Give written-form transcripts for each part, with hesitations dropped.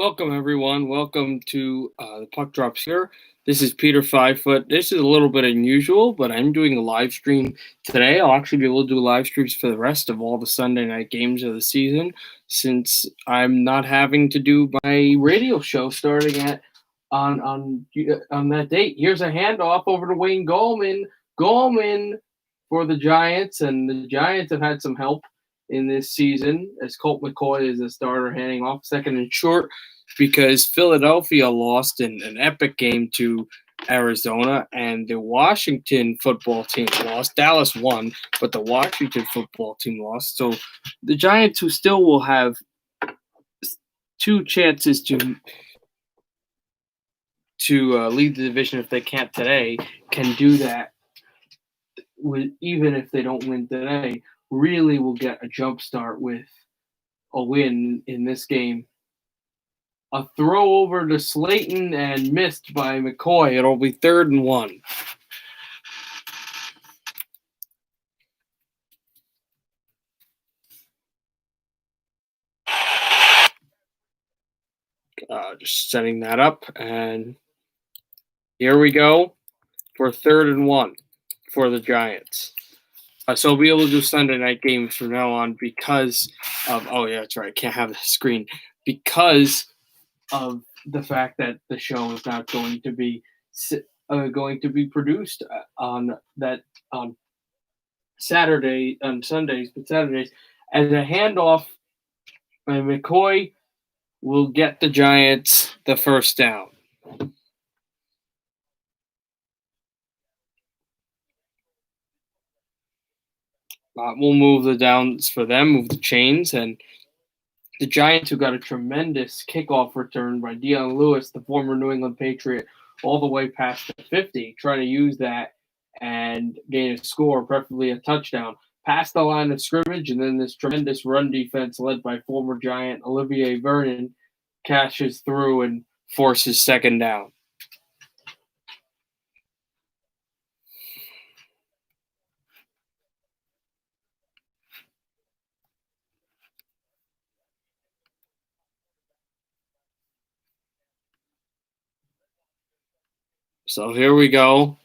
Welcome, everyone. Welcome to the Puck Drops here. This is Peter Fivefoot. This is a little bit unusual, but I'm doing a live stream today. I'll actually be able to do live streams for the rest of all the Sunday night games of the season since I'm not having to do my radio show starting at on that date. Here's a handoff over to Wayne Gallman. Gallman for the Giants, and the Giants have had some help in this season as Colt McCoy is a starter handing off second and short because Philadelphia lost in an epic game to Arizona and the Washington football team lost. Dallas won, but the Washington football team lost. So the Giants, who still will have two chances to lead the division if they can't today, can do that even if they don't win today. Really will get a jump start with a win in this game. A throw over to Slayton and missed by McCoy. It'll be 3rd and 1. Just setting that up, and here we go for 3rd and 1 for the Giants. So we'll be able to do Sunday night games from now on because of that's right, I can't have the screen because of the fact that the show is not going to be produced on Sundays, but Saturdays as a handoff. And McCoy will get the Giants the first down. We'll move the downs for them, move the chains, and the Giants, who got a tremendous kickoff return by Dion Lewis, the former New England Patriot, all the way past the 50, trying to use that and gain a score, preferably a touchdown, past the line of scrimmage, and then this tremendous run defense led by former Giant Olivier Vernon cashes through and forces 2nd down. So here we go.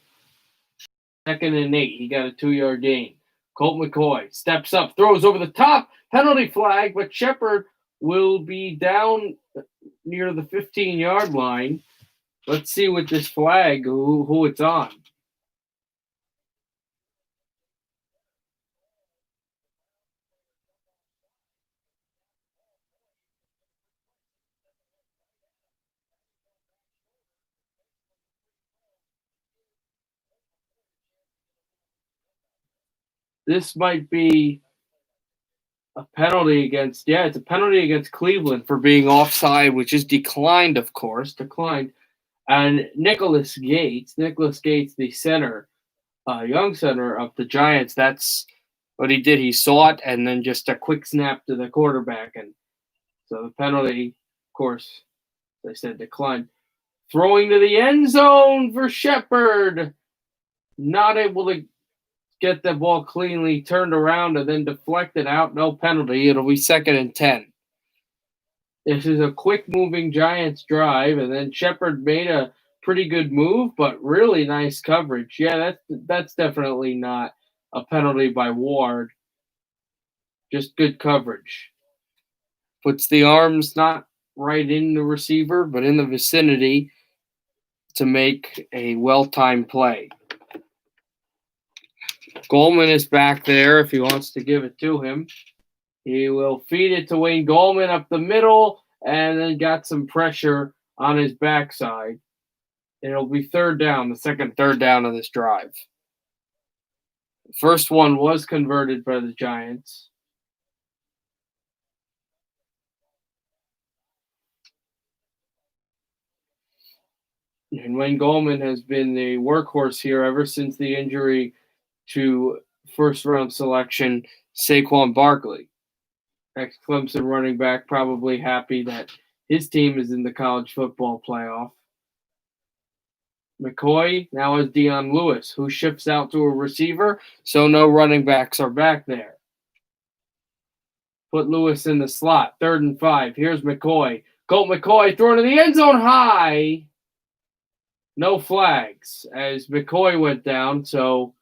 2nd and 8. He got a 2-yard gain. Colt McCoy steps up, throws over the top, penalty flag, but Shepard will be down near the 15-yard line. Let's see with this flag who it's on. This might be a penalty against, it's a penalty against Cleveland for being offside, which is declined, of course, And Nicholas Gates, the center, young center of the Giants, that's what he did. He saw it and then just a quick snap to the quarterback. And so the penalty, of course, they said declined. Throwing to the end zone for Shepard. Not able to get the ball cleanly turned around and then deflected out. No penalty. It'll be 2nd and 10. This is a quick-moving Giants drive, and then Shepard made a pretty good move, but really nice coverage. Yeah, that's definitely not a penalty by Ward. Just good coverage. Puts the arms not right in the receiver, but in the vicinity to make a well-timed play. Gallman is back there if he wants to give it to him. He will feed it to Wayne Gallman up the middle and then got some pressure on his backside. It'll be 3rd down, the second 3rd down of this drive. The first one was converted by the Giants. And Wayne Gallman has been the workhorse here ever since the injury to first-round selection Saquon Barkley. Ex-Clemson running back, probably happy that his team is in the college football playoff. McCoy now has Dion Lewis, who shifts out to a receiver, so no running backs are back there. Put Lewis in the slot, 3rd and 5. Here's McCoy. Colt McCoy throwing to the end zone high. No flags as McCoy went down, so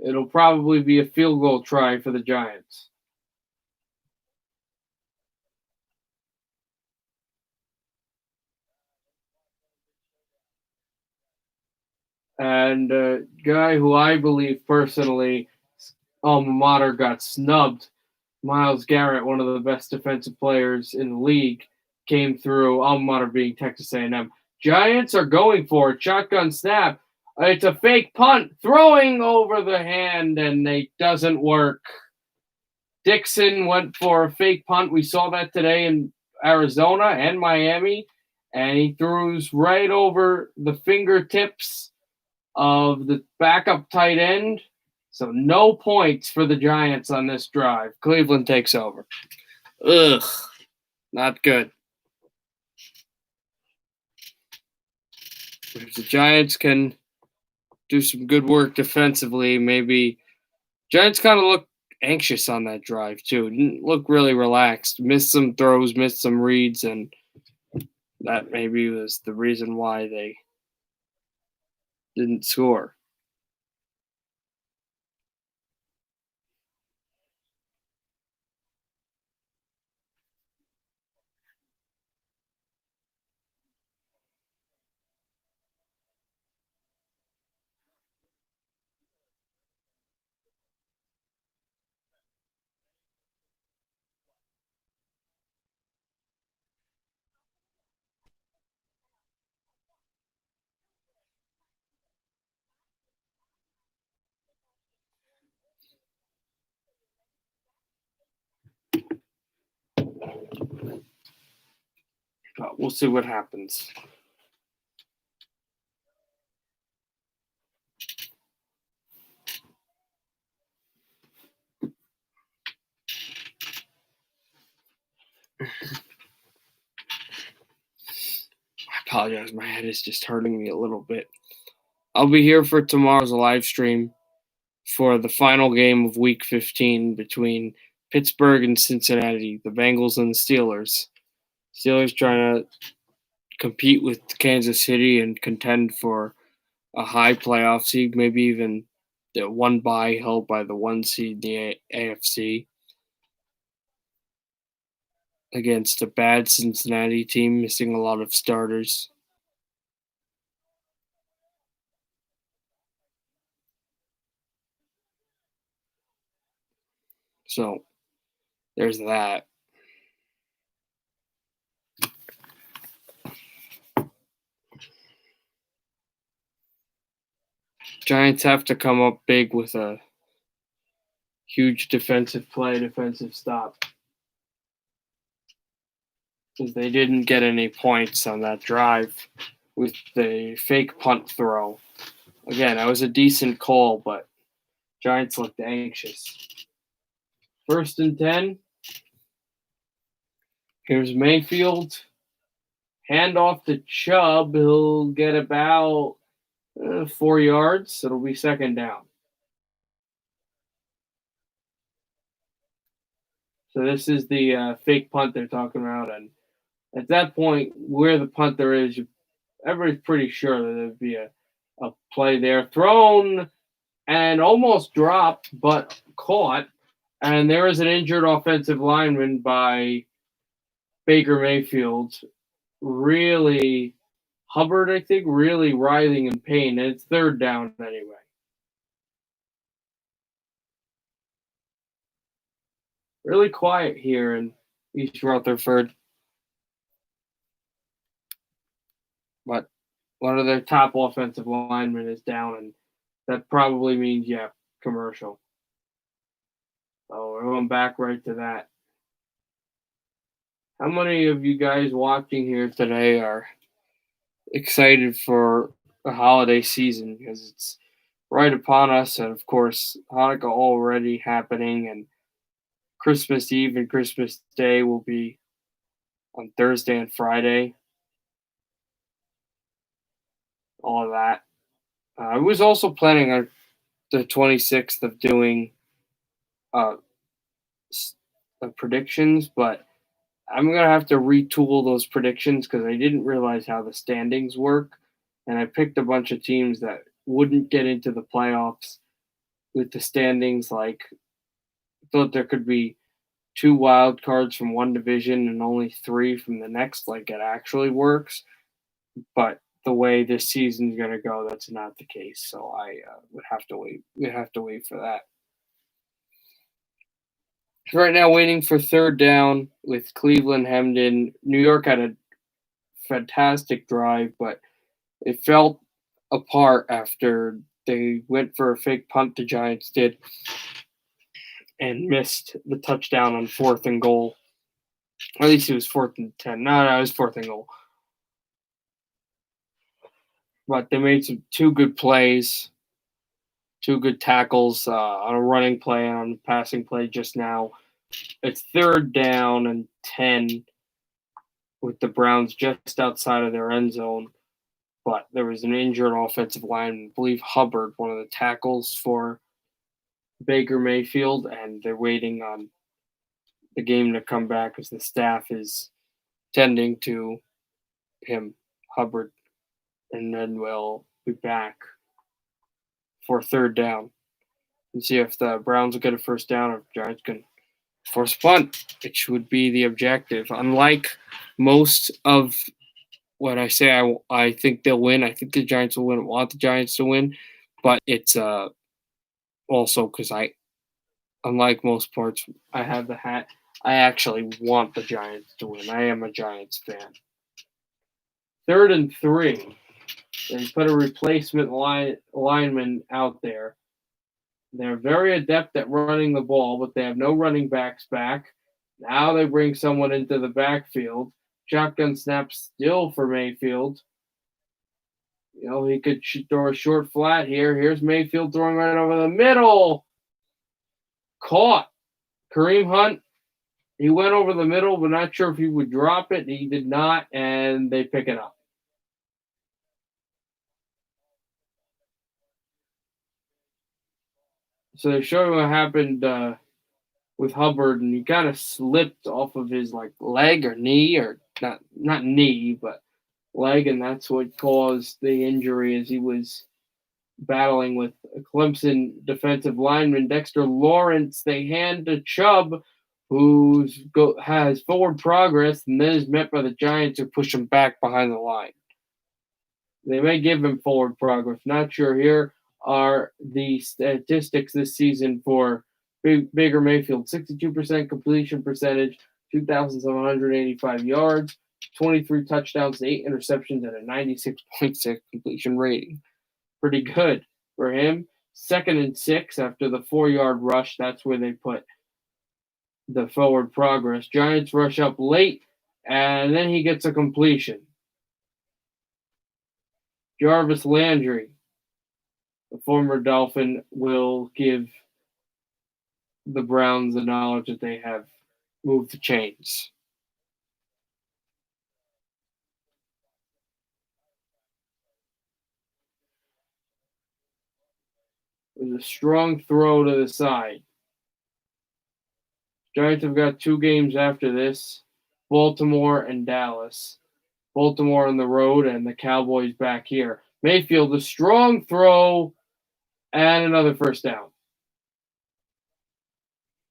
it'll probably be a field goal try for the Giants. And a guy who I believe personally alma mater got snubbed, Myles Garrett, one of the best defensive players in the league, came through, alma mater being Texas A&M. Giants are going for it. Shotgun snap. It's a fake punt, throwing over the hand, and it doesn't work. Dixon went for a fake punt. We saw that today in Arizona and Miami, and he throws right over the fingertips of the backup tight end. So no points for the Giants on this drive. Cleveland takes over. Ugh, not good. If the Giants can do some good work defensively, maybe Giants kind of look anxious on that drive too. Didn't look really relaxed. Missed some throws, missed some reads, and that maybe was the reason why they didn't score. But we'll see what happens. I apologize. My head is just hurting me a little bit. I'll be here for tomorrow's live stream for the final game of Week 15 between Pittsburgh and Cincinnati, the Bengals and the Steelers. Steelers trying to compete with Kansas City and contend for a high playoff seed, maybe even the one bye held by the one seed in the AFC against a bad Cincinnati team missing a lot of starters. So there's that. Giants have to come up big with a huge defensive play, defensive stop. Because they didn't get any points on that drive with the fake punt throw. Again, that was a decent call, but Giants looked anxious. 1st and 10. Here's Mayfield. Hand off to Chubb. He'll get about 4 yards. It'll be 2nd down. So this is the fake punt they're talking about. And at that point, where the punter is, everybody's pretty sure that there'd be a play there. Thrown and almost dropped, but caught. And there is an injured offensive lineman by Baker Mayfield. Really, Hubbard, I think, really writhing in pain. And it's 3rd down anyway. Really quiet here in East Rutherford. But one of their top offensive linemen is down, and that probably means, commercial. So we're going back right to that. How many of you guys watching here today are excited for the holiday season? Because it's right upon us, and of course, Hanukkah already happening, and Christmas Eve and Christmas Day will be on Thursday and Friday. All of that. I was also planning on the 26th of doing predictions, but I'm gonna have to retool those predictions because I didn't realize how the standings work, and I picked a bunch of teams that wouldn't get into the playoffs with the standings. Like, thought there could be two wild cards from one division and only three from the next, like it actually works. But the way this season's gonna go, that's not the case. So I would have to wait. We have to wait for that. Right now, waiting for third down with Cleveland hemmed in. New York had a fantastic drive, but it fell apart after they went for a fake punt, the Giants did, and missed the touchdown on 4th and goal. Or at least it was 4th and 10. No, it was 4th and goal. But they made two good plays, two good tackles on a running play and on a passing play just now. It's third down and 10 with the Browns just outside of their end zone. But there was an injured offensive lineman, I believe Hubbard, one of the tackles for Baker Mayfield, and they're waiting on the game to come back as the staff is tending to him, Hubbard, and then we'll be back for third down and see if the Browns will get a first down or if Giants can force a punt, which would be the objective. Unlike most of what I say, I think they'll win. I think the Giants will win. I want the Giants to win, but it's also because unlike most sports, I have the hat. I actually want the Giants to win. I am a Giants fan. 3rd and 3. They put a replacement lineman out there. They're very adept at running the ball, but they have no running backs back. Now they bring someone into the backfield. Shotgun snap still for Mayfield. He could throw a short flat here. Here's Mayfield throwing right over the middle. Caught. Kareem Hunt, he went over the middle, but not sure if he would drop it. He did not, and they pick it up. So they're showing what happened with Hubbard, and he kind of slipped off of his leg or knee, or not knee, but leg, and that's what caused the injury as he was battling with a Clemson defensive lineman Dexter Lawrence. They hand to Chubb, who has forward progress, and then is met by the Giants who push him back behind the line. They may give him forward progress. Not sure. Here are the statistics this season for Baker Mayfield. 62% completion percentage, 2,785 yards, 23 touchdowns, 8 interceptions, and a 96.6 completion rating. Pretty good for him. 2nd and 6 after the 4-yard rush. That's where they put the forward progress. Giants rush up late, and then he gets a completion. Jarvis Landry, the former Dolphin, will give the Browns the knowledge that they have moved the chains. It was a strong throw to the side. Giants have got 2 games after this, Baltimore and Dallas. Baltimore on the road and the Cowboys back here. Mayfield, a strong throw, and another first down.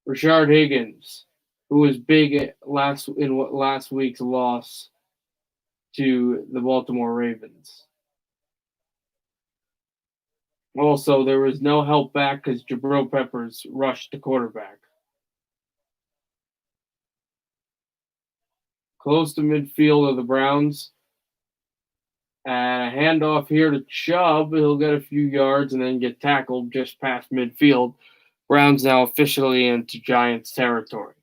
Rashard Higgins, who was big in last week's loss to the Baltimore Ravens. Also, there was no help back because Jabril Peppers rushed the quarterback. Close to midfield of the Browns. And a handoff here to Chubb. He'll get a few yards and then get tackled just past midfield. Browns now officially into Giants territory.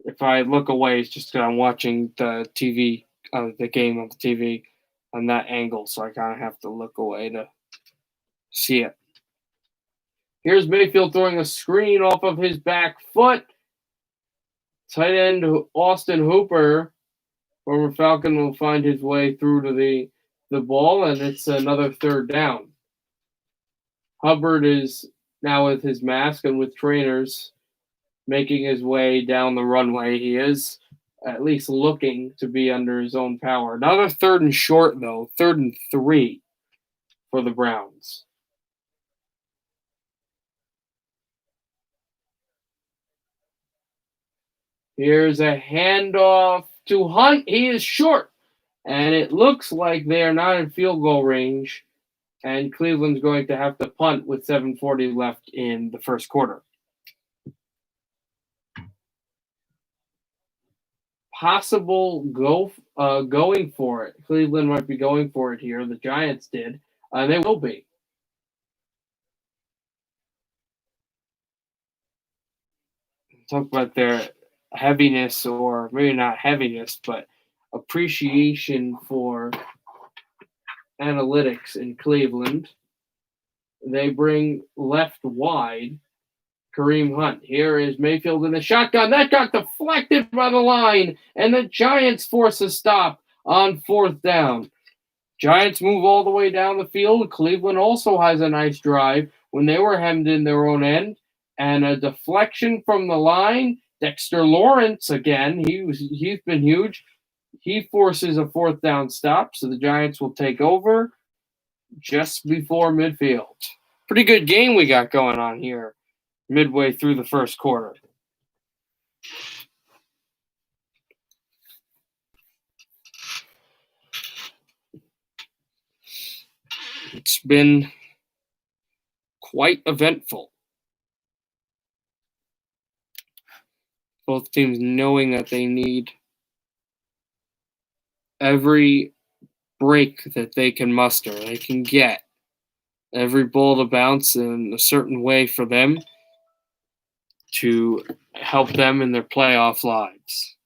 If I look away, it's just because I'm watching the TV, the game on the TV on that angle, so I kind of have to look away to see it. Here's Mayfield throwing a screen off of his back foot. Tight end Austin Hooper, former Falcon, will find his way through to the ball, and it's another third down. Hubbard is now with his mask and with trainers making his way down the runway. He is at least looking to be under his own power. Another third and short, though, 3rd and 3 for the Browns. Here's a handoff to Hunt. He is short, and it looks like they are not in field goal range, and Cleveland's going to have to punt with 7:40 left in the first quarter. Possible going for it. Cleveland might be going for it here. The Giants did. They will be. Talk about their heaviness, or maybe not heaviness, but appreciation for analytics in Cleveland. They bring left wide Kareem Hunt. Here is Mayfield in the shotgun. That got deflected by the line, and the Giants force a stop on 4th down. Giants move all the way down the field. Cleveland also has a nice drive when they were hemmed in their own end, and a deflection from the line. Dexter Lawrence again. He's been huge. He forces a 4th down stop, so the Giants will take over just before midfield. Pretty good game we got going on here midway through the first quarter. It's been quite eventful. Both teams knowing that they need every break that they can muster, they can get, every ball to bounce in a certain way for them to help them in their playoff lives.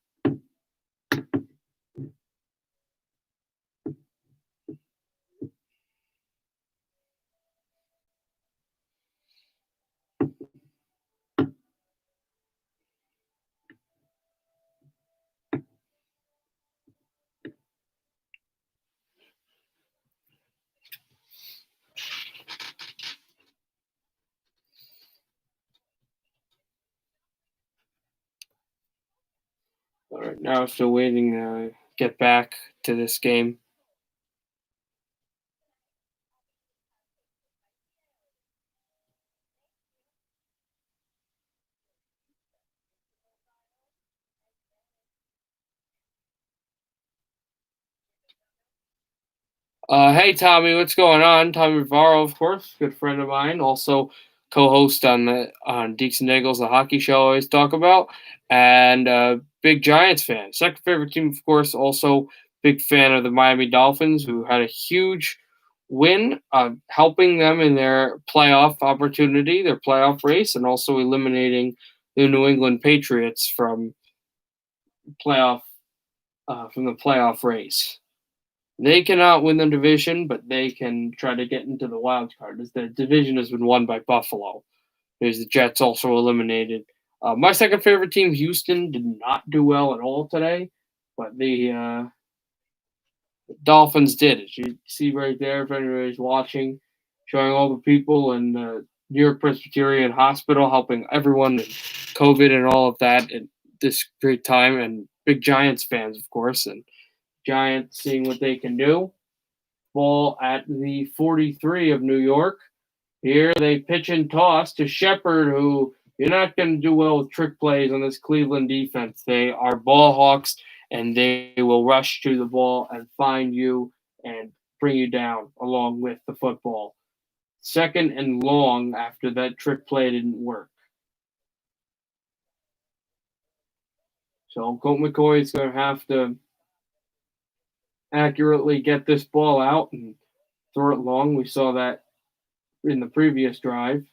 All right, now still waiting to get back to this game. Hey Tommy, what's going on? Tommy Rivaro, of course, good friend of mine, also co-host on Deeks and Niggles, the hockey show I always talk about, and big Giants fan. Second favorite team, of course, also big fan of the Miami Dolphins, who had a huge win, helping them in their playoff opportunity, their playoff race, and also eliminating the New England Patriots from playoff from the playoff race. They cannot win the division, but they can try to get into the wild card, as the division has been won by Buffalo. There's the Jets also eliminated. My second favorite team, Houston, did not do well at all today, but the Dolphins did. As you see right there, if anybody's watching, showing all the people in the New York Presbyterian Hospital, helping everyone in COVID and all of that at this great time, and big Giants fans, of course, and Giants seeing what they can do. Ball at the 43 of New York. Here they pitch and toss to Shepard, who you're not going to do well with trick plays on this Cleveland defense. They are ball hawks, and they will rush to the ball and find you and bring you down along with the football. 2nd and long after that trick play didn't work. So Colt McCoy is going to have to accurately get this ball out and throw it long. We saw that in the previous drive.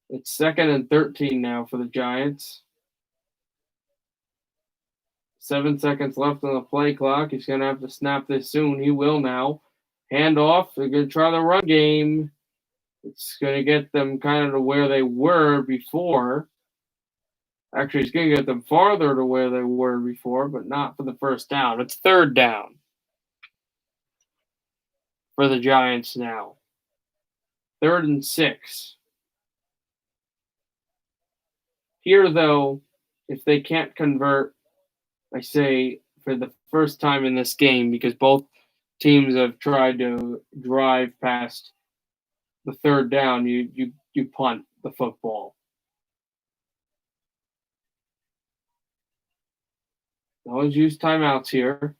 It's 2nd and 13 now for the Giants. 7 seconds left on the play clock. He's going to have to snap this soon. He will now. Handoff. They're going to try the run game. It's going to get them kind of to where they were before. Actually, it's going to get them farther to where they were before, but not for the first down. It's 3rd down for the Giants now. 3rd and 6. Here, though, if they can't convert, I say for the first time in this game, because both teams have tried to drive past the third down, you punt the football. Always use timeouts here.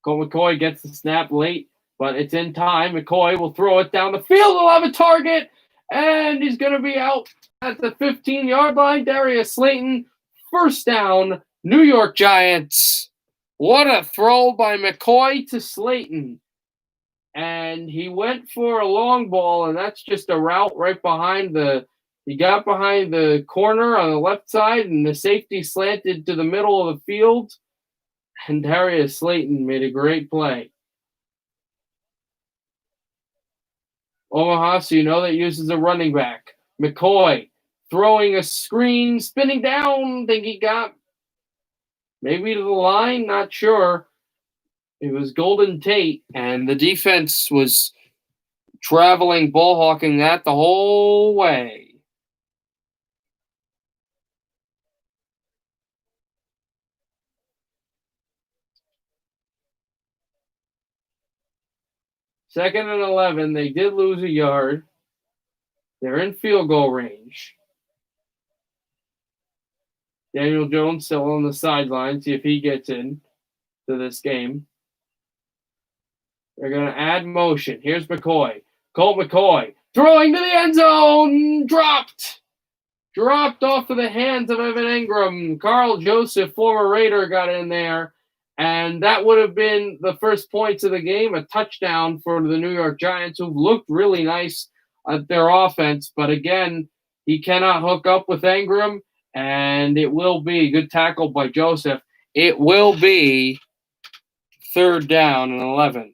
Colt McCoy gets the snap late, but it's in time. McCoy will throw it down the field. He'll have a target, and he's going to be out at the 15-yard line. Darius Slayton, first down, New York Giants. What a throw by McCoy to Slayton. And he went for a long ball, and that's just a route right behind he got behind the corner on the left side, and the safety slanted to the middle of the field. And Darius Slayton made a great play. Omaha, so you know that uses a running back. McCoy throwing a screen, spinning down. Think he got maybe to the line, not sure. It was Golden Tate, and the defense was traveling, ball hawking that the whole way. Second and 11. They did lose a yard. They're in field goal range. Daniel Jones still on the sideline. See if he gets in to this game. They're going to add motion. Here's McCoy. Colt McCoy throwing to the end zone. Dropped off of the hands of Evan Engram. Carl Joseph, former Raider, got in there. And that would have been the first points of the game, a touchdown for the New York Giants, who've looked really nice at their offense. But again, he cannot hook up with Engram, and it will be good tackle by Joseph. It will be third down and 11.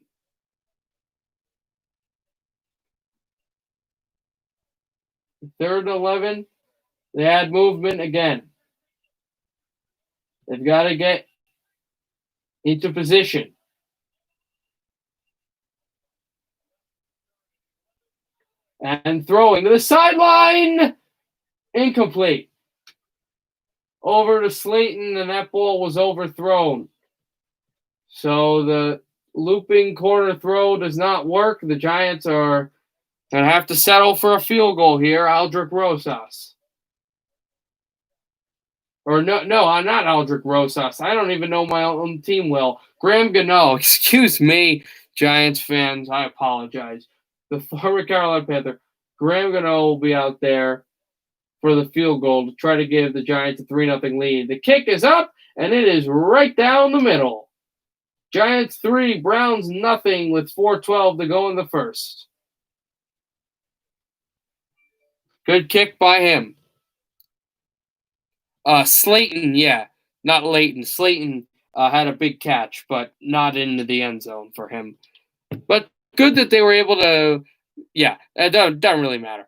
Third and 11, they add movement again. They've got to get into position. And throwing to the sideline. Incomplete. Over to Slayton, and that ball was overthrown. So the looping corner throw does not work. The Giants are going to have to settle for a field goal here. Aldrick Rosas. Or no, I'm not Aldrick Rosas. I don't even know my own team well. Graham Gano, excuse me, Giants fans. I apologize. The former Carolina Panther, Graham Gano will be out there for the field goal to try to give the Giants a 3-0 lead. The kick is up, and it is right down the middle. Giants 3, Browns nothing with 4:12 to go in the first. Good kick by him. Slayton, yeah, not Leighton. Slayton had a big catch, but not into the end zone for him. But good that they were able to, yeah, it doesn't really matter.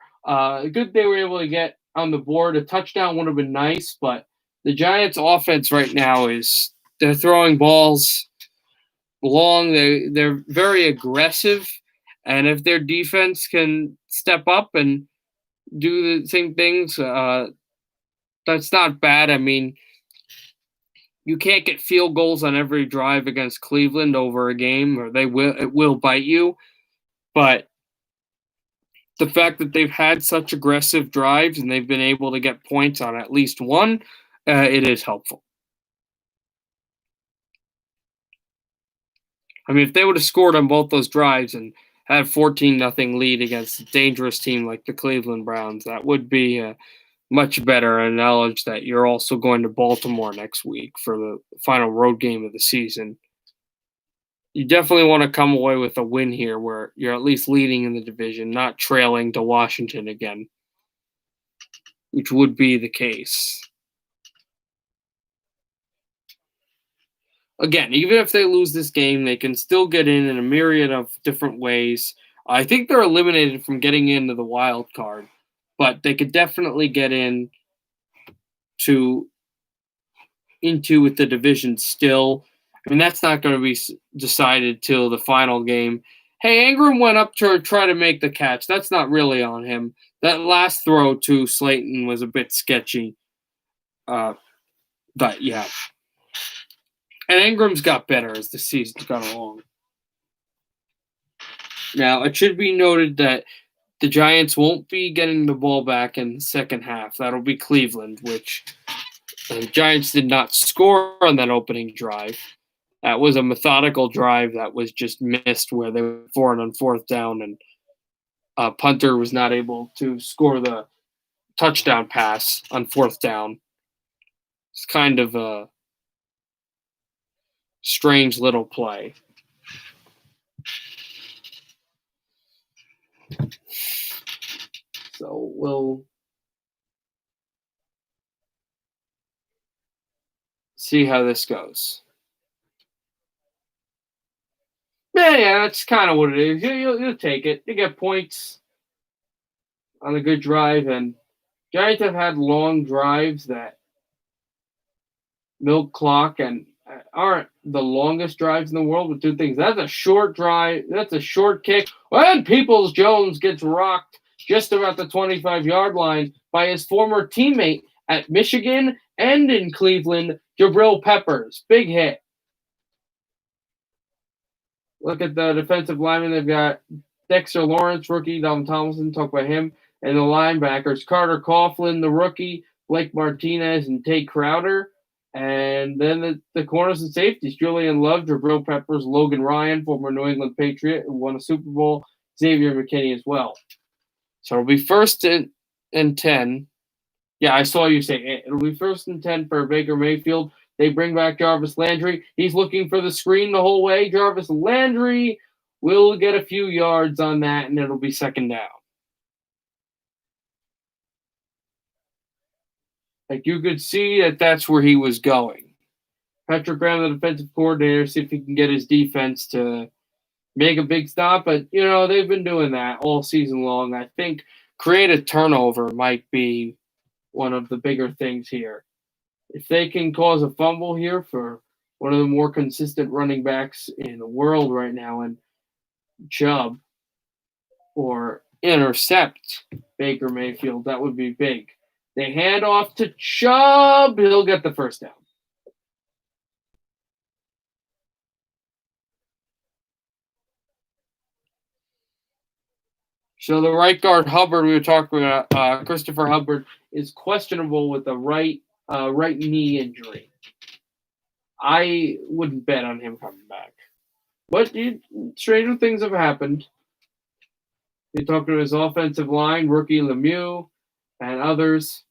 Good they were able to get on the board. A touchdown would have been nice, but the Giants' offense right now they're throwing balls long. They're very aggressive, and if their defense can step up and do the same things, that's not bad. I mean, you can't get field goals on every drive against Cleveland over a game, or it will bite you. But the fact that they've had such aggressive drives and they've been able to get points on at least one, it is helpful. I mean, if they would have scored on both those drives and had 14-0 lead against a dangerous team like the Cleveland Browns, that would be much better, and knowledge that you're also going to Baltimore next week for the final road game of the season. You definitely want to come away with a win here where you're at least leading in the division, not trailing to Washington again, which would be the case. Again, even if they lose this game, they can still get in a myriad of different ways. I think they're eliminated from getting into the wild card, but they could definitely get into with the division still. I mean, that's not going to be decided till the final game. Hey, Ingram went up to try to make the catch. That's not really on him. That last throw to Slayton was a bit sketchy. But yeah. And Ingram's got better as the season's gone along. Now, it should be noted that the Giants won't be getting the ball back in the second half. That'll be Cleveland, which the Giants did not score on that opening drive. That was a methodical drive that was just missed where they were for it on fourth down, and punter was not able to score the touchdown pass on fourth down. It's kind of a strange little play. So we'll see how this goes. Yeah, that's kind of what it is. You'll take it. You get points on a good drive, and Giants have had long drives that milk clock and aren't the longest drives in the world with two things. That's a short drive. That's a short kick. And Peoples-Jones gets rocked just about the 25-yard line by his former teammate at Michigan and in Cleveland, Jabril Peppers. Big hit. Look at the defensive linemen. They've got Dexter Lawrence, rookie. Dalvin Tomlinson, talk about him. And the linebackers, Carter Coughlin, the rookie. Blake Martinez and Tate Crowder. And then the corners and safeties, Julian Love, Jabril Peppers, Logan Ryan, former New England Patriot, who won a Super Bowl, Xavier McKinney as well. So it'll be first and 10. Yeah, I saw you say it. It'll be first and 10 for Baker Mayfield. They bring back Jarvis Landry. He's looking for the screen the whole way. Jarvis Landry will get a few yards on that, and it'll be second down. Like, you could see that that's where he was going. Patrick Graham, the defensive coordinator, see if he can get his defense to make a big stop. But, they've been doing that all season long. I think creative turnover might be one of the bigger things here. If they can cause a fumble here for one of the more consistent running backs in the world right now, and Chubb, or intercept Baker Mayfield, that would be big. They hand off to Chubb. He'll get the first down. So the right guard Hubbard, we were talking about, Christopher Hubbard, is questionable with a right knee injury. I wouldn't bet on him coming back. But stranger things have happened. You talk to his offensive line, rookie Lemieux, and others.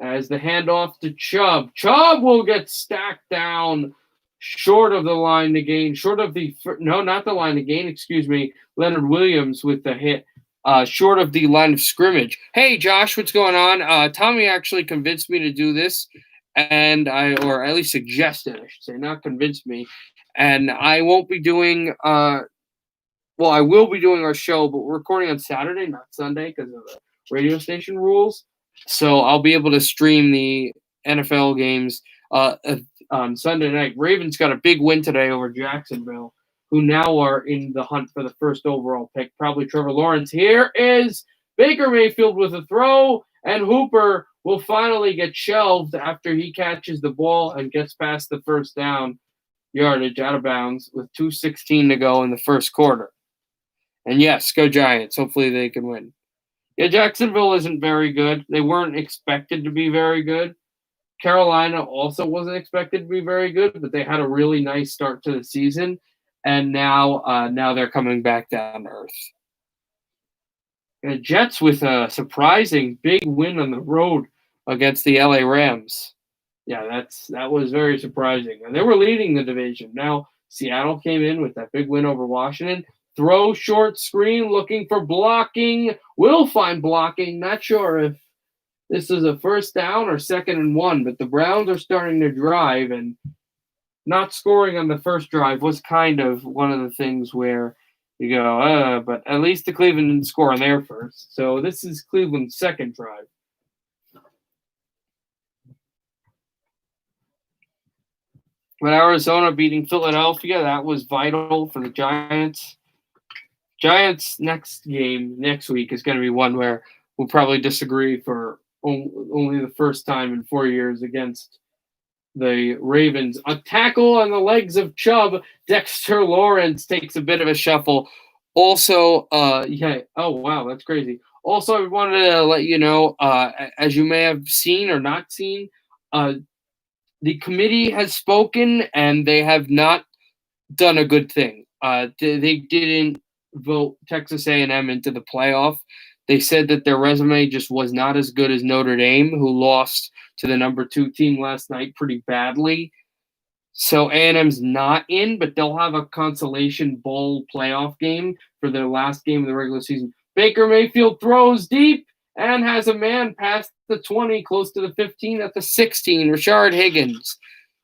As the handoff to Chubb. Chubb will get stacked down short of the line to gain. Not the line to gain, excuse me. Leonard Williams with the hit. Short of the line of scrimmage. Hey, Josh, what's going on? Tommy actually convinced me to do this, or at least suggested, I should say, not convinced me. And I won't be doing, I will be doing our show, but we're recording on Saturday, not Sunday, because of the radio station rules. So I'll be able to stream the NFL games on Sunday night. Ravens got a big win today over Jacksonville, who now are in the hunt for the first overall pick, probably Trevor Lawrence. Here is Baker Mayfield with a throw, and Hooper will finally get shelved after he catches the ball and gets past the first down yardage out of bounds with 2:16 to go in the first quarter. And yes, go Giants. Hopefully they can win. Yeah, Jacksonville isn't very good. They weren't expected to be very good. Carolina also wasn't expected to be very good, but they had a really nice start to the season, and now they're coming back down to earth. And the Jets with a surprising big win on the road against the LA Rams. Yeah, that was very surprising. And they were leading the division. Now Seattle came in with that big win over Washington. Throw short screen, looking for blocking. Will find blocking. Not sure if this is a first down or 2nd and 1, but the Browns are starting to drive, and not scoring on the first drive was kind of one of the things where you go, but at least the Cleveland didn't score on their first. So this is Cleveland's second drive. But Arizona beating Philadelphia, that was vital for the Giants. Giants next game next week is going to be one where we'll probably disagree for only the first time in 4 years against the Ravens. A tackle on the legs of Chubb. Dexter Lawrence takes a bit of a shuffle. Also, yeah. Oh wow, that's crazy. Also, I wanted to let you know, as you may have seen or not seen, uh, the committee has spoken and they have not done a good thing. They didn't vote Texas A&M into the playoff. They said that their resume just was not as good as Notre Dame, who lost to the number 2 team last night pretty badly. So A&M's not in, but they'll have a consolation bowl playoff game for their last game of the regular season. Baker Mayfield throws deep and has a man past the 20, close to the 15 at the 16, Rashard Higgins.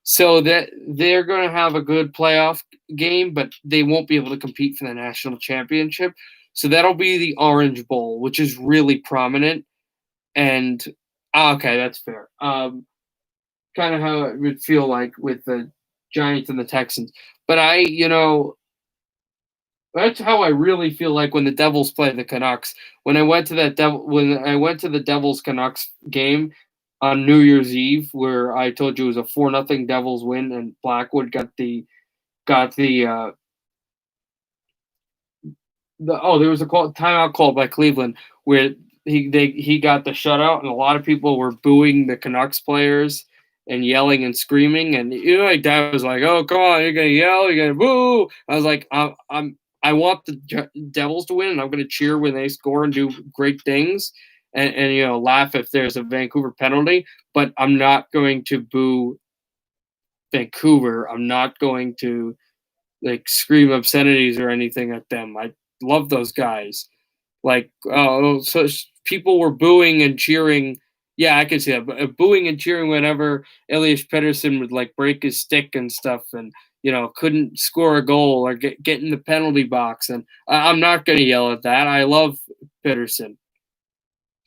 So that they're going to have a good playoff game, but they won't be able to compete for the national championship. So that'll be the Orange Bowl, which is really prominent. And okay, that's fair. Kind of how it would feel like with the Giants and the Texans. But that's how I really feel like when the Devils play the Canucks. When I went to the Devils Canucks game on New Year's Eve, where I told you it was a 4-0 Devils win, and Blackwood got the there was a timeout called by Cleveland where he got the shutout, and a lot of people were booing the Canucks players and yelling and screaming, and my dad was like, "Oh, come on, you're gonna yell, you're gonna boo." I was like, I want the Devils to win, and I'm gonna cheer when they score and do great things, and laugh if there's a Vancouver penalty, but I'm not going to boo Vancouver. I'm not going to like scream obscenities or anything at them. I love those guys. Like, so people were booing and cheering. Yeah, I can see that. But booing and cheering whenever Elias Pettersson would like break his stick and stuff, and couldn't score a goal or get in the penalty box. And I'm not going to yell at that. I love Pettersson.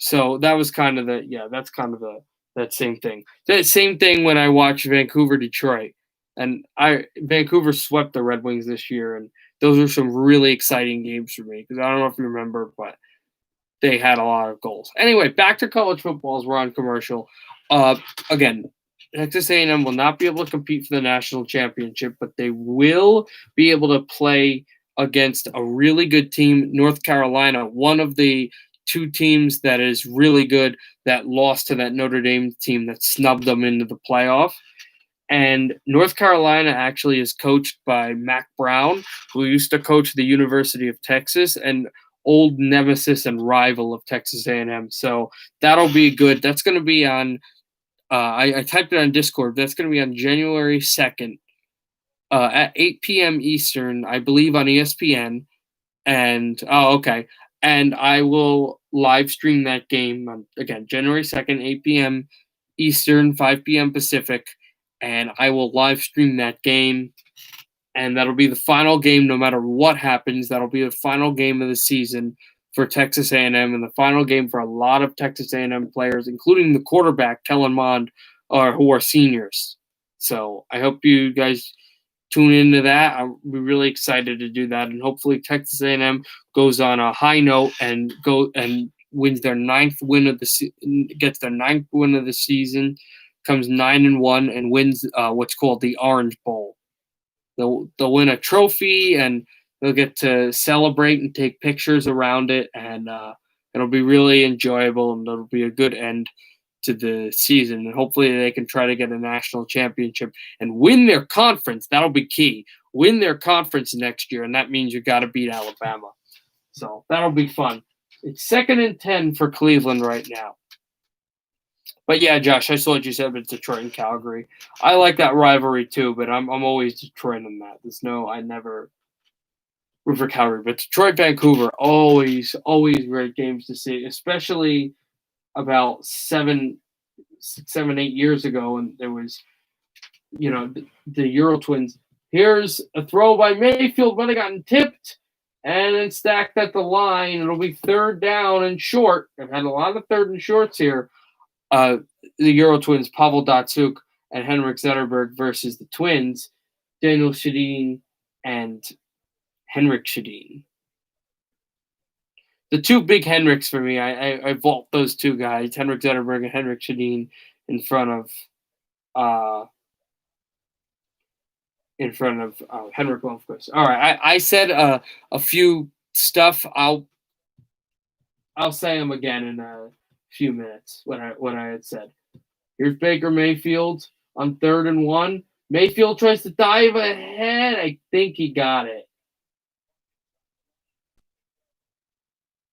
So that was kind of that's kind of that same thing. That same thing when I watched Vancouver Detroit, and Vancouver swept the Red Wings this year, and those were some really exciting games for me because I don't know if you remember, but they had a lot of goals. Anyway, back to college football as we're on commercial. Again, Texas A&M will not be able to compete for the national championship, but they will be able to play against a really good team, North Carolina, one of the 2 teams that is really good that lost to that Notre Dame team that snubbed them into the playoff. And North Carolina actually is coached by Mack Brown, who used to coach the University of Texas and old nemesis and rival of Texas A&M. So that'll be good. That's going to be on I typed it on Discord. That's going to be on January 2nd at 8 p.m. Eastern, I believe, on ESPN. And okay. And I will live stream that game again, January 2nd, 8 p.m. Eastern, 5 p.m. Pacific. And I will live stream that game. And that'll be the final game no matter what happens. That'll be the final game of the season for Texas A&M and the final game for a lot of Texas A&M players, including the quarterback, Kellen Mond, who are seniors. So I hope you guys tune into that. I'll be really excited to do that, and hopefully Texas A&M goes on a high note and wins their 9th win of gets their 9th win of the season, comes 9-1, and wins what's called the Orange Bowl. They'll win a trophy, and they'll get to celebrate and take pictures around it, and it'll be really enjoyable, and it'll be a good end to the season. And hopefully they can try to get a national championship and win their conference. That'll be key. Win their conference next year, and that means you got to beat Alabama. So that'll be fun. It's 2nd and 10 for Cleveland right now. But yeah, Josh, I saw what you said about Detroit and Calgary. I like that rivalry too, but I'm always Detroit on that. I never root for Calgary, but Detroit, Vancouver, always great games to see, especially about 7, 8 years ago, and there was, the Euro Twins. Here's a throw by Mayfield, but they gotten tipped and then stacked at the line. It'll be 3rd down and short. I've had a lot of 3rd and shorts here. The Euro Twins, Pavel Datsyuk and Henrik Zetterberg versus the Twins, Daniel Shadeen and Henrik Shadeen. the two big Henriks for me. I vault those two guys, Henrik Zetterberg and Henrik Sedin, in front of Henrik Lundqvist. All right, I said a few stuff. I'll say them again in a few minutes. What I had said. Here's Baker Mayfield on 3rd and 1. Mayfield tries to dive ahead. I think he got it.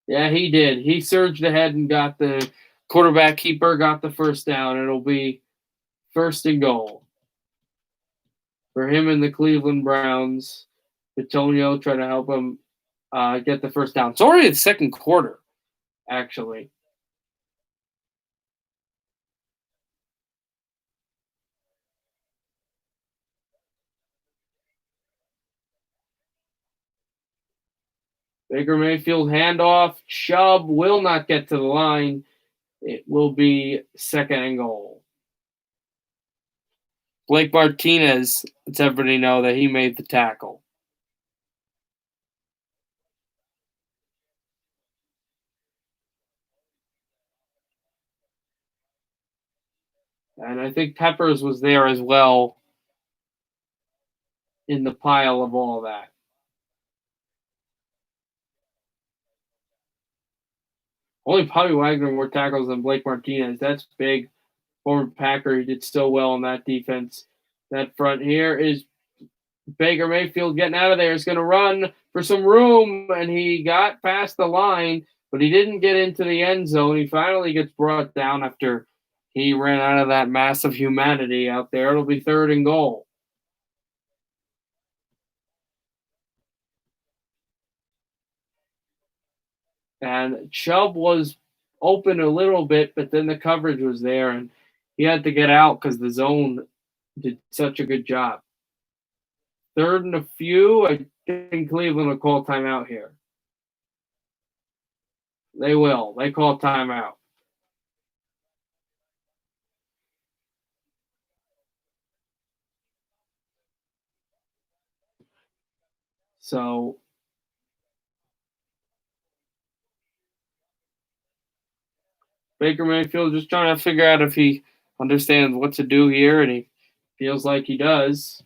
Yeah, he did. He surged ahead and got the quarterback keeper, got the first down. It'll be 1st and goal for him and the Cleveland Browns. Bitonio trying to help him get the first down. It's already the second quarter, actually. Baker Mayfield handoff. Chubb will not get to the line. It will be 2nd and goal. Blake Martinez lets everybody know that he made the tackle. And I think Peppers was there as well in the pile of all that. Only Bobby Wagner more tackles than Blake Martinez. That's big. Former Packer, he did so well on that defense. That front here is Baker Mayfield getting out of there. He's going to run for some room, and he got past the line, but he didn't get into the end zone. He finally gets brought down after he ran out of that mass of humanity out there. It'll be 3rd and goal. And Chubb was open a little bit, but then the coverage was there, and he had to get out because the zone did such a good job. 3rd and a few. I think Cleveland will call timeout here. They will. They call timeout. So Baker Mayfield just trying to figure out if he understands what to do here, and he feels like he does.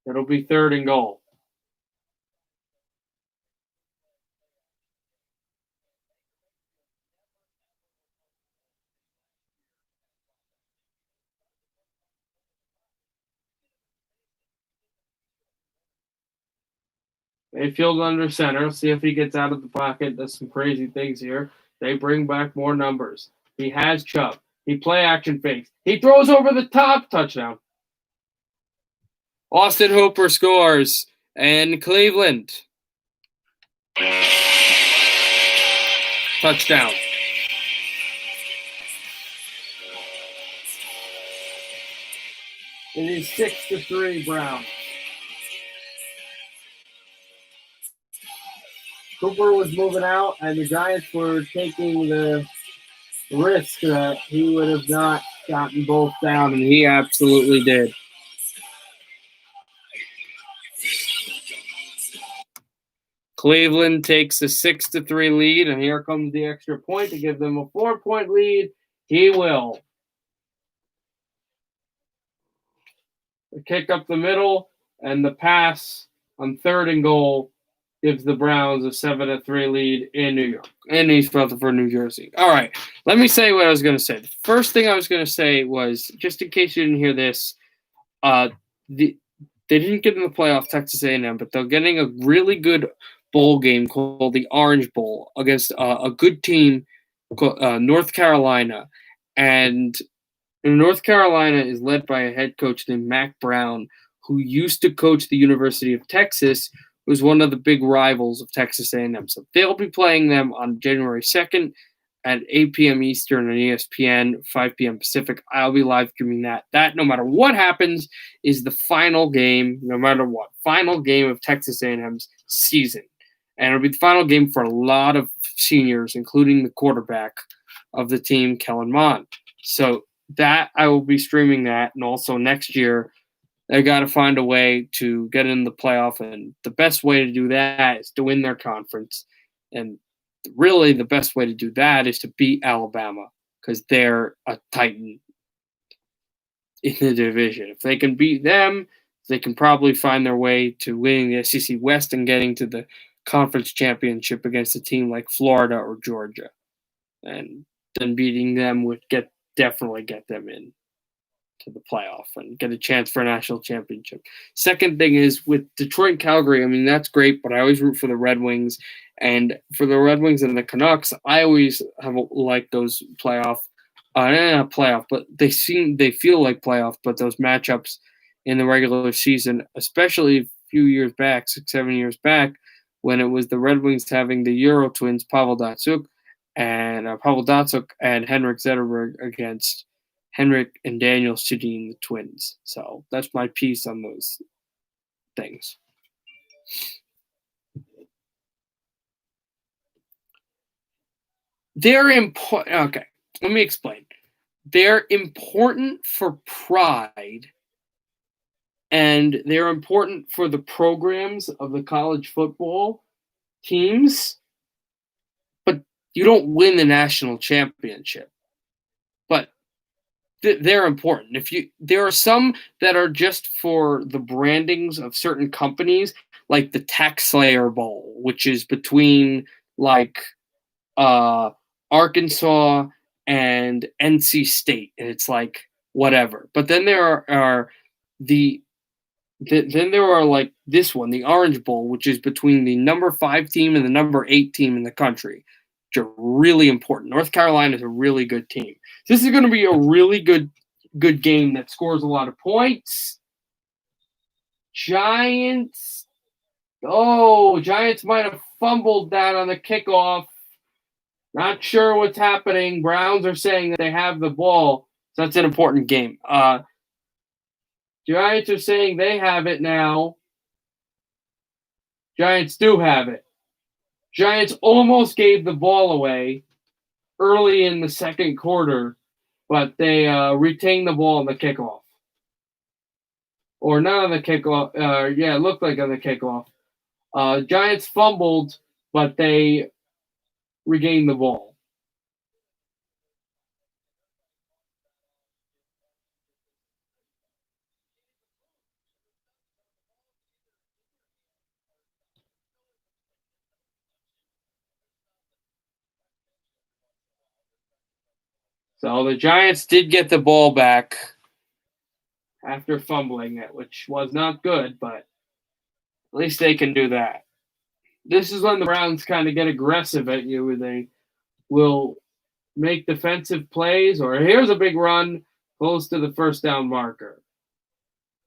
It'll be 3rd and goal. Mayfield under center. See if he gets out of the pocket. Does some crazy things here. They bring back more numbers. He has Chubb. He play action fakes. He throws over the top. Touchdown. Austin Hooper scores. And Cleveland. Touchdown. It is 6-3 Browns. Cooper was moving out, and the Giants were taking the risk that he would have not gotten both down, and he absolutely did. Cleveland takes a 6-3 lead, and here comes the extra point to give them a 4-point lead. He will. The kick up the middle, and the pass on 3rd and goal gives the Browns a 7-3 lead in New York, in East Rutherford, New Jersey. All right, let me say what I was going to say. The first thing I was going to say was, just in case you didn't hear this, they didn't get in the playoff, Texas A&M, but they're getting a really good bowl game called the Orange Bowl against a good team, North Carolina. And North Carolina is led by a head coach named Mack Brown, who used to coach the University of Texas, who's one of the big rivals of Texas A&M. So they'll be playing them on January 2nd at 8 p.m. Eastern on ESPN, 5 p.m. Pacific. I'll be live streaming that. That, no matter what happens, is the final game, no matter what, final game of Texas A&M's season. And it'll be the final game for a lot of seniors, including the quarterback of the team, Kellen Mond. So that, I will be streaming that. And also next year, they got to find a way to get in the playoff. And the best way to do that is to win their conference. And really the best way to do that is to beat Alabama because they're a titan in the division. If they can beat them, they can probably find their way to winning the SEC West and getting to the conference championship against a team like Florida or Georgia. And then beating them would definitely get them in to the playoff and get a chance for a national championship. Second thing is with Detroit and Calgary, I mean, that's great, but I always root for the Red Wings. And for the Red Wings and the Canucks, I always have liked those playoff, not playoff, but they feel like playoff, but those matchups in the regular season, especially a few years back, 6-7 years back, when it was the Red Wings having the Euro twins, Pavel Datsyuk and Henrik Zetterberg against Henrik and Daniel Sedin, the twins. So that's my piece on those things. They're important. Okay, let me explain. They're important for pride, and they're important for the programs of the college football teams, but you don't win the national championship. But they're important. There are some that are just for the brandings of certain companies, like the Tax Slayer Bowl, which is between like Arkansas and NC State, and it's like whatever. But then there are then there are like this one, the Orange Bowl, which is between the number 5 team and the number 8 team in the country, which are really important. North Carolina is a really good team. This is going to be a really good game that scores a lot of points. Giants might have fumbled that on the kickoff. Not sure what's happening. Browns are saying that they have the ball, so that's an important game. Giants are saying they have it now. Giants do have it. Giants almost gave the ball away early in the second quarter, but they retained the ball on the kickoff. Or not on the kickoff. It looked like on the kickoff. Giants fumbled, but they regained the ball. So the Giants did get the ball back after fumbling it, which was not good, but at least they can do that. This is when the Browns kind of get aggressive at you, where they will make defensive plays, or here's a big run close to the first down marker.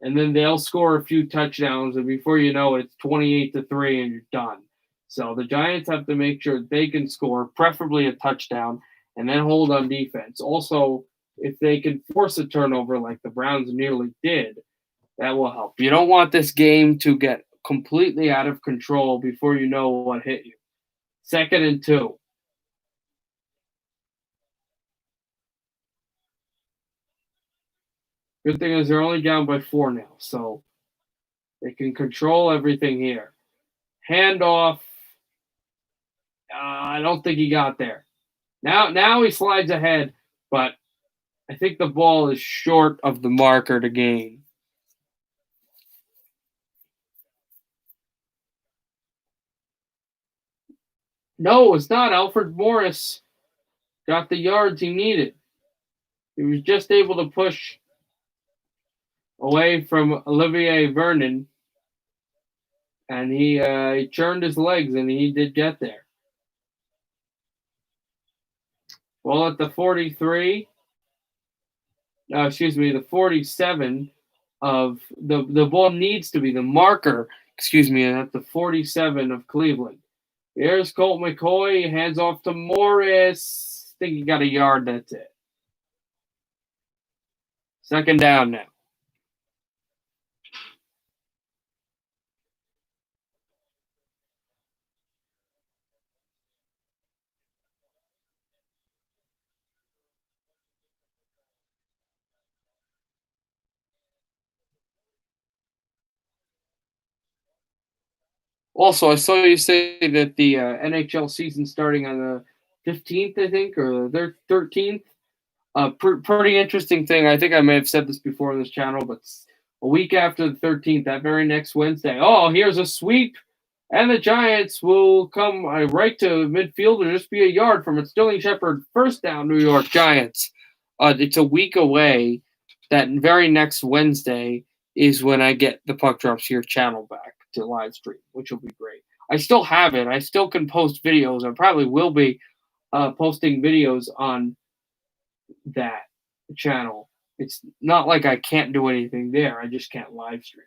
And then they'll score a few touchdowns, and before you know it, it's 28-3 and you're done. So the Giants have to make sure they can score, preferably a touchdown, and then hold on defense. Also, if they can force a turnover like the Browns nearly did, that will help. You don't want this game to get completely out of control before you know what hit you. 2nd and 2. Good thing is they're only down by 4 now, so they can control everything here. Handoff. I don't think he got there. Now he slides ahead, but I think the ball is short of the marker to gain. No, it's not. Alfred Morris got the yards he needed. He was just able to push away from Olivier Vernon, and he churned his legs, and he did get there. Well, at the 43, the 47 of the ball needs to be the marker, at the 47 of Cleveland. Here's Colt McCoy, hands off to Morris. I think he got a yard, that's it. 2nd down now. Also, I saw you say that the NHL season starting on the 15th, I think, or the 13th. Pretty interesting thing. I think I may have said this before on this channel, but a week after the 13th, that very next Wednesday, oh, here's a sweep, and the Giants will come right to midfield or just be a yard from it. Sterling Shepard, first down, New York Giants. It's a week away. That very next Wednesday is when I get the Puck Drops Here channel back to live stream, which will be great. I still have it. I still can post videos. I probably will be posting videos on that channel. It's not like I can't do anything there. I just can't live stream.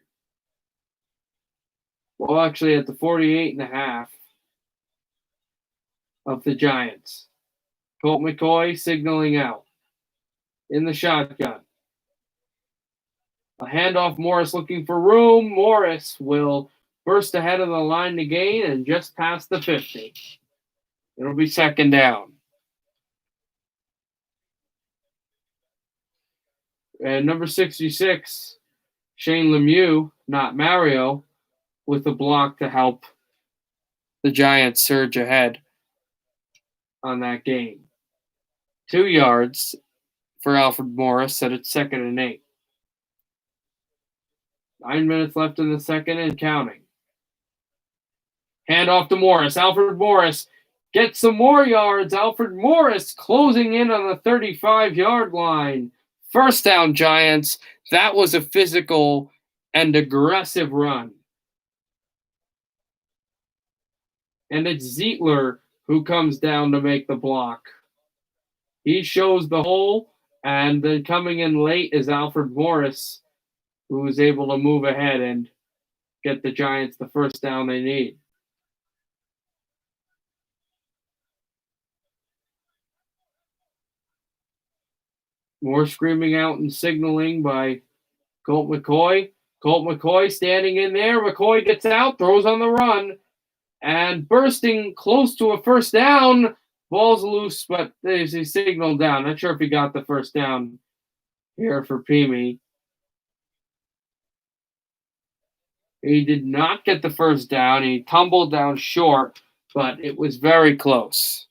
Well, actually, at the 48.5 of the Giants, Colt McCoy signaling out in the shotgun. A handoff, Morris looking for room. Morris will burst ahead of the line to gain and just past the 50. It'll be second down. And number 66, Shane Lemieux, not Mario, with the block to help the Giants surge ahead on that game. 2 yards for Alfred Morris, set it 2nd and 8. 9 minutes left in the second and counting. Hand off to Morris. Alfred Morris gets some more yards. Alfred Morris closing in on the 35-yard line. First down, Giants. That was a physical and aggressive run. And it's Zietler who comes down to make the block. He shows the hole, and then coming in late is Alfred Morris, who is able to move ahead and get the Giants the first down they need. More screaming out and signaling by Colt McCoy. Colt McCoy standing in there. McCoy gets out, throws on the run, and bursting close to a first down. Ball's loose, but there's a signal down. Not sure if he got the first down here for Pimi. He did not get the first down. He tumbled down short, but it was very close.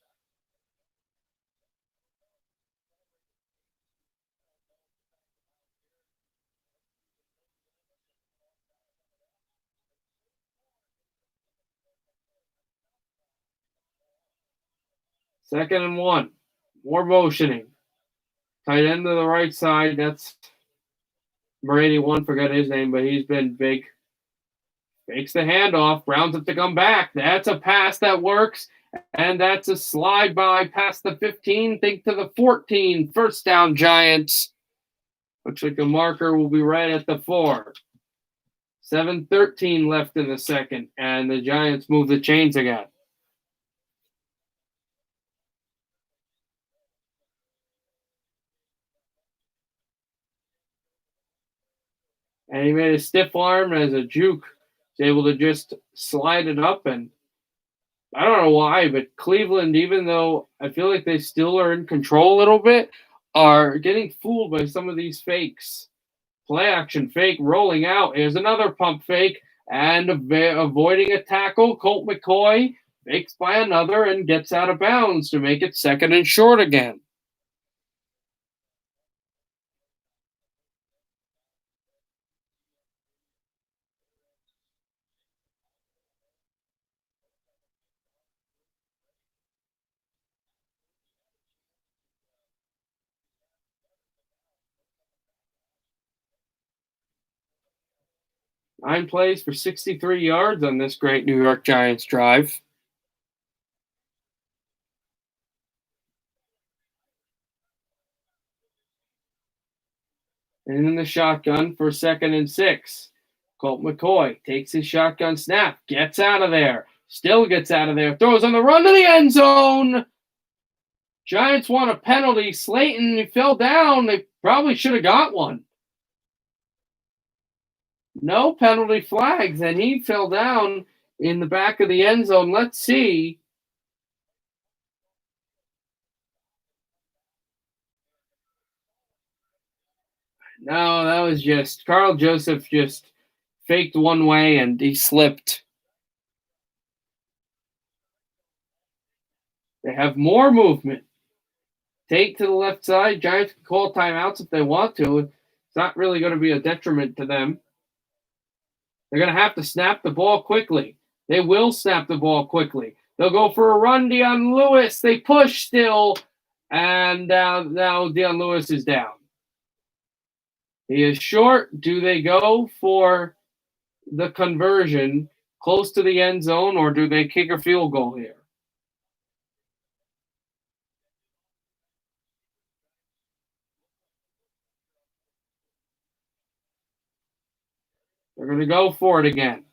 Second and 1. More motioning. Tight end to the right side. That's number 81. Forgot his name, but he's been big. Fakes the handoff. Browns have to come back. That's a pass that works. And that's a slide by past the 15. Think to the 14. First down, Giants. Looks like the marker will be right at the 4. 7:13 left in the second. And the Giants move the chains again. And he made a stiff arm as a juke. He's able to just slide it up. And I don't know why, but Cleveland, even though I feel like they still are in control a little bit, are getting fooled by some of these fakes. Play action fake rolling out. Here's another pump fake and avoiding a tackle. Colt McCoy fakes by another and gets out of bounds to make it second and short again. Nine plays for 63 yards on this great New York Giants drive. And in the shotgun for 2nd and 6. Colt McCoy takes his shotgun snap, gets out of there, still gets out of there, throws on the run to the end zone. Giants want a penalty. Slayton, he fell down. They probably should have got one. No penalty flags, and he fell down in the back of the end zone. Let's see. No, that was just Carl Joseph just faked one way and he slipped. They have more movement. Take to the left side. Giants can call timeouts if they want to. It's not really going to be a detriment to them. They're going to have to snap the ball quickly. They will snap the ball quickly. They'll go for a run. Dion Lewis. They push still. And now Dion Lewis is down. He is short. Do they go for the conversion close to the end zone, or do they kick a field goal here? They're going to go for it again.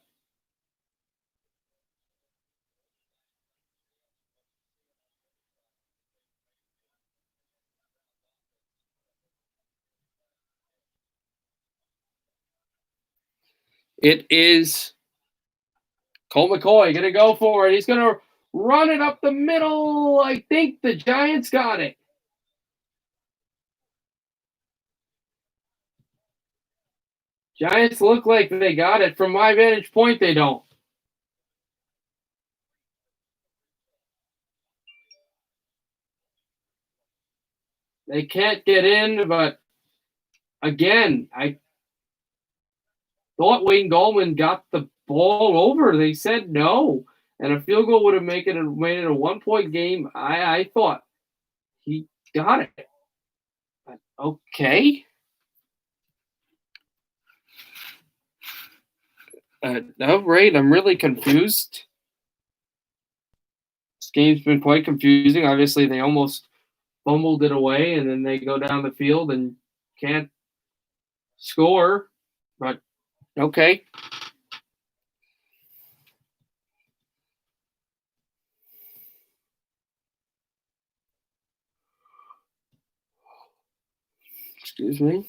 It is Colt McCoy going to go for it. He's going to run it up the middle. I think the Giants got it. Giants look like they got it. From my vantage point, they don't. They can't get in, but again, I thought Wayne Gallman got the ball over. They said no, and a field goal would have made it a 1-point game. I thought he got it. But okay. No, right. I'm really confused. This game's been quite confusing. Obviously, they almost fumbled it away, and then they go down the field and can't score. But okay. Excuse me.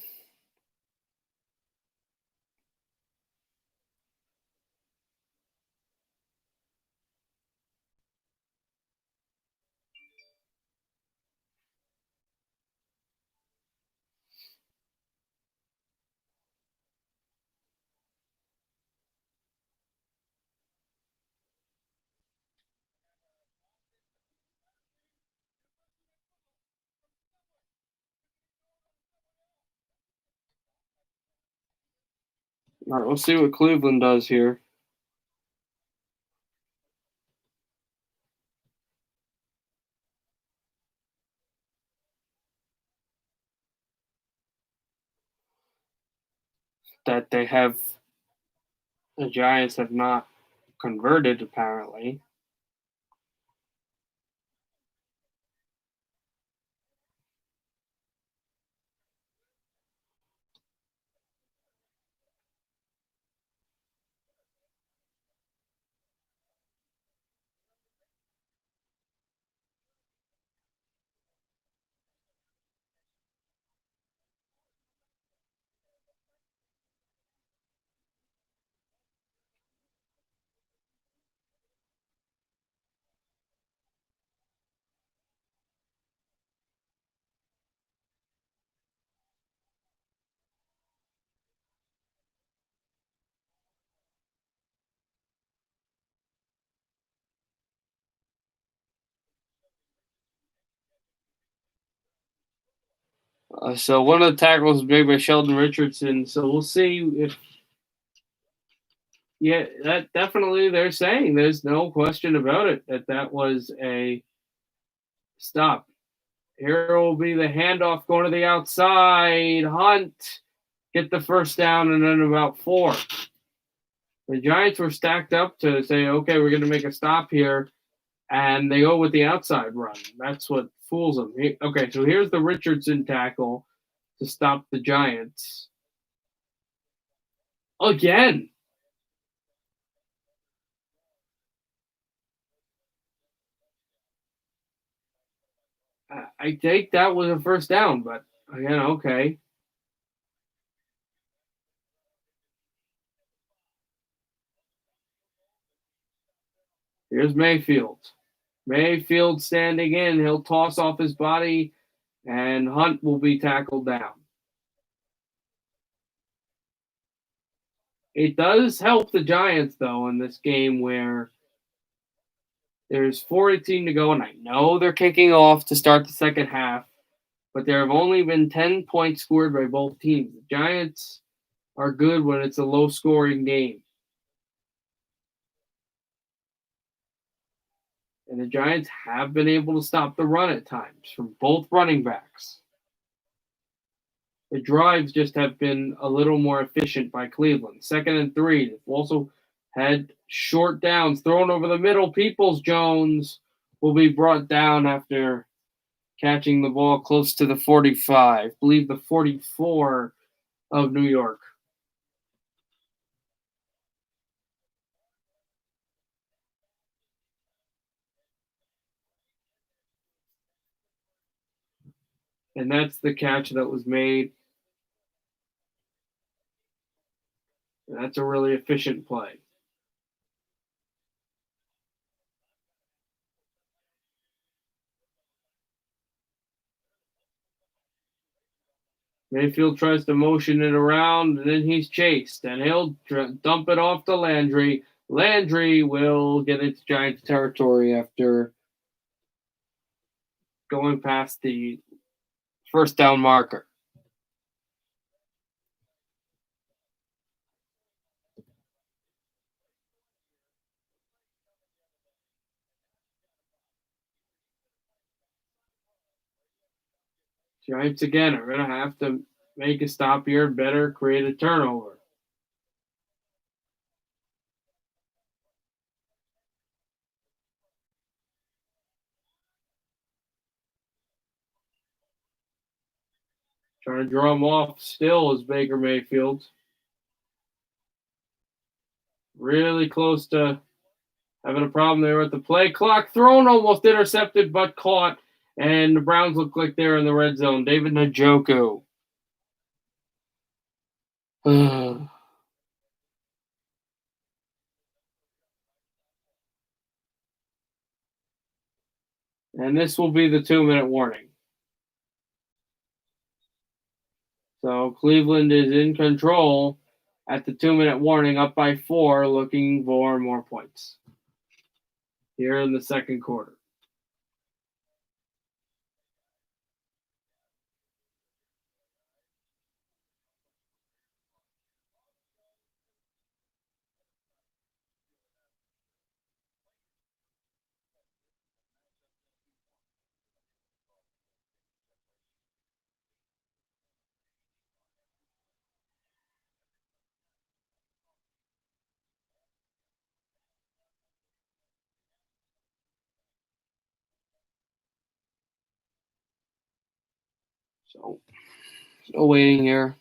All right, we'll see what Cleveland does here. That they have, the Giants have not converted, apparently. So one of the tackles was made by Sheldon Richardson. So we'll see if. Yeah, that definitely they're saying. There's no question about it that was a stop. Here will be the handoff going to the outside. Hunt get the first down, and then about 4. The Giants were stacked up to say, okay, we're going to make a stop here, and they go with the outside run. That's what fools them. Okay, so here's the Richardson tackle to stop the Giants. Again. I think that was a first down, but again, okay. Here's Mayfield. Mayfield standing in. He'll toss off his body, and Hunt will be tackled down. It does help the Giants, though, in this game where There's 4:18 to go, and I know they're kicking off to start the second half, but there have only been 10 points scored by both teams. The Giants are good when it's a low-scoring game. And the Giants have been able to stop the run at times from both running backs. The drives just have been a little more efficient by Cleveland. 2nd and 3. They've also had short downs thrown over the middle. Peoples-Jones will be brought down after catching the ball close to the 45, I believe the 44 of New York. And that's the catch that was made. And that's a really efficient play. Mayfield tries to motion it around, and then he's chased, and he'll dump it off to Landry. Landry will get into Giants territory after going past the first down marker. Giants again are going to have to make a stop here and better create a turnover. Trying to draw him off still is Baker Mayfield. Really close to having a problem there with the play clock. Thrown, almost intercepted, but caught. And the Browns look like they're in the red zone. David Njoku. And this will be the 2-minute warning. So Cleveland is in control at the 2-minute warning, up by 4, looking for more points here in the second quarter. So still waiting here.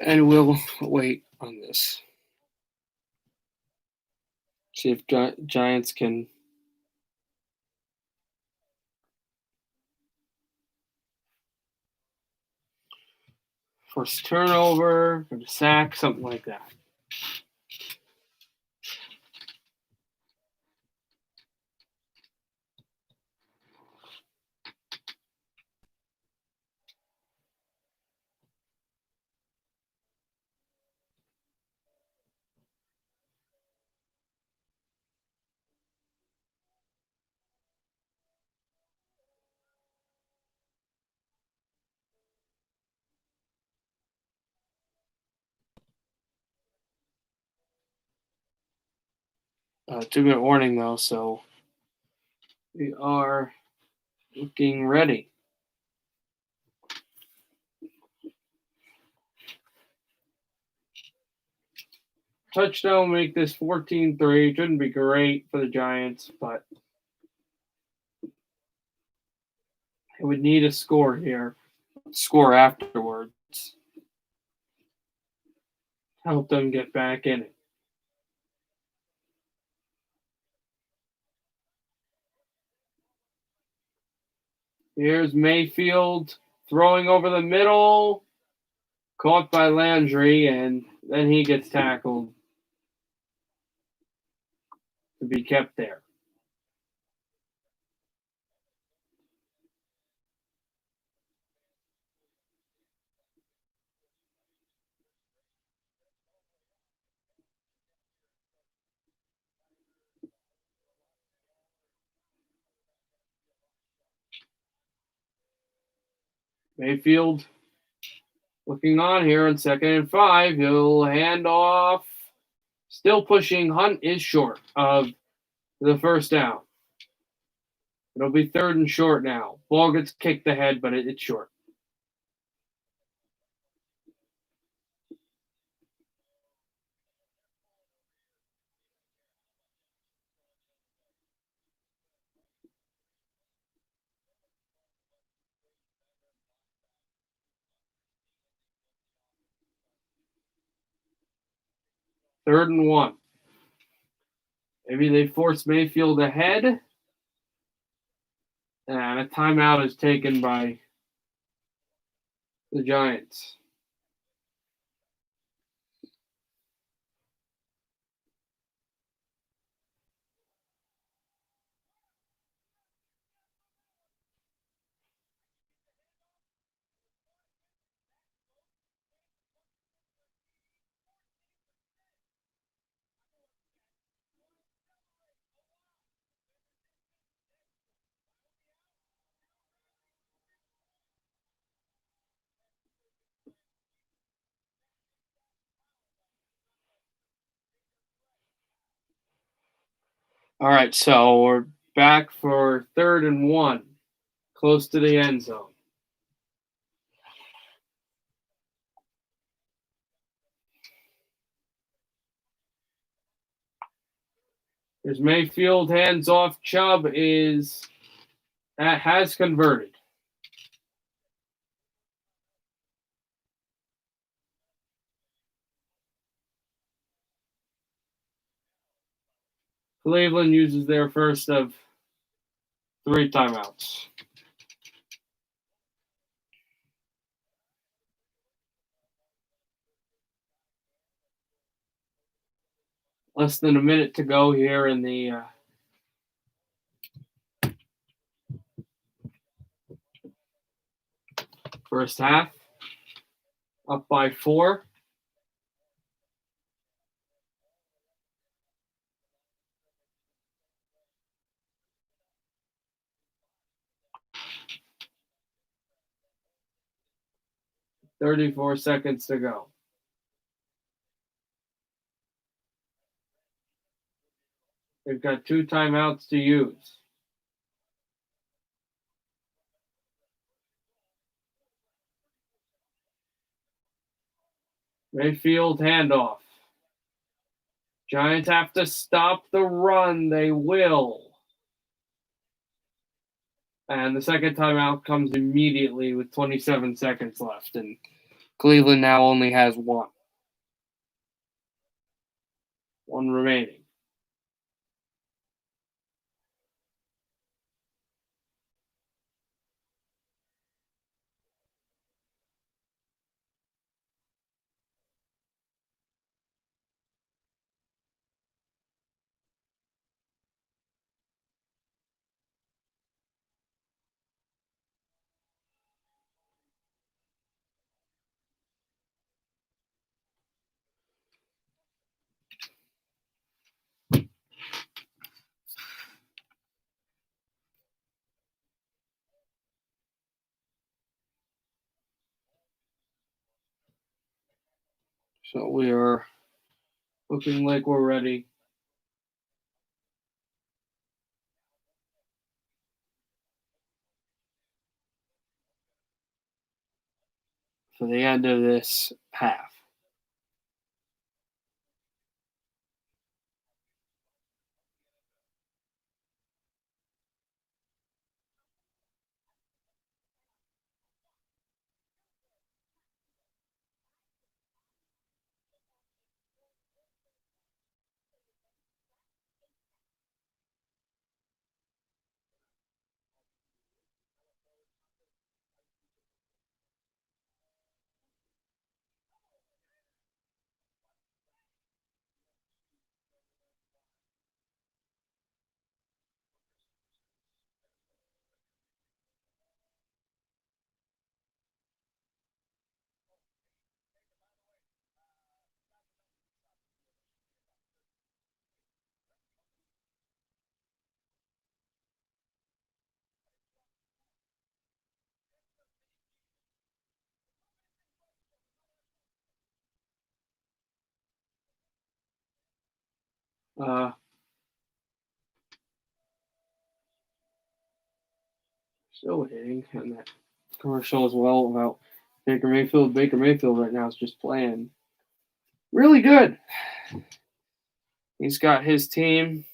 And we'll wait on this. See if Giants can force turnover, or sack, something like that. Two-minute warning though, so we are looking ready. Touchdown, make this 14-3. Shouldn't be great for the Giants, but They would need a score here. Score afterwards. Help them get back in it. Here's Mayfield throwing over the middle. Caught by Landry, and then he gets tackled to be kept there. Mayfield looking on here on 2nd and 5. He'll hand off. Still pushing. Hunt is short of the first down. It'll be 3rd and short now. Ball gets kicked ahead, but it's short. Third and 1. Maybe they force Mayfield ahead. And a timeout is taken by the Giants. All right, so we're back for 3rd and 1, close to the end zone. There's Mayfield, hands off. Chubb has converted. Cleveland uses their first of 3 timeouts. Less than a minute to go here in the first half. Up by 4. .34 seconds to go. They've got 2 timeouts to use. Mayfield handoff. Giants have to stop the run. They will. And the second timeout comes immediately with 27 seconds left. And Cleveland now only has 1. 1 remaining. So we are looking like we're ready. For the end of this half. Still hitting, and that commercial as well about Baker Mayfield. Baker Mayfield right now is just playing really good. He's got his team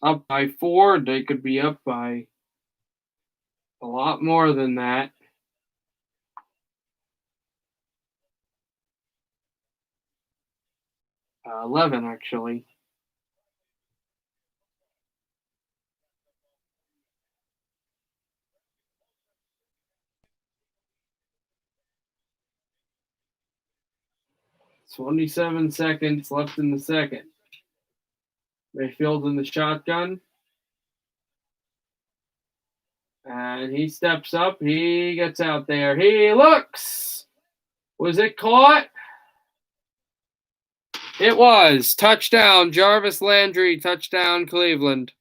up by 4. They could be up by a lot more than that. 11, actually. "27 seconds left in the second. Mayfield in the shotgun. And he steps up. He gets out there. He looks. Was it caught? It was. Touchdown, Jarvis Landry. Touchdown, Cleveland.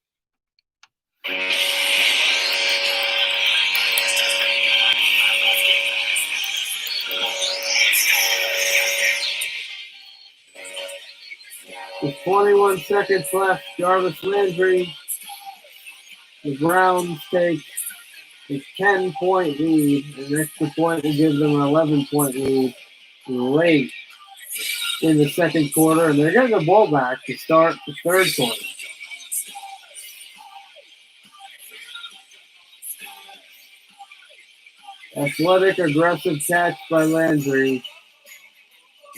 With 21 seconds left, Jarvis Landry. The Browns take a 10-point lead. An extra point will give them an 11-point lead late in the second quarter, and they're getting the ball back to start the third quarter. Athletic, aggressive catch by Landry,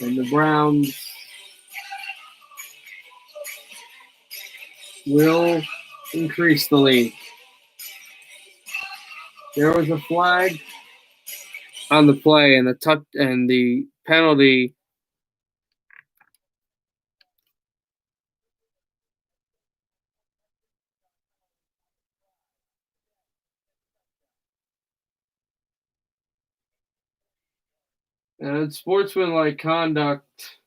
and the Browns will increase the lead. There was a flag on the play, and the penalty. And sportsmanlike conduct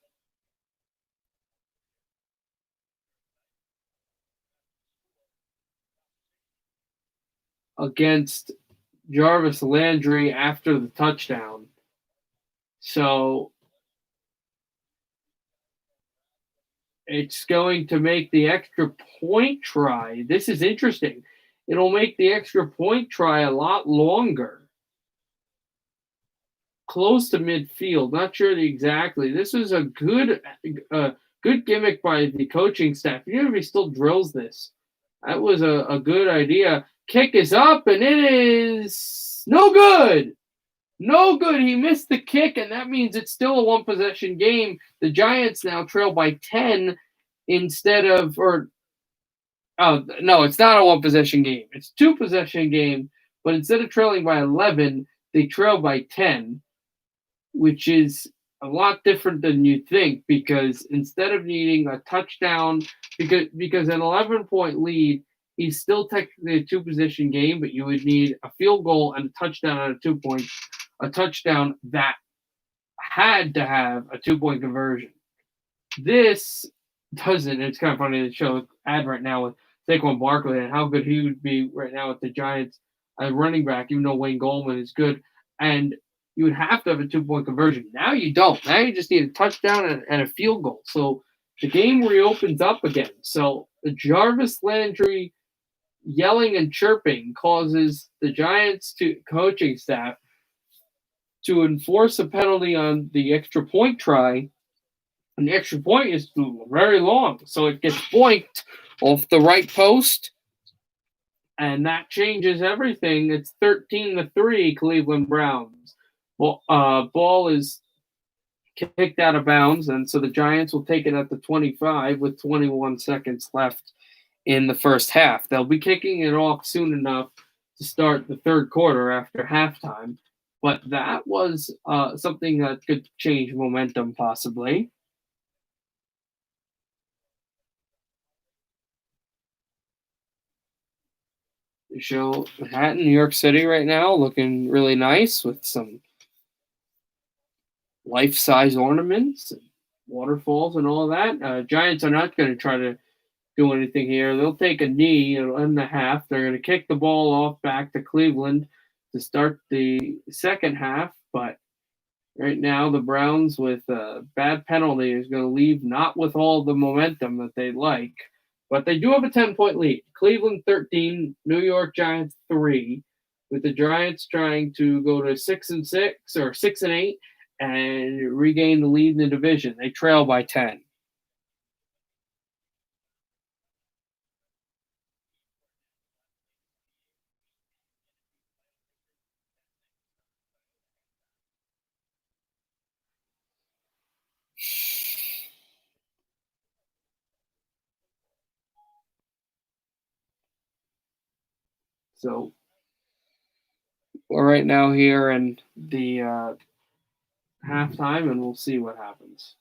against Jarvis Landry after the touchdown. So it's going to make the extra point try. This is interesting. It'll make the extra point try a lot longer. Close to midfield. Not sure exactly. This was a good gimmick by the coaching staff. Even if he still drills this, that was a good idea. Kick is up, and it is no good. No good. He missed the kick, and that means it's still a one-possession game. The Giants now trail by 10 instead of, no, it's not a one-possession game. It's a two-possession game, but instead of trailing by 11, they trail by 10, which is a lot different than you think, because instead of needing a touchdown, because an 11-point lead is still technically a two-possession game, but you would need a field goal and a touchdown on a touchdown that had to have a 2-point conversion. This doesn't. It's kind of funny to show an ad right now with Saquon Barkley and how good he would be right now with the Giants as running back, even though Wayne Gallman is good. And you would have to have a 2-point conversion. Now you don't. Now you just need a touchdown and a field goal. So the game reopens up again. So the Jarvis Landry yelling and chirping causes the Giants coaching staff to enforce a penalty on the extra point try. And the extra point is very long. So it gets boinked off the right post. And that changes everything. It's 13-3 Cleveland Browns. Well, ball is kicked out of bounds, and so the Giants will take it at the 25 with 21 seconds left in the first half. They'll be kicking it off soon enough to start the third quarter after halftime, but that was something that could change momentum possibly. They show Manhattan, New York City right now, looking really nice with some life-size ornaments and waterfalls and all that. Giants are not going to try to do anything here. They'll take a knee and a half. They're going to kick the ball off back to Cleveland to start the second half, but Right now, the Browns with a bad penalty is going to leave not with all the momentum that they'd like, but they do have a 10-point lead. Cleveland 13, New York Giants 3, with the Giants trying to go to 6-6 or 6-8 and regain the lead in the division. They trail by 10. So we're right now here in the halftime, and we'll see what happens.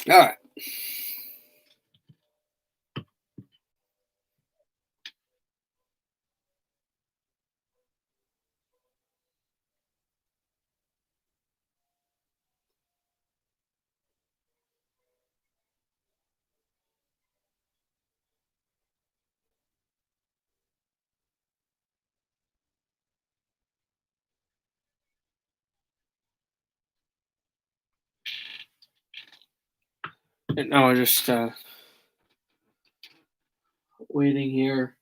All right. And now we're just waiting here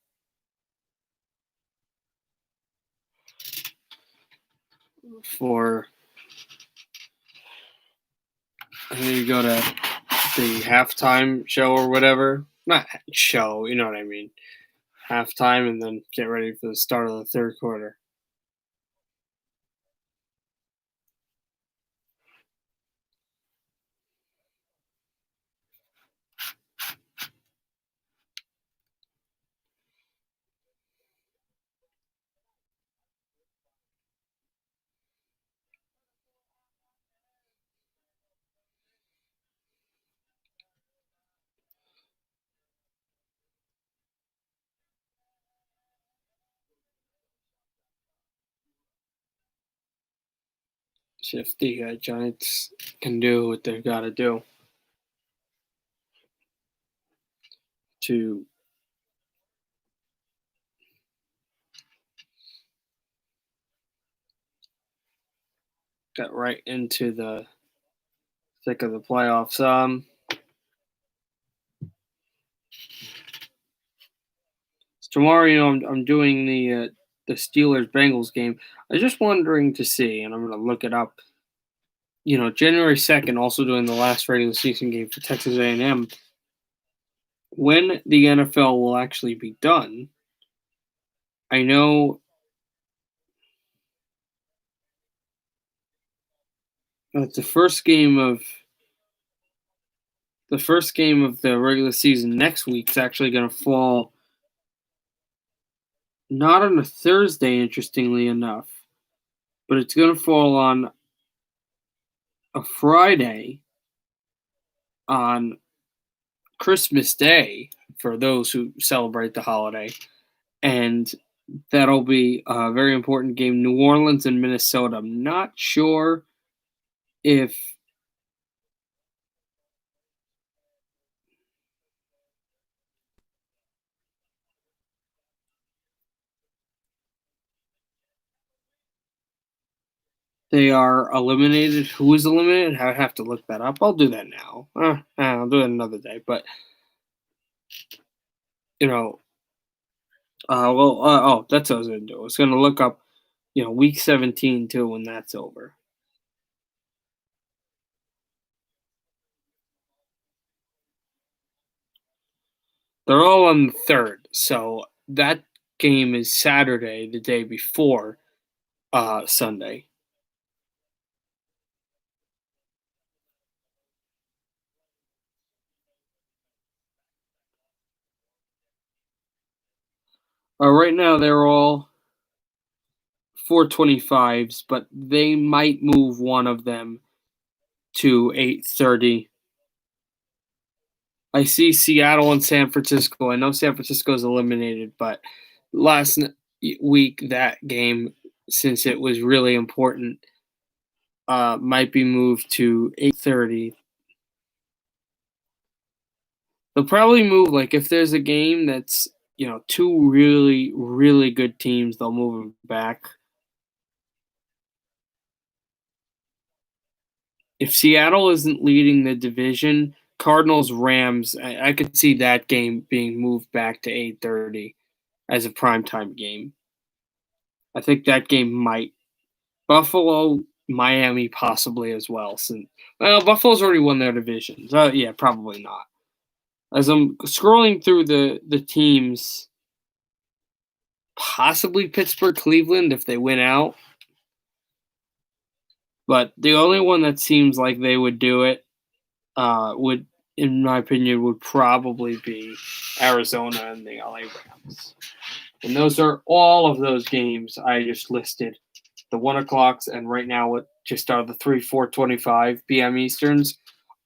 for I think you go to the halftime show or whatever. Not show, you know what I mean. Halftime and then get ready for the start of the third quarter. See if the Giants can do what they've got to do to get right into the thick of the playoffs. Tomorrow, I'm doing the Steelers Bengals game. I was just wondering to see, and I'm going to look it up. January 2nd, also doing the last regular season game for Texas A&M. When the NFL will actually be done, I know that the first game of the regular season next week is actually going to fall not on a Thursday, interestingly enough, but it's going to fall on a Friday on Christmas Day for those who celebrate the holiday. And that'll be a very important game. New Orleans and Minnesota. I'm not sure if They are eliminated. Who is eliminated? I have to look that up. I'll do that now. I'll do it another day. But you know, oh, that's what I was gonna do. I was gonna look up, week 17 too when that's over. They're all on the third, so that game is Saturday, the day before Sunday. Right now they're all 425s, but they might move one of them to 8:30. I see Seattle and San Francisco. I know San Francisco is eliminated, but week that game, since it was really important, might be moved to 8:30. They'll probably move, like, if there's a game that's two really really good teams, they'll move them back. If Seattle isn't leading the division, Cardinals Rams, I could see that game being moved back to 8:30 as a primetime game. I think that game might. Buffalo, Miami, possibly as well. Since Buffalo's already won their divisions. Yeah, probably not. As I'm scrolling through the teams, possibly Pittsburgh, Cleveland if they win out. But the only one that seems like they would do it would, in my opinion, would probably be Arizona and the LA Rams. And those are all of those games I just listed. The 1 o'clocks and right now what just are the 4:25 p.m. Easterns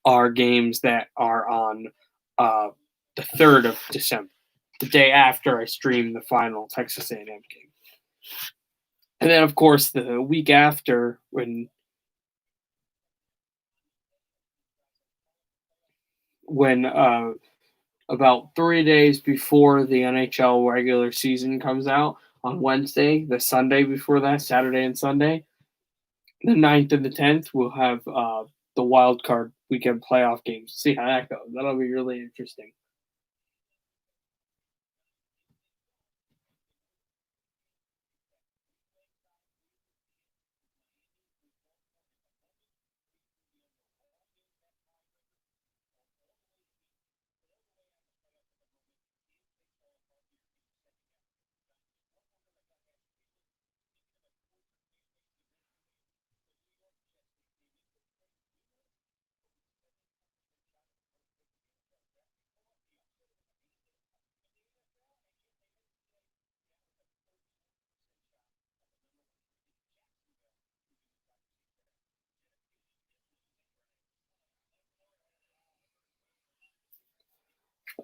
are games that are on the 3rd of December, the day after I stream the final Texas A&M game. And then, of course, the week after, when about 3 days before the NHL regular season comes out on Wednesday, the Sunday before that, Saturday and Sunday, the 9th and the 10th, we'll have the wild card weekend playoff games. See how that goes. That'll be really interesting.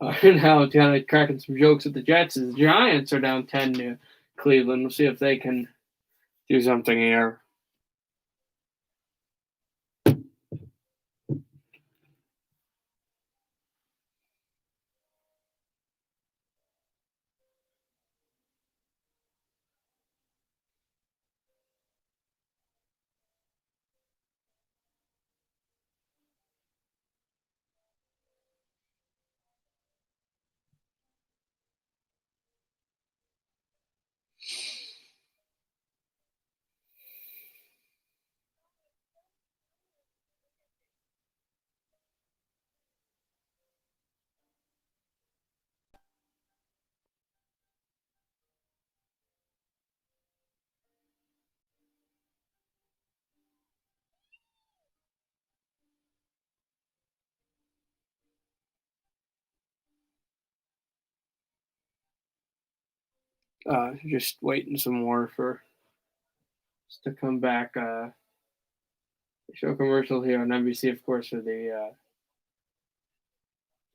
Now, kind of cracking some jokes at the Jets. The Giants are down 10 to Cleveland. We'll see if they can do something here. Just waiting some more for us to come back. Show commercial here on NBC, of course, for the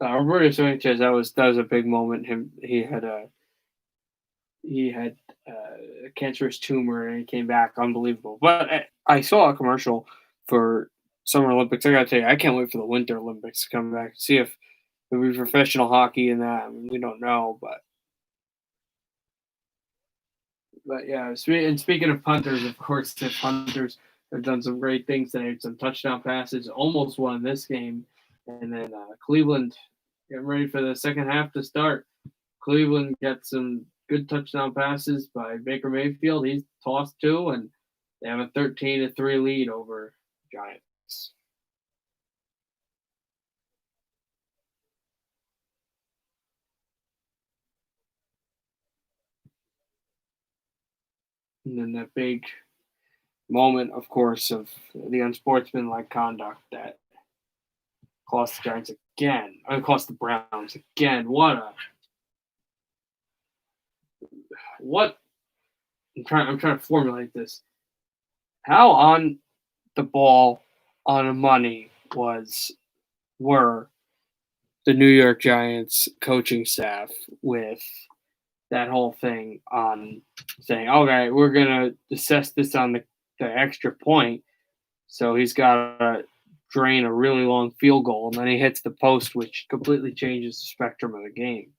Roberto Sanchez. That was a big moment. He had a cancerous tumor and he came back unbelievable. But I saw a commercial for Summer Olympics. I gotta tell you, I can't wait for the Winter Olympics to come back. See if maybe professional hockey in that. I mean, we don't know, but yeah. And speaking of punters, of course, the punters They've done some great things today. Some touchdown passes, almost won this game. And then Cleveland getting ready for the second half to start. Cleveland got some good touchdown passes by Baker Mayfield. He's tossed two, and they have a 13-3 lead over Giants. And then that big moment, of course, of the unsportsmanlike conduct that cost the Giants again. Cost the Browns again. What I'm trying to formulate this. How on the ball, on the money were the New York Giants coaching staff with that whole thing on saying, okay, we're gonna assess this on the extra point. So he's got to drain a really long field goal, and then he hits the post, which completely changes the spectrum of the game.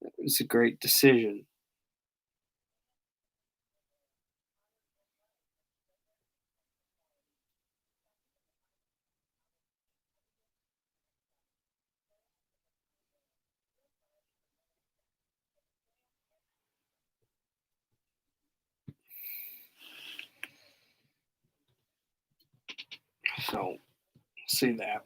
It was a great decision. So, see that.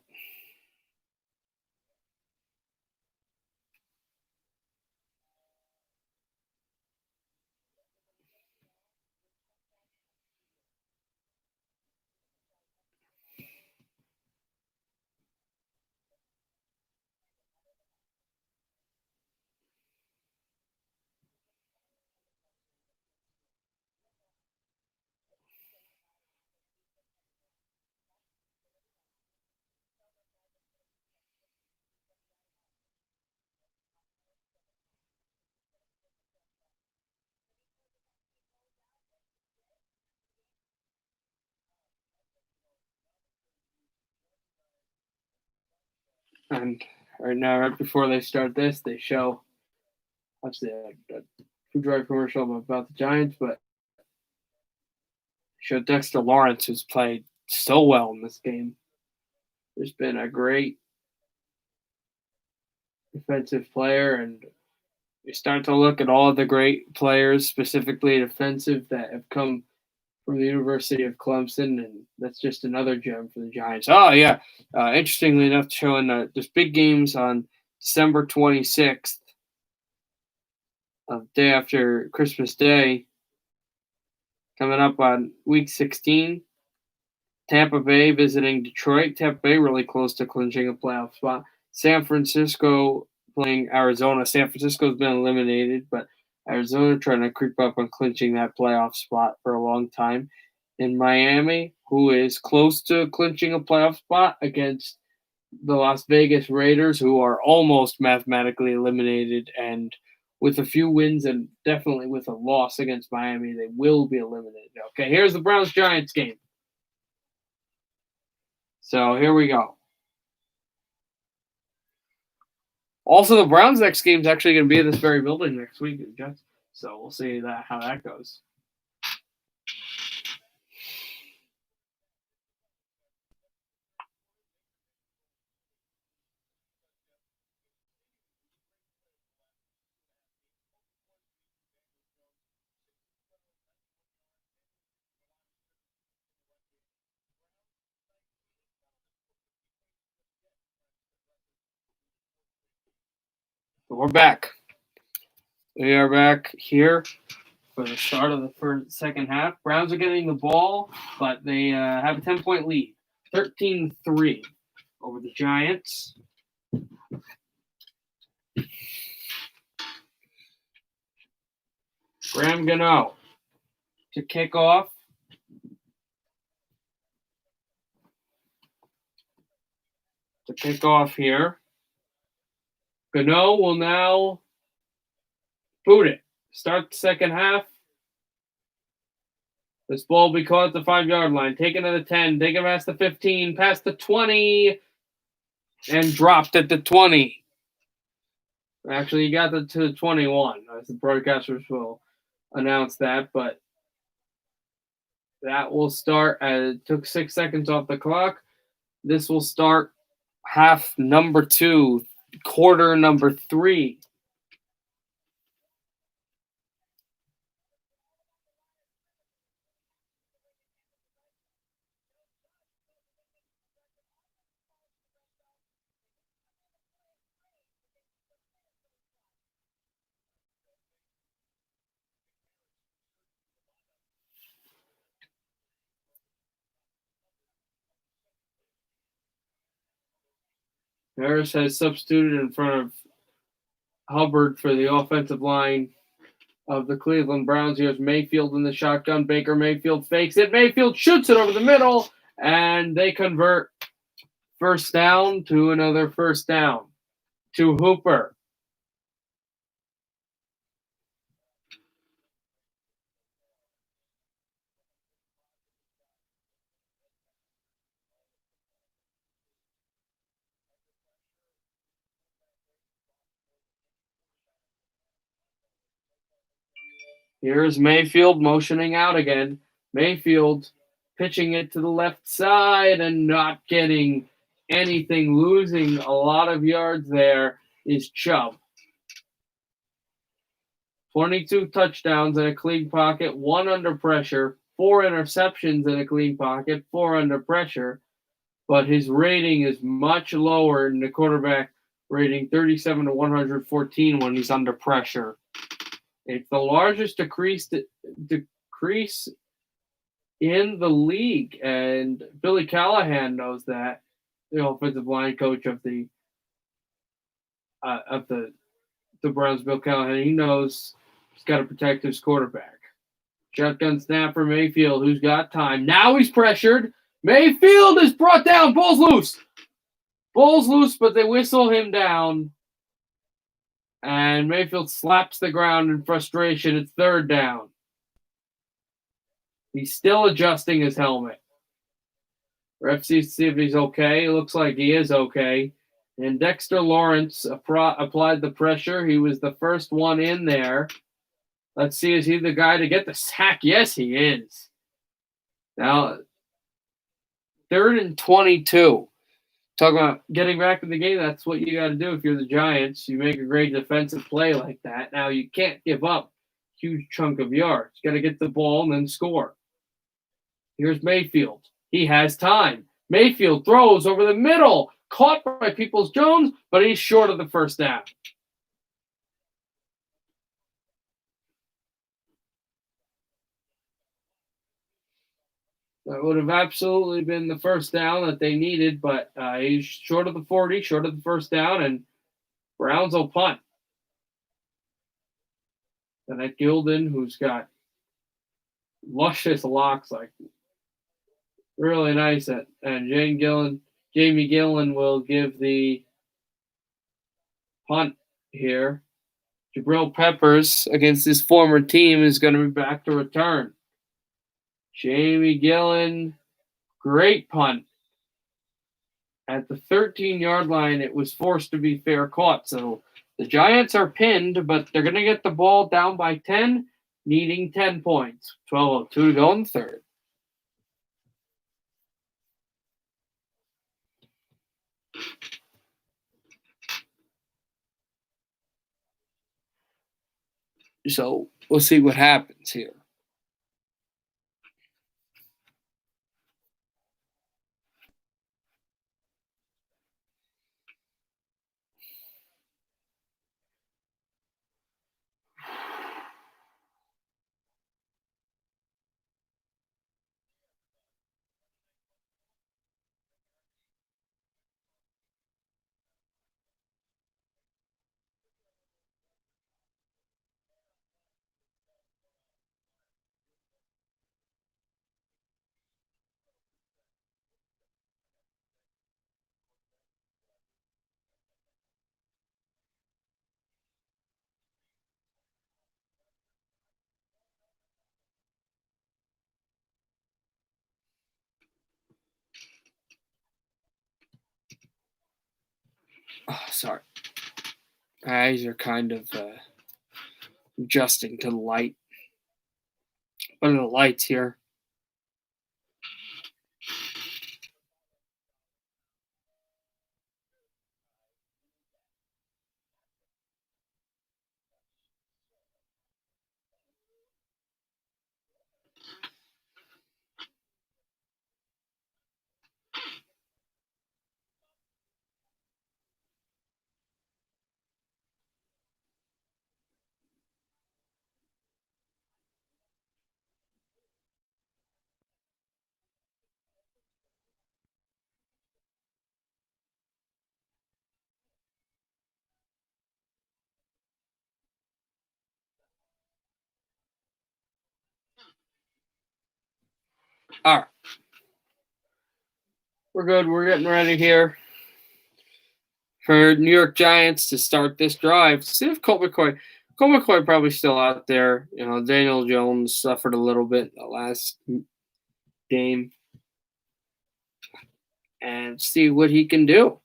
And right now, right before they start this, they show obviously a food drive commercial about the Giants, but show Dexter Lawrence, who's played so well in this game. There's been a great defensive player, and you start to look at all of the great players, specifically defensive, that have come from the University of Clemson, and that's just another gem for the Giants. Oh yeah, interestingly enough, showing there's big games on December 26th, day after Christmas Day, coming up on Week 16. Tampa Bay visiting Detroit. Tampa Bay really close to clinching a playoff spot. San Francisco playing Arizona. San Francisco's been eliminated, but Arizona trying to creep up on clinching that playoff spot for a long time. In Miami, who is close to clinching a playoff spot against the Las Vegas Raiders, who are almost mathematically eliminated, and with a few wins and definitely with a loss against Miami, they will be eliminated. Okay, here's the Browns Giants game. So here we go. Also, the Browns' next game is actually going to be in this very building next week, so we'll see how that goes. But we're back. We are back here for the start of the second half. Browns are getting the ball, but they have a 10-point lead, 13-3 over the Giants. Graham Gano to kick off. Here. Gano will now boot it. Start the second half. This ball will be caught at the 5-yard line. Taken to the 10. Taken past the 15. Past the 20. And dropped at the 20. Actually, he got to the 21. As the broadcasters will announce that. But That will start. It took 6 seconds off the clock. This will start half number 2, quarter number 3. Harris has substituted in front of Hubbard for the offensive line of the Cleveland Browns. Here's Mayfield in the shotgun. Baker Mayfield fakes it. Mayfield shoots it over the middle, and they convert first down to another first down to Hooper. Here's Mayfield motioning out again. Mayfield pitching it to the left side and not getting anything, losing a lot of yards there is Chubb. 22 touchdowns in a clean pocket, 1 under pressure, 4 interceptions in a clean pocket, 4 under pressure, but his rating is much lower in the quarterback rating, 37 to 114 when he's under pressure. It's the largest decrease in the league, and Billy Callahan knows that, the offensive line coach of the Browns. Bill Callahan, he knows he's got to protect his quarterback. Shotgun snap for Mayfield, who's got time. Now he's pressured. Mayfield is brought down. Ball's loose. Ball's loose, but they whistle him down. And Mayfield slaps the ground in frustration. It's third down. He's still adjusting his helmet. Ref sees to see if he's okay. It looks like he is okay. And Dexter Lawrence applied the pressure. He was the first one in there. Let's see, is he the guy to get the sack? Yes, he is. Now, 3rd and 22. Talking about getting back in the game, that's what you got to do if you're the Giants. You make a great defensive play like that. Now, you can't give up a huge chunk of yards. You got to get the ball and then score. Here's Mayfield. He has time. Mayfield throws over the middle. Caught by Peoples-Jones, but he's short of the first down. That would have absolutely been the first down that they needed, but he's short of the 40, short of the first down, and Browns will punt. And that Gilden, who's got luscious locks, like really nice, and Jamie Gillen will give the punt here. Jabril Peppers, against his former team, is going to be back to return. Jamie Gillen, great punt. At the 13-yard line, it was forced to be fair caught. So the Giants are pinned, but they're going to get the ball down by 10, needing 10 points. 12:02 to go in the third. So we'll see what happens here. Oh, sorry. Eyes are kind of adjusting to the light. What are the lights here? All right. We're good. We're getting ready here for New York Giants to start this drive. See if Colt McCoy probably still out there. You know, Daniel Jones suffered a little bit the last game. And see what he can do.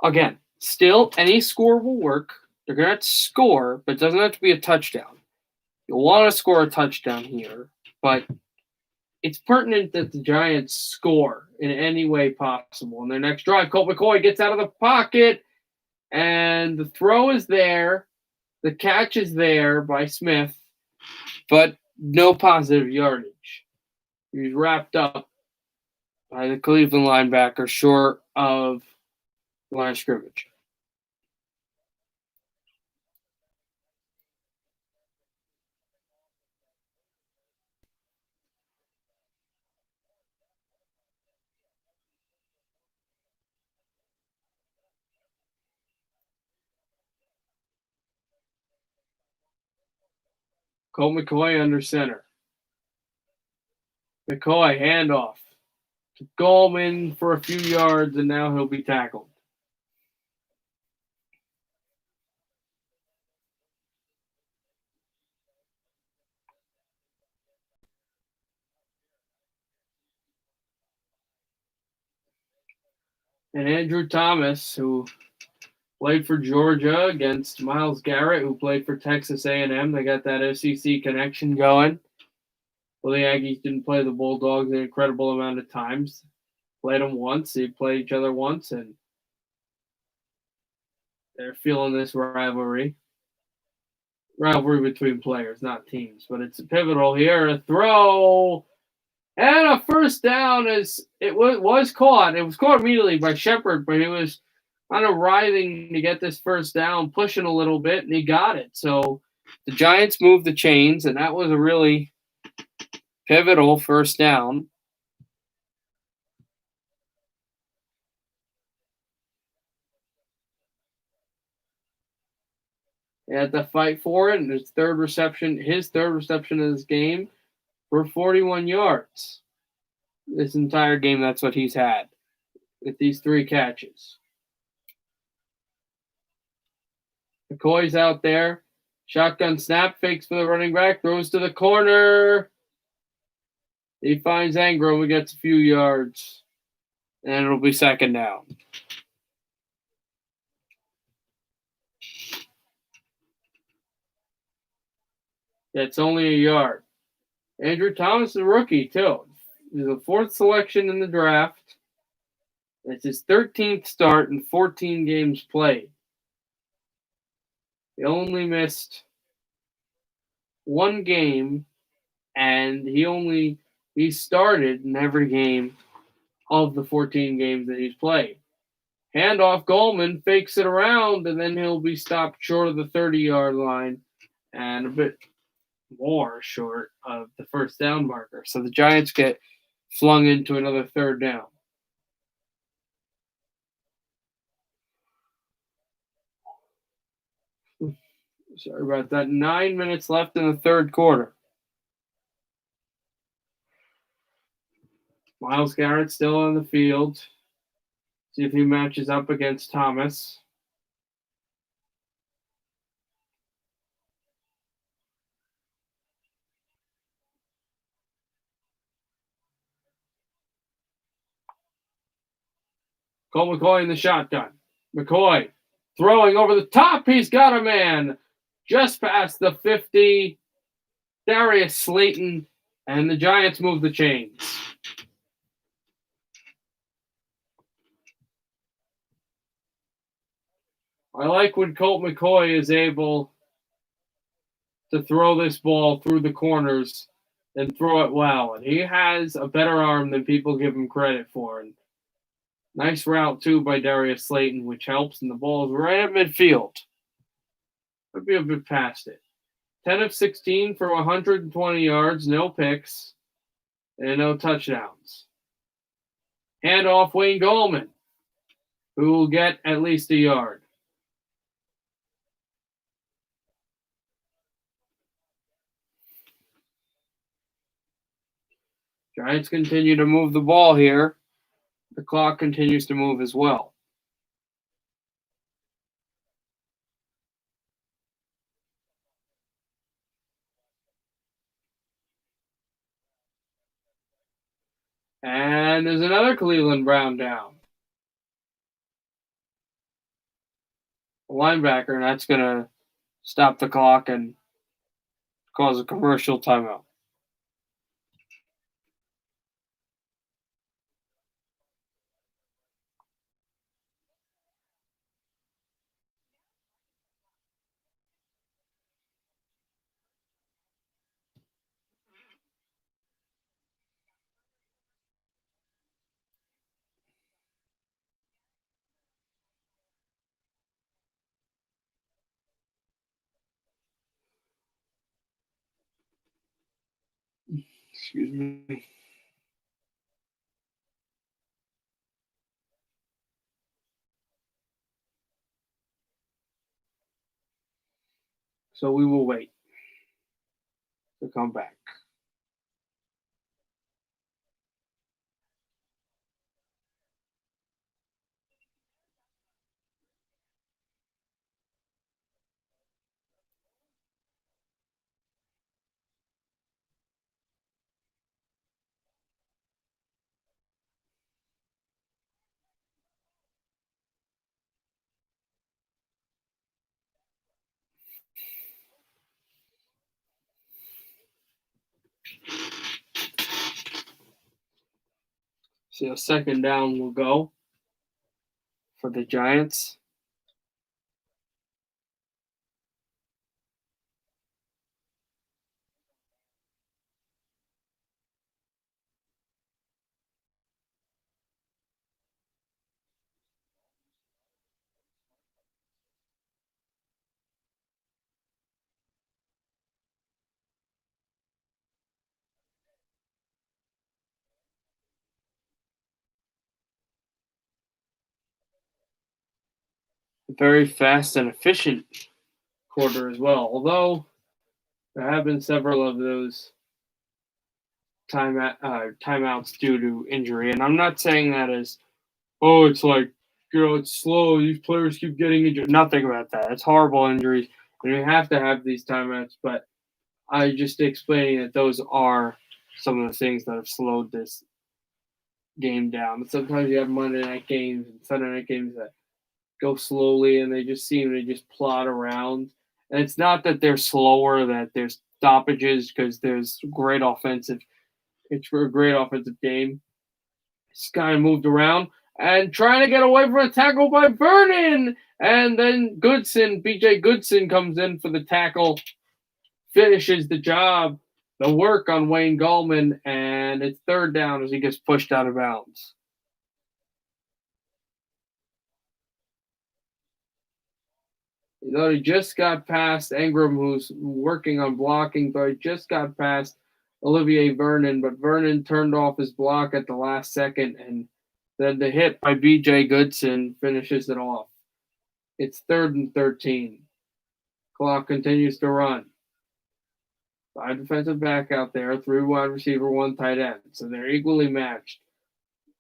Again, still any score will work. They're going to have to score, but it doesn't have to be a touchdown. You'll want to score a touchdown here, but it's pertinent that the Giants score in any way possible. In their next drive, Colt McCoy gets out of the pocket, and the throw is there. The catch is there by Smith, but no positive yardage. He's wrapped up by the Cleveland linebacker short of the line of scrimmage. Colt McCoy under center. McCoy handoff to Gallman for a few yards, and now he'll be tackled. And Andrew Thomas, who played for Georgia against Myles Garrett, who played for Texas A&M. They got that SEC connection going. Well, the Aggies didn't play the Bulldogs an incredible amount of times. Played them once. They played each other once, and they're feeling this rivalry. Rivalry between players, not teams. But it's pivotal here. A throw and a first down as it was caught. It was caught immediately by Shepard, but he was kind of writhing to get this first down, pushing a little bit, and he got it. So the Giants moved the chains, and that was a really pivotal first down. They had to fight for it, and his third reception of this game for 41 yards. This entire game, that's what he's had with these 3 catches. McCoy's out there. Shotgun snap, fakes for the running back, throws to the corner. He finds Engram, he gets a few yards, and it'll be second down. It's only a yard. Andrew Thomas is a rookie, too. He's the 4th selection in the draft. It's his 13th start and 14 games played. He only missed 1 game, and he started in every game of the 14 games that he's played. Handoff, Gallman fakes it around, and then he'll be stopped short of the 30-yard line and a bit more short of the first down marker. So the Giants get flung into another third down. Sorry about that. 9 minutes left in the third quarter. Myles Garrett still on the field. See if he matches up against Thomas. Colt McCoy in the shotgun. McCoy throwing over the top. He's got a man just past the 50. Darius Slayton, and the Giants move the chains. I like when Colt McCoy is able to throw this ball through the corners and throw it well. And he has a better arm than people give him credit for. And nice route, too, by Darius Slayton, which helps. And the ball is right at midfield. Could be a bit past it. 10 of 16 for 120 yards, no picks, and no touchdowns. Handoff, Wayne Gallman, who will get at least a yard. Giants continue to move the ball here. The clock continues to move as well. And there's another Cleveland Brown down. A linebacker, and that's going to stop the clock and cause a commercial timeout. Excuse me. So we will wait to come back. So second down will go for the Giants. Very fast and efficient quarter as well. Although there have been several of those timeouts due to injury, and I'm not saying that as it's like it's slow. These players keep getting injured. Nothing about that. It's horrible injuries, and you have to have these timeouts. But I just explaining that those are some of the things that have slowed this game down. Sometimes you have Monday night games and Sunday night games that go slowly and they just seem to just plod around. And it's not that they're slower, that there's stoppages, because there's great offensive. It's for a great offensive game. This guy moved around and trying to get away from a tackle by Vernon. And then BJ Goodson comes in for the tackle, finishes the job, the work on Wayne Gallman, and it's third down as he gets pushed out of bounds. He just got past Engram, who's working on blocking, but he just got past Olivier Vernon, but Vernon turned off his block at the last second, and then the hit by B.J. Goodson finishes it off. It's 3rd and 13. Clock continues to run. 5 defensive back out there, 3 wide receiver, 1 tight end. So they're equally matched.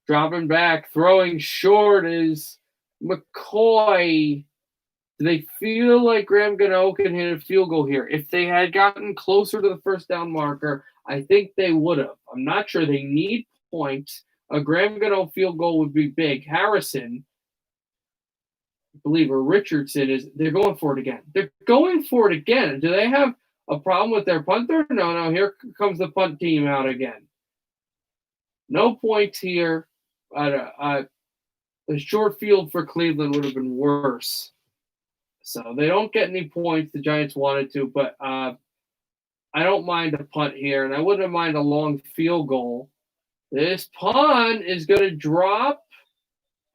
Dropping back, throwing short is McCoy. Do they feel like Graham Gano can hit a field goal here? If they had gotten closer to the first down marker, I think they would have. I'm not sure they need points. A Graham Gano field goal would be big. Harrison, I believe, or Richardson, they're going for it again. They're going for it again. Do they have a problem with their punter? No. Here comes the punt team out again. No points here. A short field for Cleveland would have been worse. So they don't get any points. The Giants wanted to, but I don't mind a punt here, and I wouldn't mind a long field goal. This punt is going to drop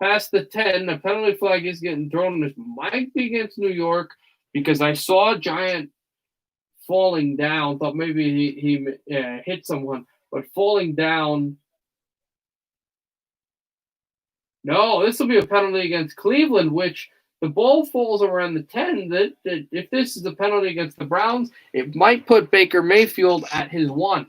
past the 10. The penalty flag is getting thrown. This might be against New York because I saw a Giant falling down. Thought maybe he hit someone, but falling down. No, this will be a penalty against Cleveland, which the ball falls around the 10. That if this is a penalty against the Browns, it might put Baker Mayfield at his 1.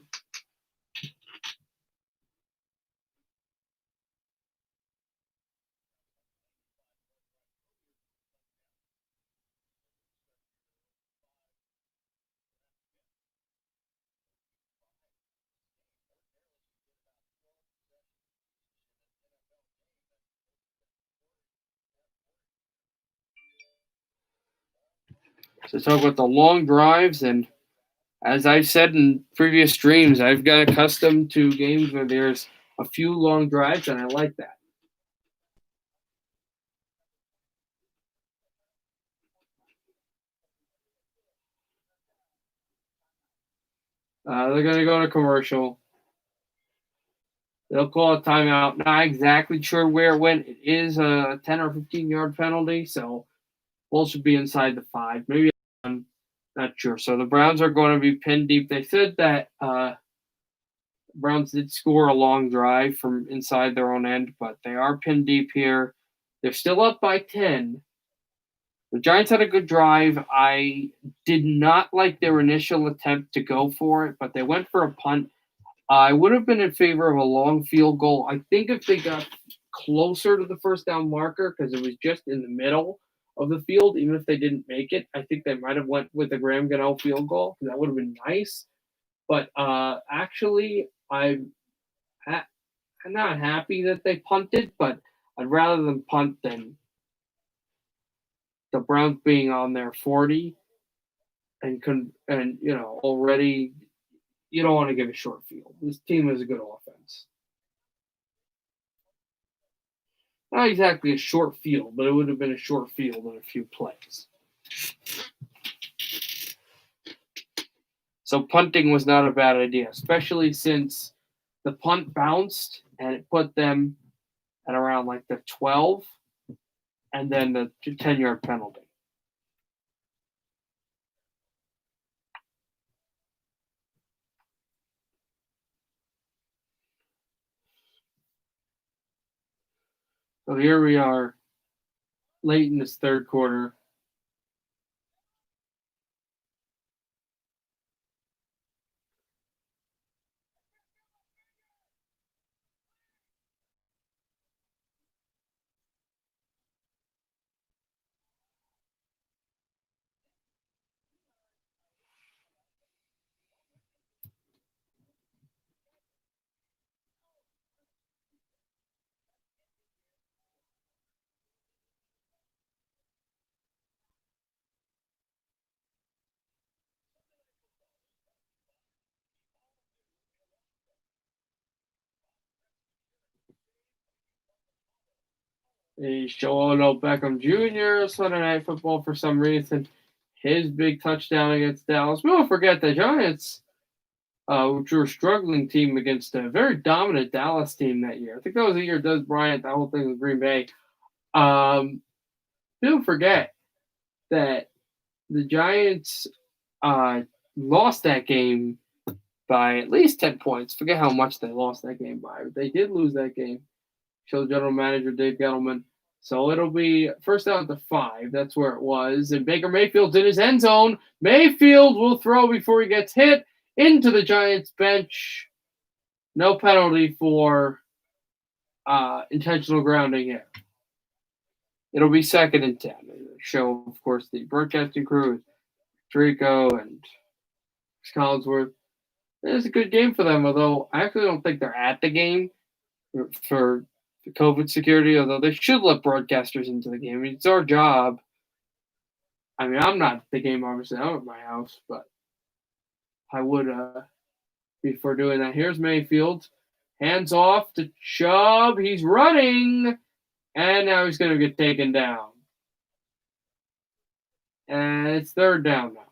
to talk about the long drives. And as I've said in previous streams, I've got accustomed to games where there's a few long drives, and I like that. They're going to go to commercial. They'll call a timeout. Not exactly sure where it went. It is a 10 or 15-yard penalty, so ball should be inside the 5. Maybe I'm not sure. So the Browns are going to be pinned deep. They said that Browns did score a long drive from inside their own end, but they are pinned deep here. They're still up by 10. The Giants had a good drive. I did not like their initial attempt to go for it, but they went for a punt. I would have been in favor of a long field goal. I think if they got closer to the first down marker, because it was just in the middle of the field, even if they didn't make it, I think they might have went with the Graham Gano field goal. That would have been nice. But actually, I'm not happy that they punted, but I'd rather them punt than the Browns being on their 40 and already you don't want to give a short field. This team is a good offense. Not exactly a short field, but it would have been a short field in a few plays. So punting was not a bad idea, especially since the punt bounced and it put them at around like the 12 and then the 10-yard penalty. So here we are late in this third quarter. They show Odell Beckham Jr. Sunday Night Football for some reason. His big touchdown against Dallas. We won't forget the Giants, which were a struggling team against a very dominant Dallas team that year. I think that was the year Des Bryant, that whole thing with Green Bay. Don't forget that the Giants lost that game by at least 10 points. Forget how much they lost that game by. But they did lose that game. Show general manager Dave Gettleman. So it'll be first down at the 5. That's where it was. And Baker Mayfield's in his end zone. Mayfield will throw before he gets hit into the Giants bench. No penalty for intentional grounding here. It'll be 2nd and 10. Show, of course, the broadcasting crew, Draco and Collinsworth. It's a good game for them, although I actually don't think they're at the game for COVID security, although they should let broadcasters into the game. I mean, it's our job. I mean, I'm not at the game, obviously. I'm at my house, but I would before doing that. Here's Mayfield. Hands off to Chubb. He's running, and now he's going to get taken down. And it's 3rd down now.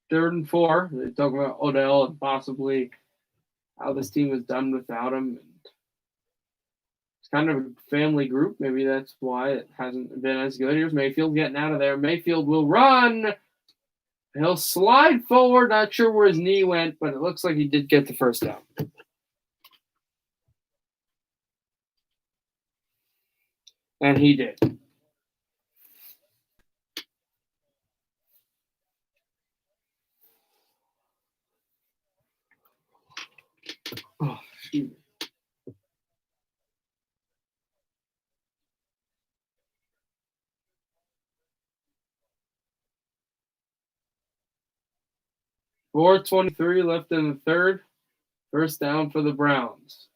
Third and 4. They talk about Odell and possibly how this team is done without him. It's kind of a family group. Maybe that's why it hasn't been as good. Here's Mayfield getting out of there. Mayfield will run. He'll slide forward. Not sure where his knee went, but it looks like he did get the first down. And he did. 4:23 left in the third. First down for the Browns.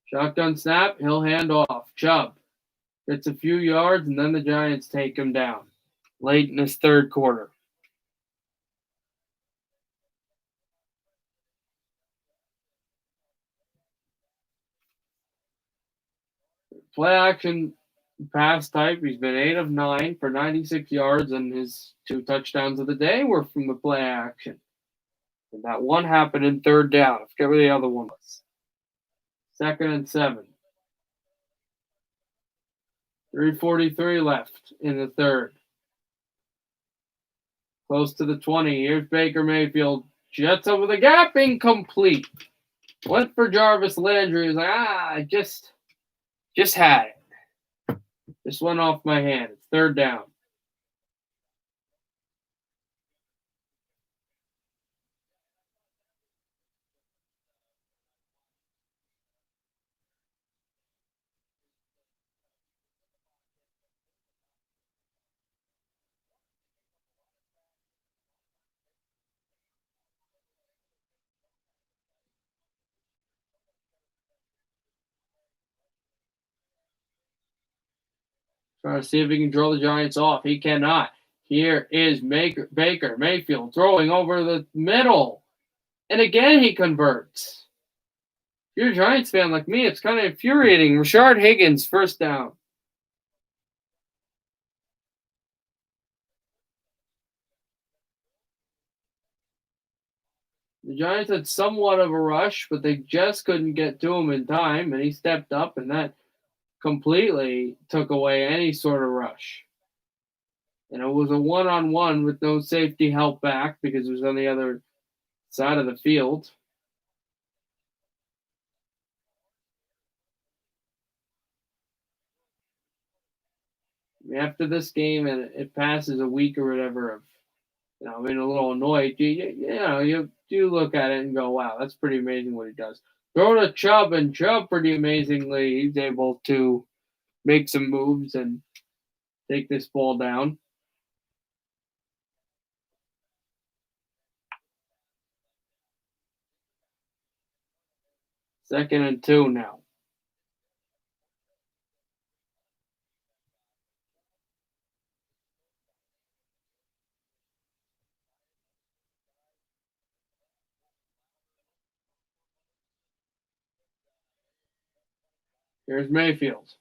Shotgun snap. He'll hand off. Chubb gets a few yards, and then the Giants take him down late in this third quarter. Play action pass type. He's been 8 of 9 for 96 yards, and his 2 touchdowns of the day were from the play action. And that one happened in third down. I forget where the other one was. 2nd and 7. 3:43 left in the third. Close to the 20. Here's Baker Mayfield. Jets over the gap. Incomplete. Went for Jarvis Landry. He's like, just had it. Just went off my hand. It's third down. Trying to see if he can draw the Giants off. He cannot. Here is Baker Mayfield throwing over the middle. And again, he converts. If you're a Giants fan like me, it's kind of infuriating. Rashard Higgins, first down. The Giants had somewhat of a rush, but they just couldn't get to him in time, and he stepped up, and that completely took away any sort of rush. And it was a one-on-one with no safety help back because it was on the other side of the field. After this game, and it passes a week or whatever of, being a little annoyed, you do look at it and go, wow, that's pretty amazing what he does. Throw to Chubb, and Chubb, pretty amazingly, he's able to make some moves and take this ball down. Second and 2 now. Here's Mayfield.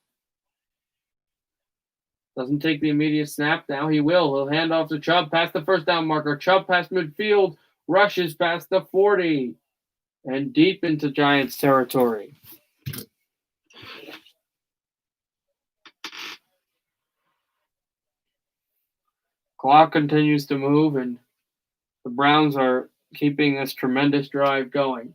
Doesn't take the immediate snap. Now he will. He'll hand off to Chubb past the first down marker. Chubb past midfield. Rushes past the 40. And deep into Giants territory. Clock continues to move, and the Browns are keeping this tremendous drive going.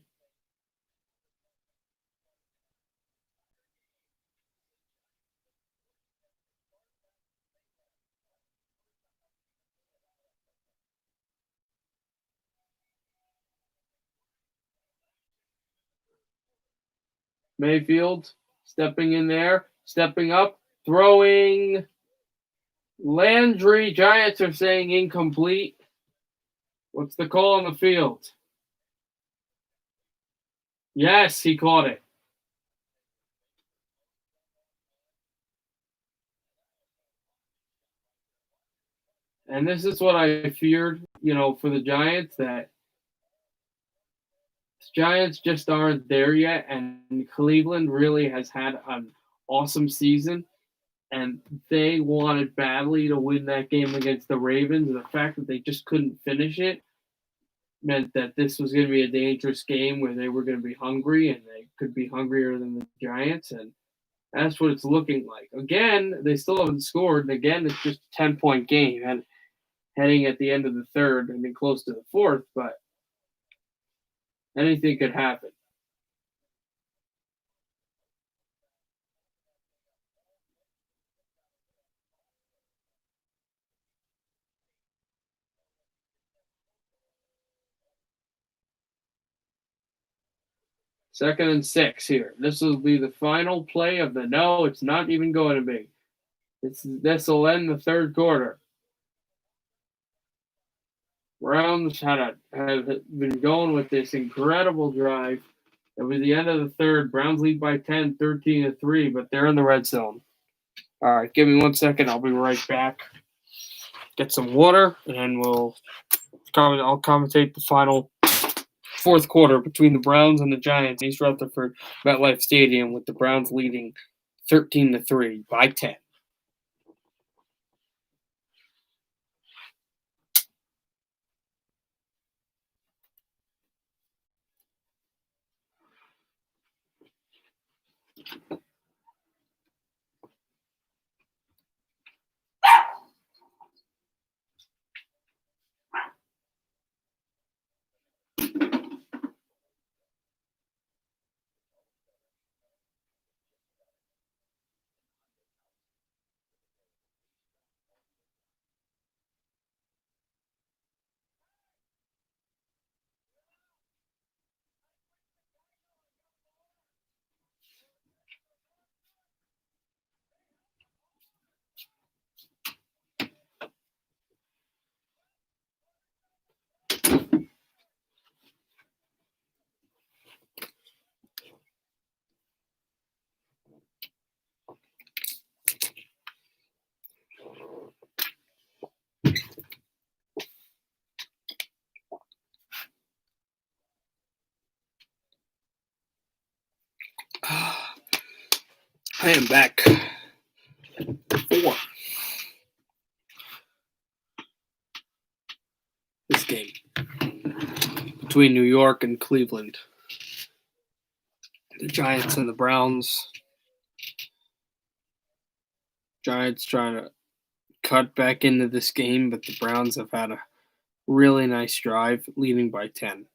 Mayfield stepping in there, stepping up, throwing. Landry, Giants are saying incomplete. What's the call on the field? Yes, he caught it. And this is what I feared, for the Giants, that Giants just aren't there yet, and Cleveland really has had an awesome season, and they wanted badly to win that game against the Ravens, and the fact that they just couldn't finish it meant that this was going to be a dangerous game where they were going to be hungry, and they could be hungrier than the Giants, and that's what it's looking like. Again, they still haven't scored, and again, it's just a 10-point game, and heading at the end of the third and then close to the fourth, but anything could happen. Second and 6 here. This will be the final play of the no, it's not even going to be. This will end the third quarter. Browns have been going with this incredible drive. It was the end of the third. Browns lead by 10, 13-3, but they're in the red zone. All right, give me 1 second. I'll be right back. Get some water, and then I'll commentate the final fourth quarter between the Browns and the Giants in East Rutherford MetLife Stadium, with the Browns leading 13-3 by 10. I am back for this game between New York and Cleveland. The Giants and the Browns. Giants trying to cut back into this game, but the Browns have had a really nice drive, leading by 10.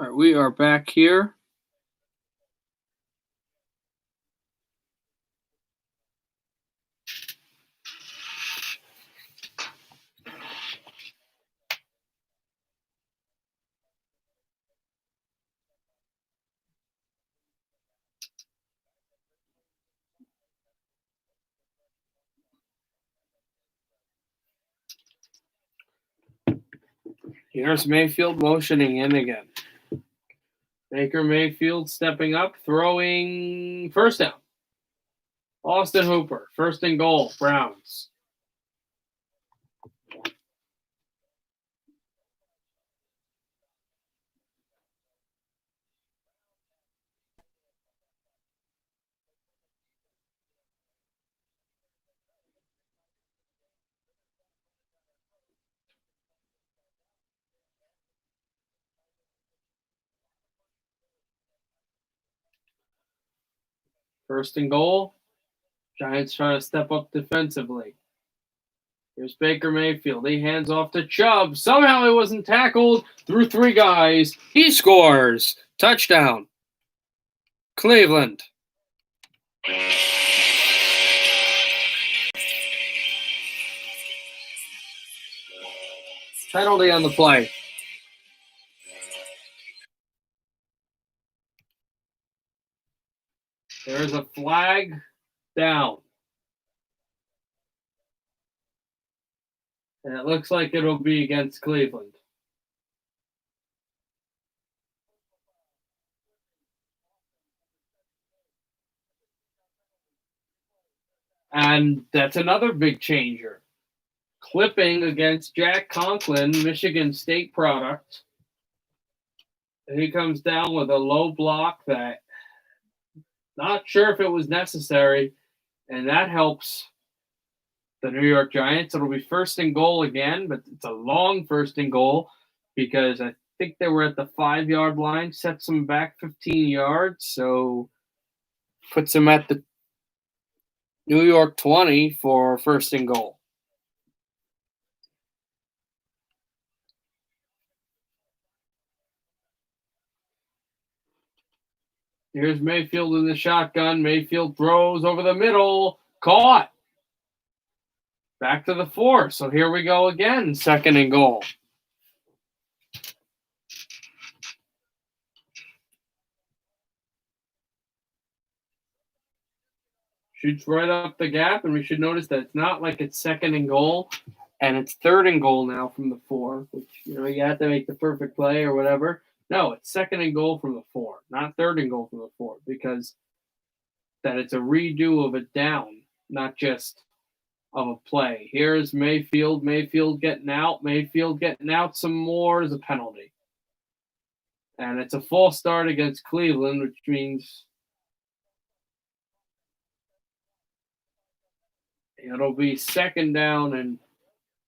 All right, we are back here. Here's Mayfield motioning in again. Baker Mayfield stepping up, throwing first down. Austin Hooper, first and goal, Browns. First and goal. Giants trying to step up defensively. Here's Baker Mayfield. He hands off to Chubb. Somehow he wasn't tackled through three guys. He scores. Touchdown. Cleveland. Penalty on the play. There's a flag down. And it looks like it'll be against Cleveland. And that's another big changer. Clipping against Jack Conklin, Michigan State product. And he comes down with a low block that not sure if it was necessary, and that helps the New York Giants. It'll be first and goal again, but it's a long first and goal because I think they were at the 5-yard line, sets them back 15 yards, so puts them at the New York 20 for first and goal. Here's Mayfield in the shotgun. Mayfield throws over the middle. Caught. Back to the 4. So here we go again. 2nd and goal. Shoots right up the gap, and we should notice that it's not like it's 2nd and goal, and it's 3rd and goal now from the 4, which, you have to make the perfect play or whatever. No, it's 2nd and goal from the 4, not 3rd and goal from the 4, because that it's a redo of a down, not just of a play. Here's Mayfield. Mayfield getting out. Mayfield getting out some more is a penalty. And it's a false start against Cleveland, which means it'll be 2nd down, and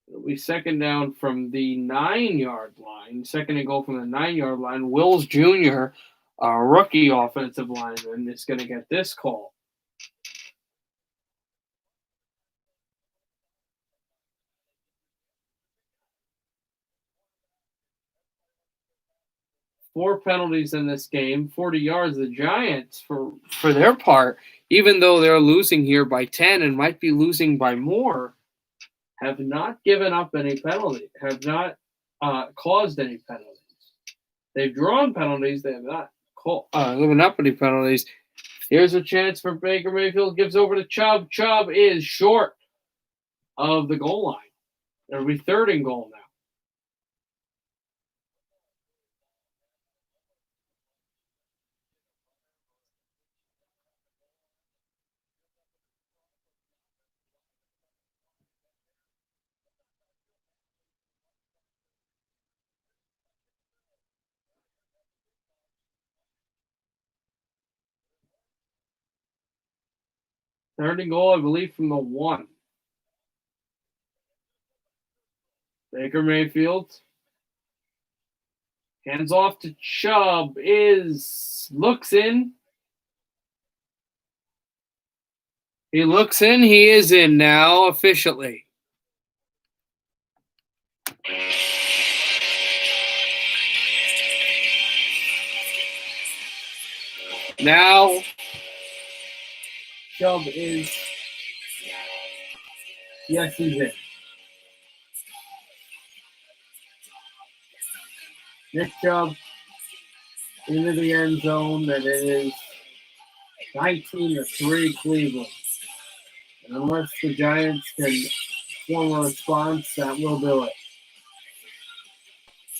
it'll be 2nd down from the 9-yard line. 2nd and goal from the 9-yard line. Wills Jr., a rookie offensive lineman, is going to get this call. Four penalties in this game, 40 yards. The Giants, for their part, even though they're losing here by 10 and might be losing by more, have not given up any penalty, have not caused any penalties. They've drawn penalties. They have not given up any penalties. Here's a chance for Baker Mayfield. Gives over to Chubb. Chubb is short of the goal line. It'll be 3rd and goal now. Third and goal, I believe, from the 1. Baker Mayfield. Hands off to Chubb. Looks in. He looks in. He is in now officially. Now, Chubb is. Yes, he's in. Nick Chubb into the end zone, and it is 19-3 Cleveland. And unless the Giants can form a response, that will do it.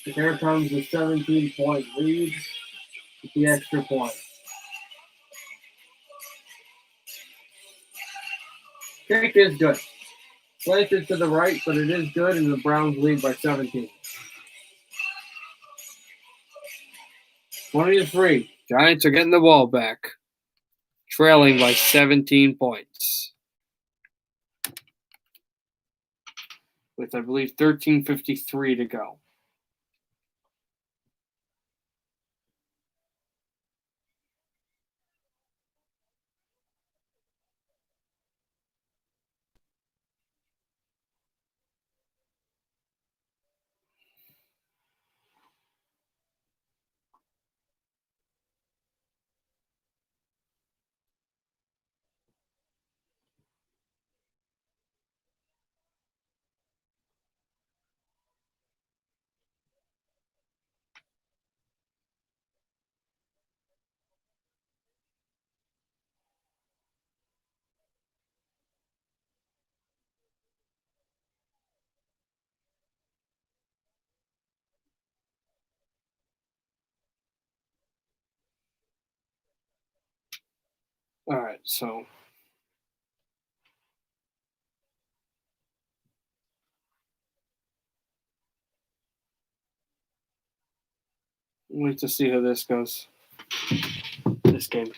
Here comes the 17-point lead with the extra point. Kick is good. Slanted to the right, but it is good, and the Browns lead by 17. 20-3. Giants are getting the ball back, trailing by 17 points. With, I believe, 13:53 to go. All right, so wait to see how this goes. This game.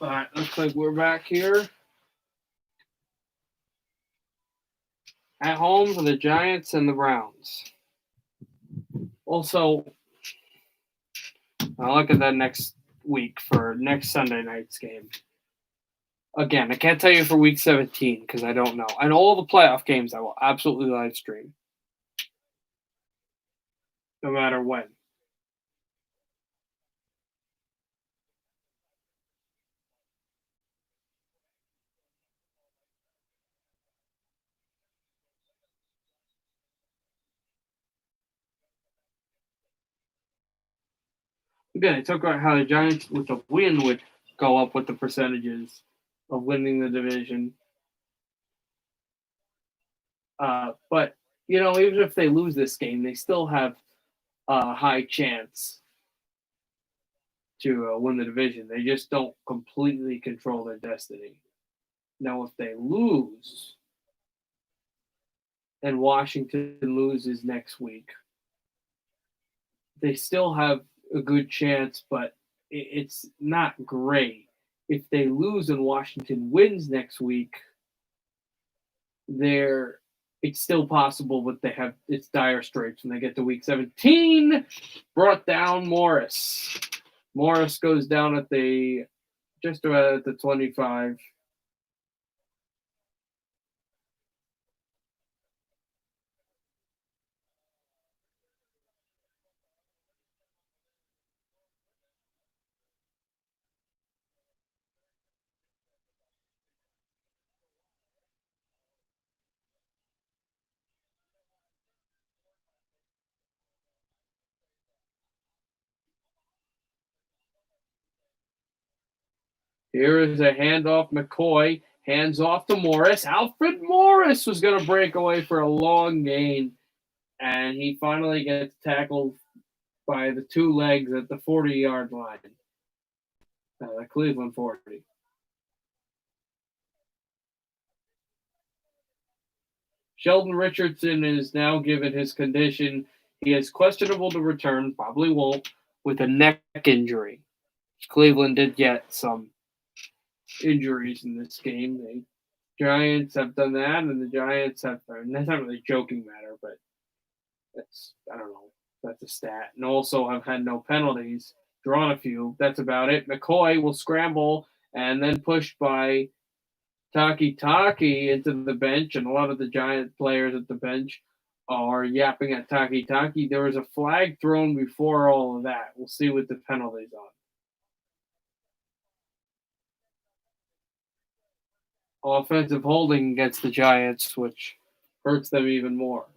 All right, looks like we're back here at home for the Giants and the Browns. Also, I'll look at that next week for next Sunday night's game. Again, I can't tell you for week 17 because I don't know. And all the playoff games I will absolutely live stream. No matter when. Again, I talked about how the Giants with a win would go up with the percentages of winning the division. But, even if they lose this game, they still have a high chance to win the division. They just don't completely control their destiny. Now, if they lose and Washington loses next week, they still have a good chance, but it's not great. If they lose and Washington wins next week, it's still possible, but it's dire straits when they get to week 17. Brought down Morris. Morris goes down just about at the 25. Here is a handoff. McCoy hands off to Morris. Alfred Morris was going to break away for a long gain, and he finally gets tackled by the two legs at the 40-yard line. The Cleveland 40. Sheldon Richardson is now given his condition. He is questionable to return, probably won't, with a neck injury. Cleveland did get some injuries in this game. The Giants have done that, and the Giants have, and that's not really a joking matter, but I don't know, that's a stat. And also have had no penalties, drawn a few. That's about it. McCoy will scramble and then pushed by Taki into the bench, and a lot of the Giant players at the bench are yapping at Taki. There was a flag thrown before all of that. We'll see what the penalties are. Offensive holding against the Giants, which hurts them even more.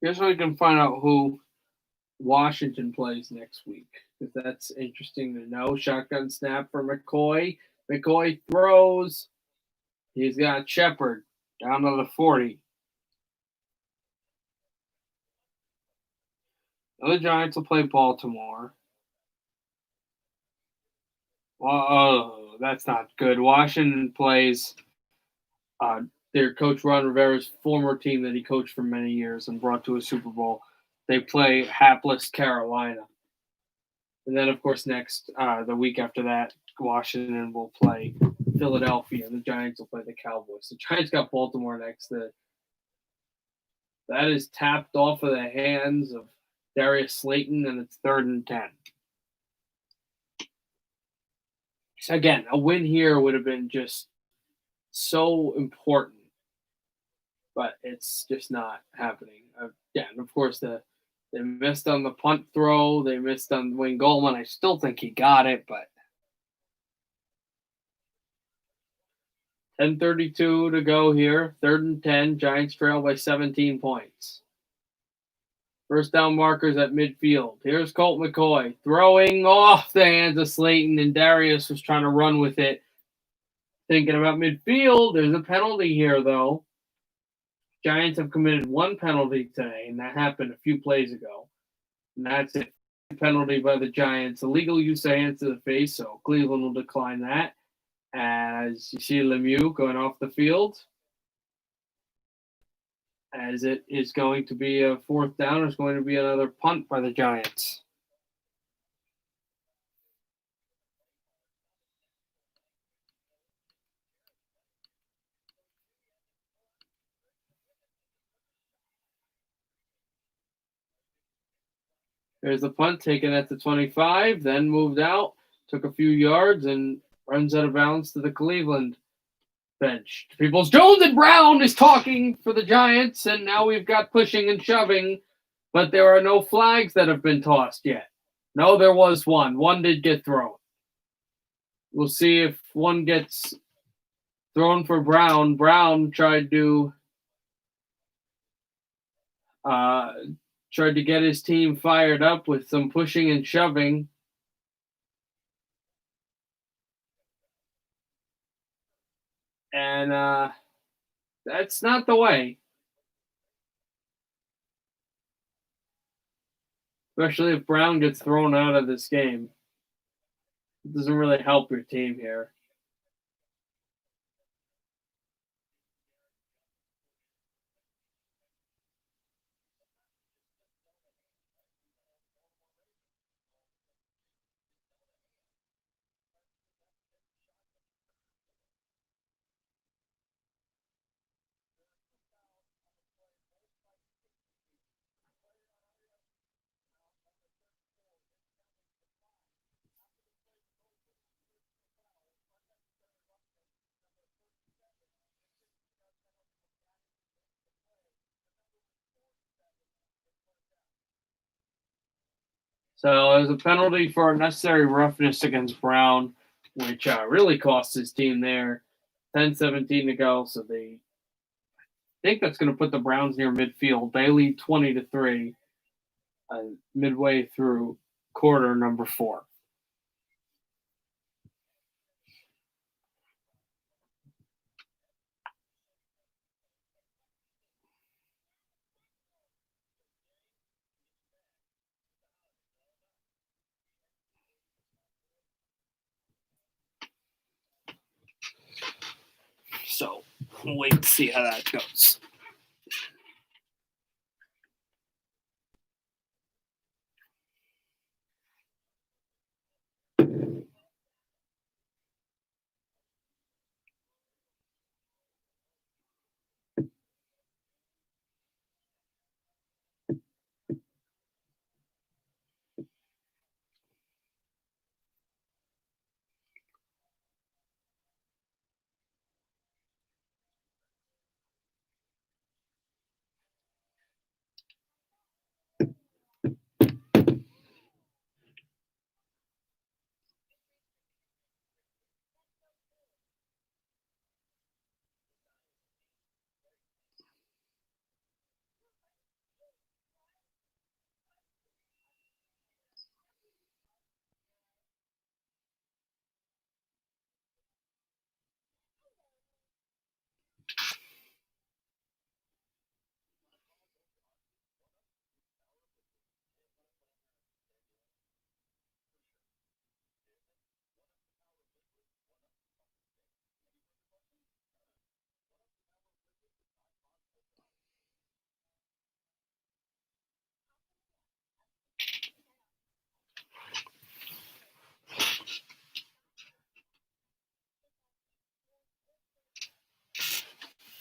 Guess we can find out who Washington plays next week, because that's interesting to know. Shotgun snap for McCoy. McCoy throws. He's got Shepard down to the 40. Now the Giants will play Baltimore. Oh, that's not good. Washington plays their coach Ron Rivera's former team that he coached for many years and brought to a Super Bowl. They play hapless Carolina. And then, of course, next, the week after that, Washington will play Philadelphia, and the Giants will play the Cowboys. The Giants got Baltimore next. That is tapped off of the hands of Darius Slayton, and it's 3rd and 10. So again, a win here would have been just so important, but it's just not happening. And of course, they missed on the punt throw. They missed on Wayne Gallman. I still think he got it, but 10:32 to go here. 3rd and 10. Giants trail by 17 points. First down markers at midfield. Here's Colt McCoy throwing off the hands of Slayton, and Darius was trying to run with it. Thinking about midfield, there's a penalty here, though. Giants have committed one penalty today, and that happened a few plays ago. And that's it. Penalty by the Giants. Illegal use of hands to the face, so Cleveland will decline that. As you see Lemieux going off the field. As it is going to be a fourth down, it's going to be another punt by the Giants. There's the punt taken at the 25, then moved out, took a few yards, and runs out of bounds to the Cleveland bench. Peoples-Jones and Brown is talking for the Giants, and now we've got pushing and shoving, but there are no flags that have been tossed yet. No, there was one. One did get thrown. We'll see if one gets thrown for Brown. Brown tried to get his team fired up with some pushing and shoving. And that's not the way. Especially if Brown gets thrown out of this game. It doesn't really help your team here. So there's a penalty for unnecessary roughness against Brown, which really cost his team there. 10-17 to go, so they think that's going to put the Browns near midfield. They lead 20-3 midway through quarter number 4. So we'll wait to see how that goes.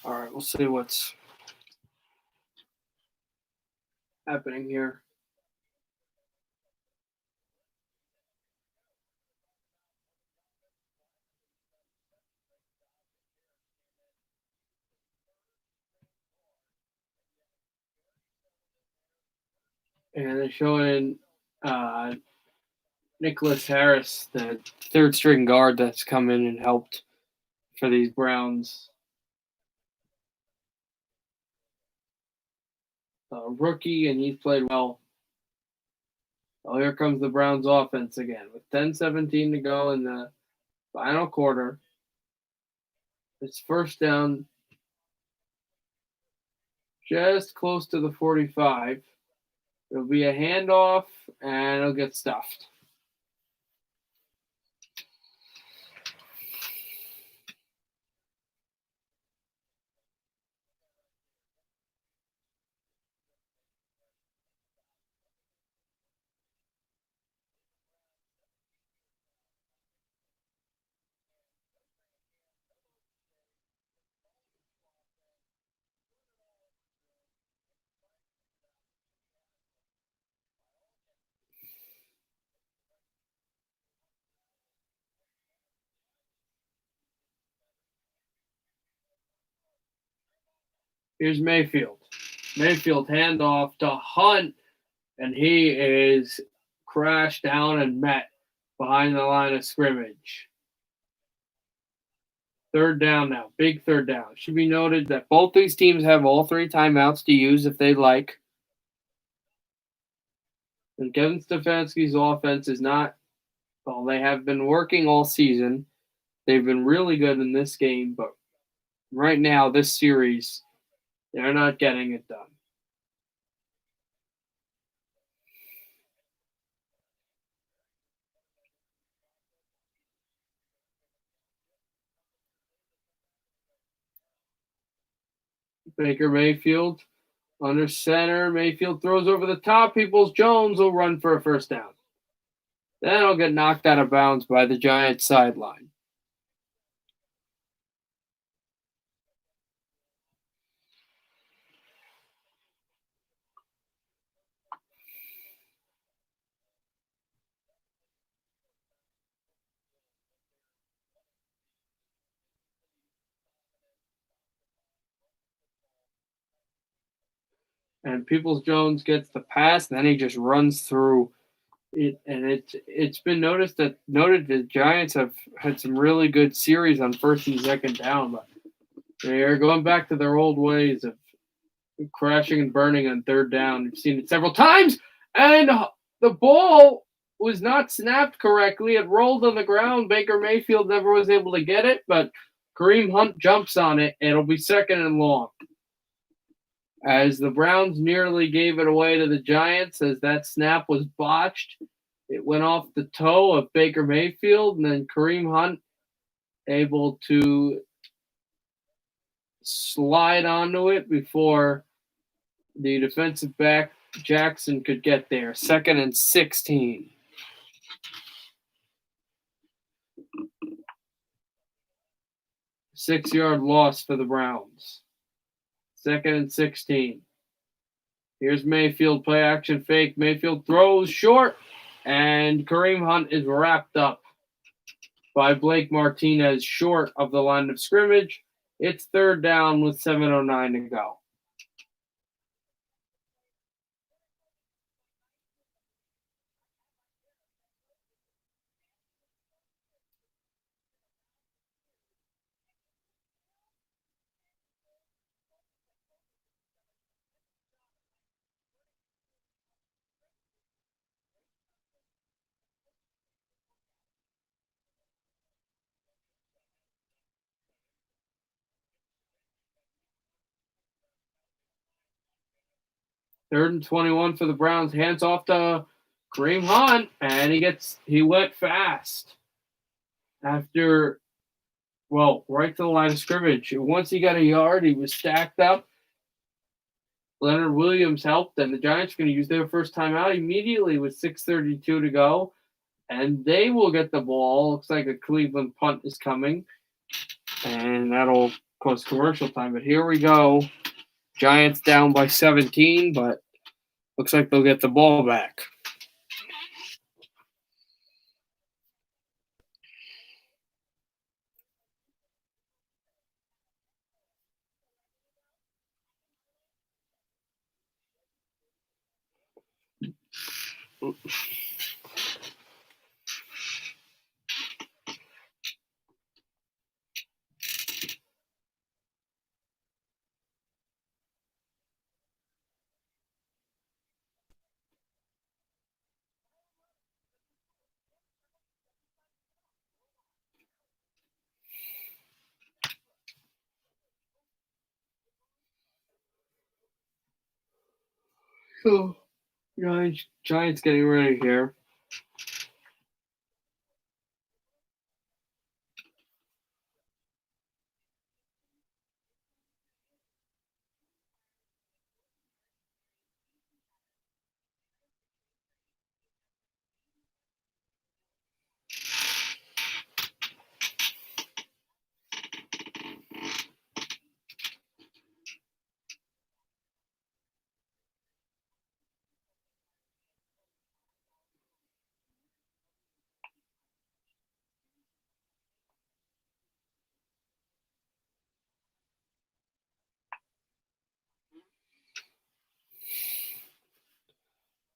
All right, we'll see what's happening here. And they're showing Nicholas Harris, the third string guard that's come in and helped for these Browns. Rookie, and he's played well. Oh, here comes the Browns offense again with 10-17 to go in the final quarter. It's first down, just close to the 45. It'll be a handoff, and it'll get stuffed. Here's Mayfield. Mayfield handoff to Hunt, and he is crashed down and met behind the line of scrimmage. Third down now. Big third down. Should be noted that both these teams have all 3 timeouts to use if they like. And Kevin Stefanski's offense is not, well, they have been working all season. They've been really good in this game, but right now, this series, they're not getting it done. Baker Mayfield under center. Mayfield throws over the top. Peoples-Jones will run for a first down. Then he'll get knocked out of bounds by the Giants sideline. And Peoples-Jones gets the pass, and then he just runs through it. And it's been noted the Giants have had some really good series on first and second down, but they are going back to their old ways of crashing and burning on third down. We've seen it several times, and the ball was not snapped correctly. It rolled on the ground. Baker Mayfield never was able to get it, but Kareem Hunt jumps on it, and it'll be second and long. As the Browns nearly gave it away to the Giants, as that snap was botched, it went off the toe of Baker Mayfield, and then Kareem Hunt able to slide onto it before the defensive back Jackson could get there. Second and 16. Six-yard loss for the Browns. Second and 16. Here's Mayfield, play action fake. Mayfield throws short, and Kareem Hunt is wrapped up by Blake Martinez short of the line of scrimmage. It's third down with 7:09 to go. Third and 21 for the Browns. Hands off to Kareem Hunt, and he went fast after, well, right to the line of scrimmage. Once he got a yard, he was stacked up. Leonard Williams helped, and the Giants are going to use their first timeout immediately with 6:32 to go, and they will get the ball. Looks like a Cleveland punt is coming, and that'll cause commercial time. But here we go. Giants down by 17, but looks like they'll get the ball back. So, Giants getting ready here.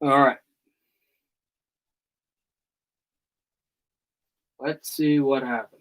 All right. Let's see what happens.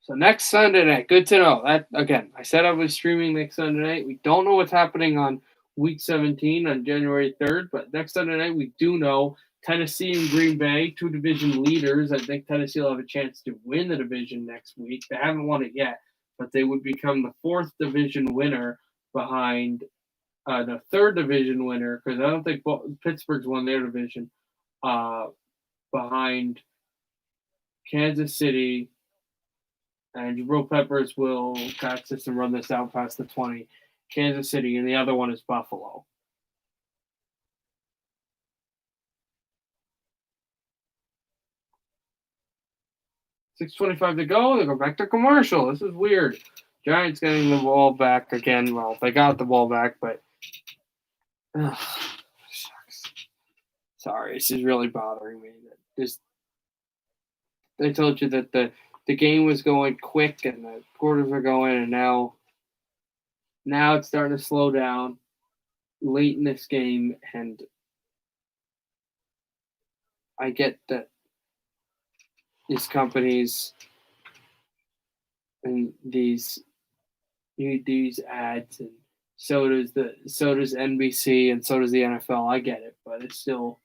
So next Sunday night, good to know. That again, I said I was streaming next Sunday night. We don't know what's happening on week 17 on January 3rd, but next Sunday night we do know Tennessee and Green Bay, two division leaders. I think Tennessee will have a chance to win the division next week. They haven't won it yet, but they would become the fourth division winner behind the third division winner because I don't think Pittsburgh's won their division. Behind Kansas City, and Jabril Peppers will catch this and run this out past the 20. Kansas City, and the other one is Buffalo. 6:25 to go. They go back to commercial. This is weird. Giants getting the ball back again. Well, they got the ball back, but shucks. Sorry, this is really bothering me. They told you that the game was going quick and the quarters were going, and now it's starting to slow down late in this game, and I get that these companies and these ads, and so does NBC, and so does the NFL. I get it, but it's still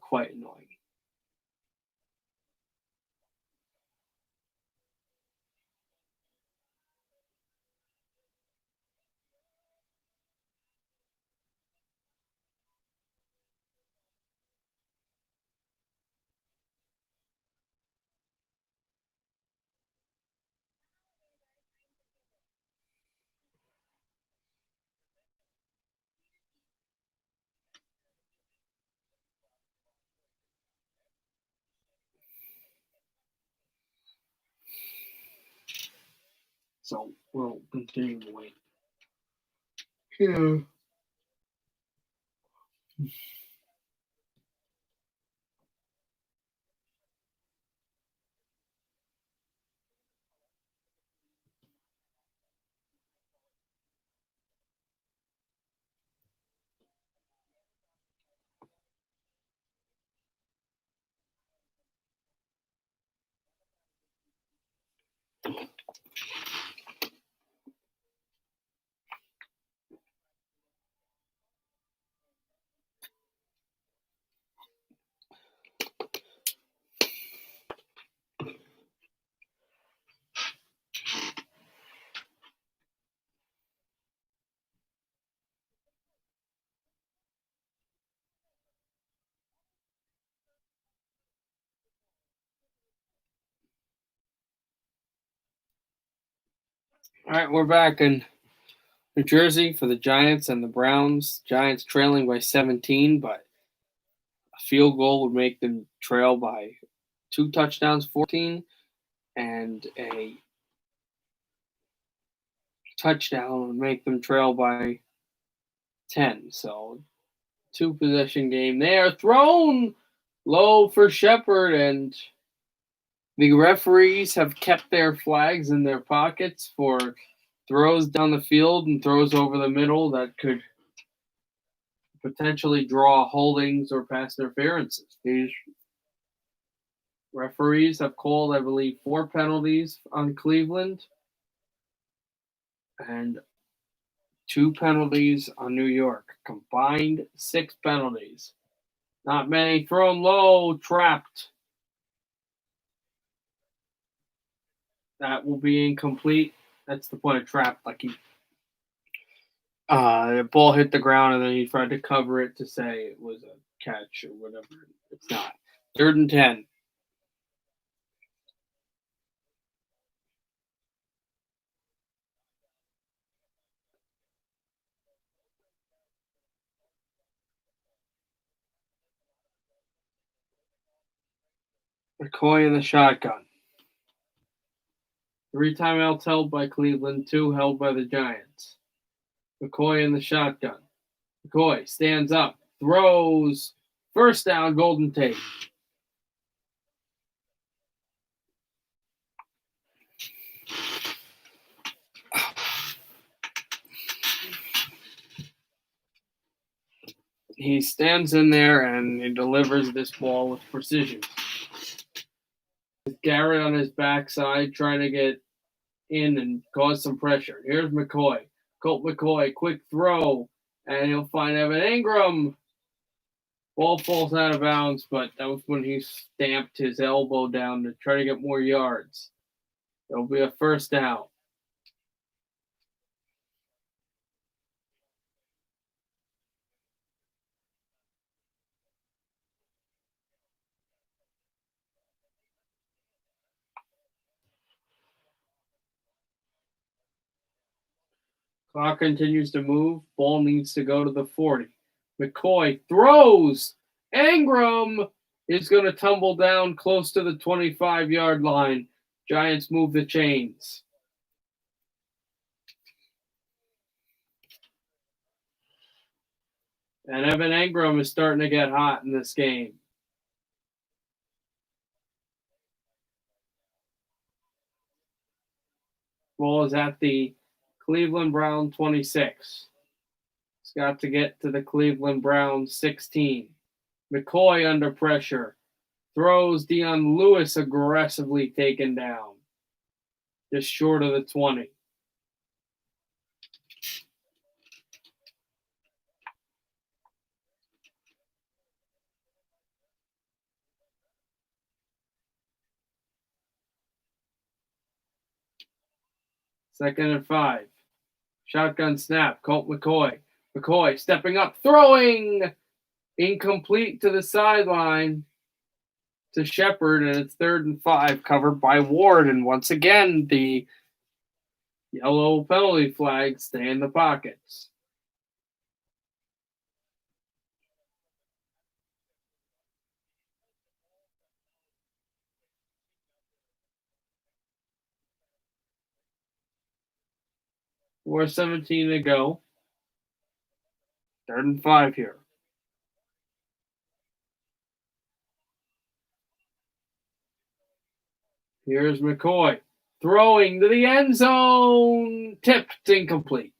quite annoying. So we'll continue to wait. Yeah. All right, we're back in New Jersey for the Giants and the Browns. Giants trailing by 17, but a field goal would make them trail by 2 touchdowns, 14, and a touchdown would make them trail by 10. So 2-possession game there. Thrown low for Shepard, and the referees have kept their flags in their pockets for throws down the field and throws over the middle that could potentially draw holdings or pass interferences. These referees have called, I believe, 4 penalties on Cleveland and 2 penalties on New York. Combined 6 penalties. Not many. Thrown low, trapped. That will be incomplete. That's the point of trap. Like the ball hit the ground and then he tried to cover it to say it was a catch or whatever. It's not. 3rd and 10. McCoy in the shotgun. 3 timeouts held by Cleveland, 2 held by the Giants. McCoy in the shotgun. McCoy stands up, throws, first down, Golden Tate. He stands in there and he delivers this ball with precision. Garrett on his backside trying to get in and cause some pressure. Here's McCoy. Colt McCoy, quick throw, and he'll find Evan Engram. Ball falls out of bounds, but that was when he stamped his elbow down to try to get more yards. It'll be a first down. Clock continues to move. Ball needs to go to the 40. McCoy throws. Engram is going to tumble down close to the 25-yard line. Giants move the chains. And Evan Engram is starting to get hot in this game. Ball is at the Cleveland Browns 26. It's got to get to the Cleveland Browns 16. McCoy under pressure. Throws. Dion Lewis aggressively taken down. Just short of the 20. Second and 5. Shotgun snap. Colt McCoy. McCoy stepping up, throwing. Incomplete to the sideline to Shepard, and it's 3rd and 5, covered by Ward. And once again, the yellow penalty flags stay in the pockets. We're 17 to go. 3rd and 5 here. Here's McCoy throwing to the end zone. Tipped, incomplete.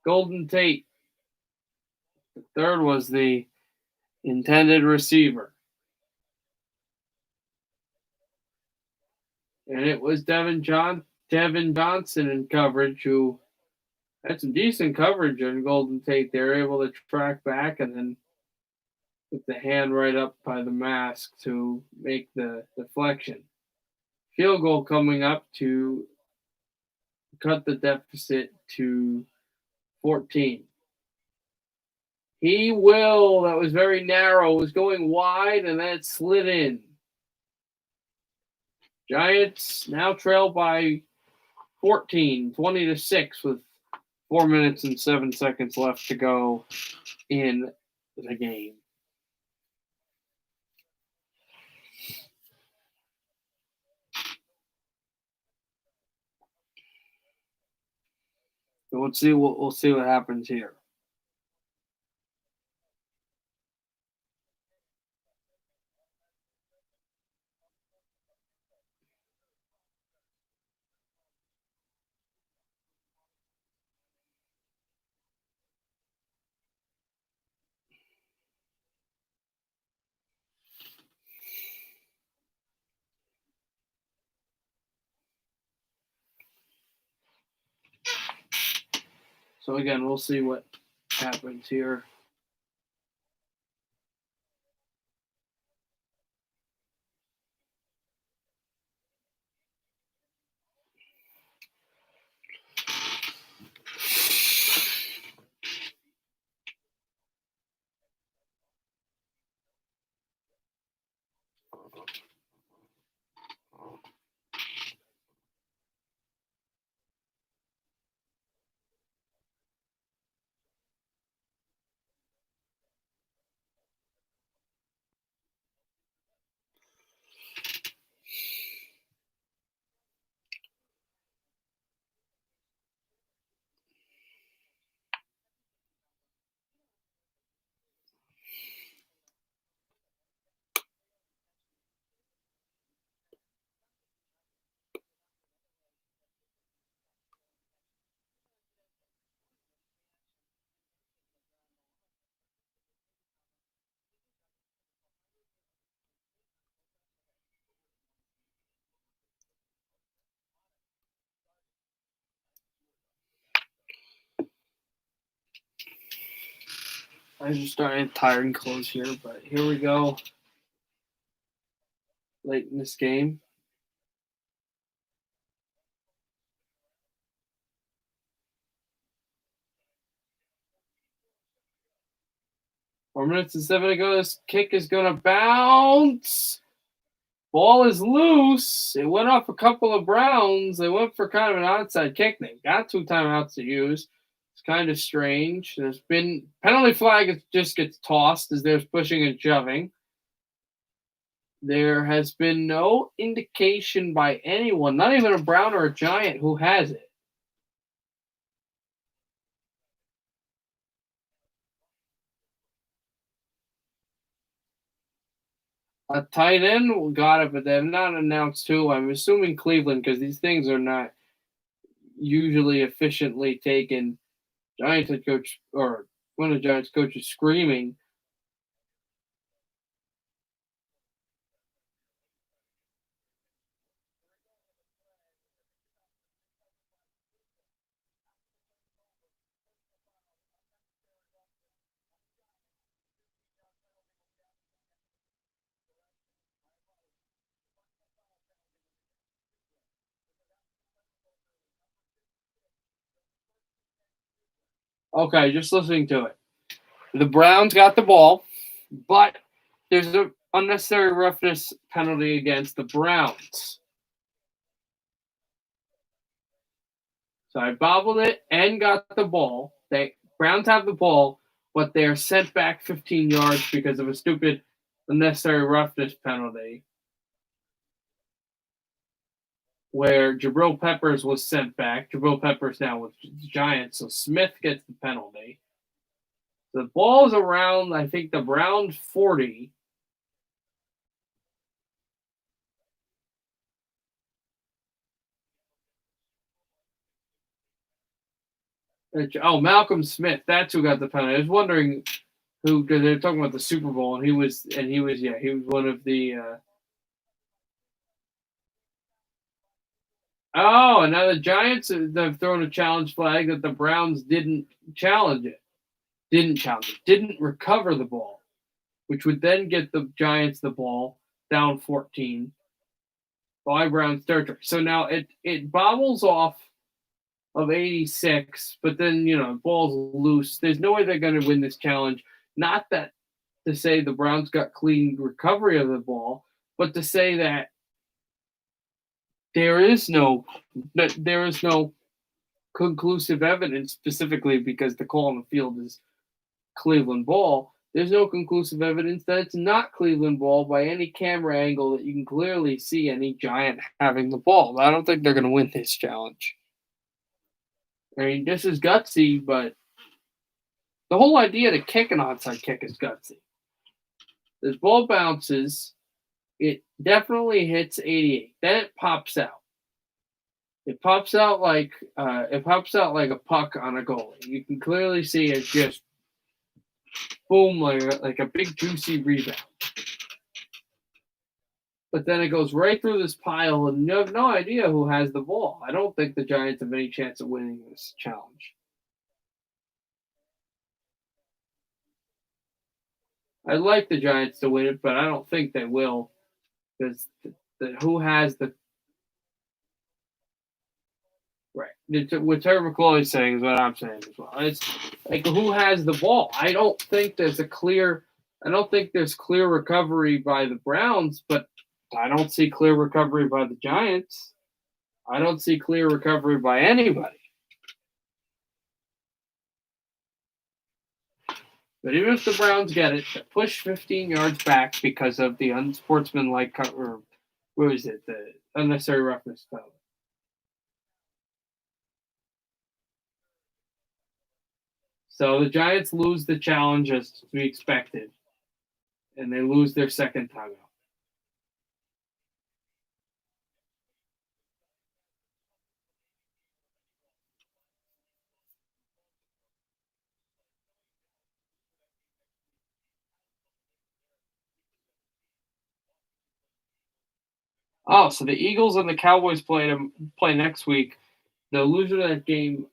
Golden Tate. The third was the intended receiver. And it was Devin Johnson in coverage, who had some decent coverage on Golden Tate. They were able to track back and then put the hand right up by the mask to make the deflection. Field goal coming up to cut the deficit to 14. He will. That was very narrow. It was going wide and then it slid in. Giants now trail by 14, 20-6 with 4 minutes and 7 seconds left to go in the game. So we'll see what happens here. So again, we'll see what happens here. I just started tired and close here, but here we go. Late in this game. Four minutes and 7 to go. This kick is going to bounce. Ball is loose. It went off a couple of Browns. They went for kind of an onside kick. They got 2 timeouts to use. It's kind of strange. There's been penalty flag. It just gets tossed as there's pushing and shoving. There has been no indication by anyone, not even a Brown or a Giant, who has it. A tight end got it, but they have not announced who. I'm assuming Cleveland because these things are not usually efficiently taken. Giants head coach or one of the Giants coaches screaming. Okay, just listening to it. The Browns got the ball, but there's an unnecessary roughness penalty against the Browns. So I bobbled it and got the ball. They Browns have the ball, but they're sent back 15 yards because of a stupid unnecessary roughness penalty where Jabril Peppers was sent back. Jabril Peppers now with the Giants, so Smith gets the penalty. The ball's around, I think, the Browns 40. Oh, Malcolm Smith, that's who got the penalty. I was wondering who, because they were talking about the Super Bowl, and he was one of the. Oh, and now the Giants have thrown a challenge flag that the Browns didn't challenge it, didn't recover the ball, which would then get the Giants the ball down 14 by Browns territory. So now it bobbles off of 86, but then ball's loose. There's no way they're going to win this challenge. Not that to say the Browns got clean recovery of the ball, but to say that there is no conclusive evidence, specifically because the call on the field is Cleveland ball. There's no conclusive evidence that it's not Cleveland ball by any camera angle that you can clearly see any Giant having the ball. I don't think they're going to win this challenge. I mean, this is gutsy, but the whole idea to kick an onside kick is gutsy. This ball bounces. It definitely hits 88. Then it pops out. It pops out like a puck on a goalie. You can clearly see it just boom, like a big juicy rebound. But then it goes right through this pile, and you have no idea who has the ball. I don't think the Giants have any chance of winning this challenge. I'd like the Giants to win it, but I don't think they will because who has the right? What Terry McCloy is saying is what I'm saying as well. It's like who has the ball? I don't think there's a clear. I don't think there's clear recovery by the Browns, but I don't see clear recovery by the Giants. I don't see clear recovery by anybody. But even if the Browns get it, push 15 yards back because of the unsportsmanlike or what was it? The unnecessary roughness penalty. So the Giants lose the challenge as to be expected, and they lose their second timeout. Oh, so the Eagles and the Cowboys play next week. The loser of that game,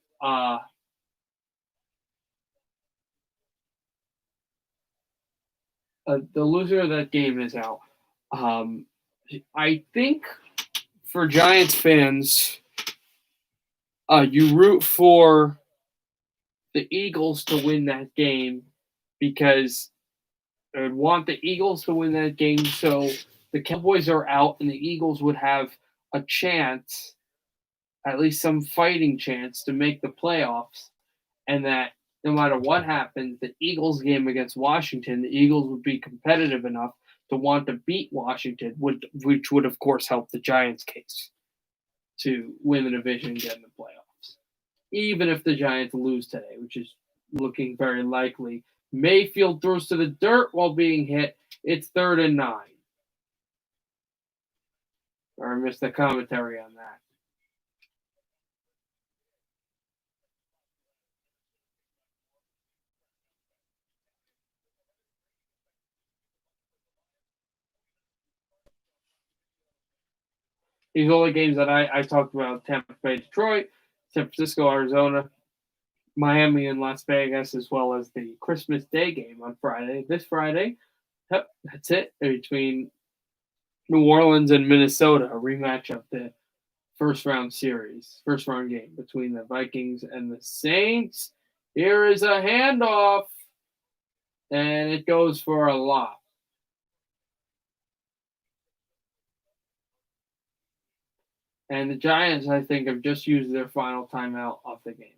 the loser of that game is out. Um, I think for Giants fans, you root for the Eagles to win that game because I would want the Eagles to win that game so the Cowboys are out and the Eagles would have a chance, at least some fighting chance, to make the playoffs. And that no matter what happens, the Eagles game against Washington, the Eagles would be competitive enough to want to beat Washington, which would, of course, help the Giants' case to win the division and get in the playoffs. Even if the Giants lose today, which is looking very likely. Mayfield throws to the dirt while being hit. It's 3rd and 9. Or I missed the commentary on that. These are the games that I talked about: Tampa Bay, Detroit, San Francisco, Arizona, Miami, and Las Vegas, as well as the Christmas Day game on Friday. This Friday, yep, that's it. Between New Orleans and Minnesota, a rematch of the first round game between the Vikings and the Saints. Here is a handoff, and it goes for a lot. And the Giants, I think, have just used their final timeout of the game.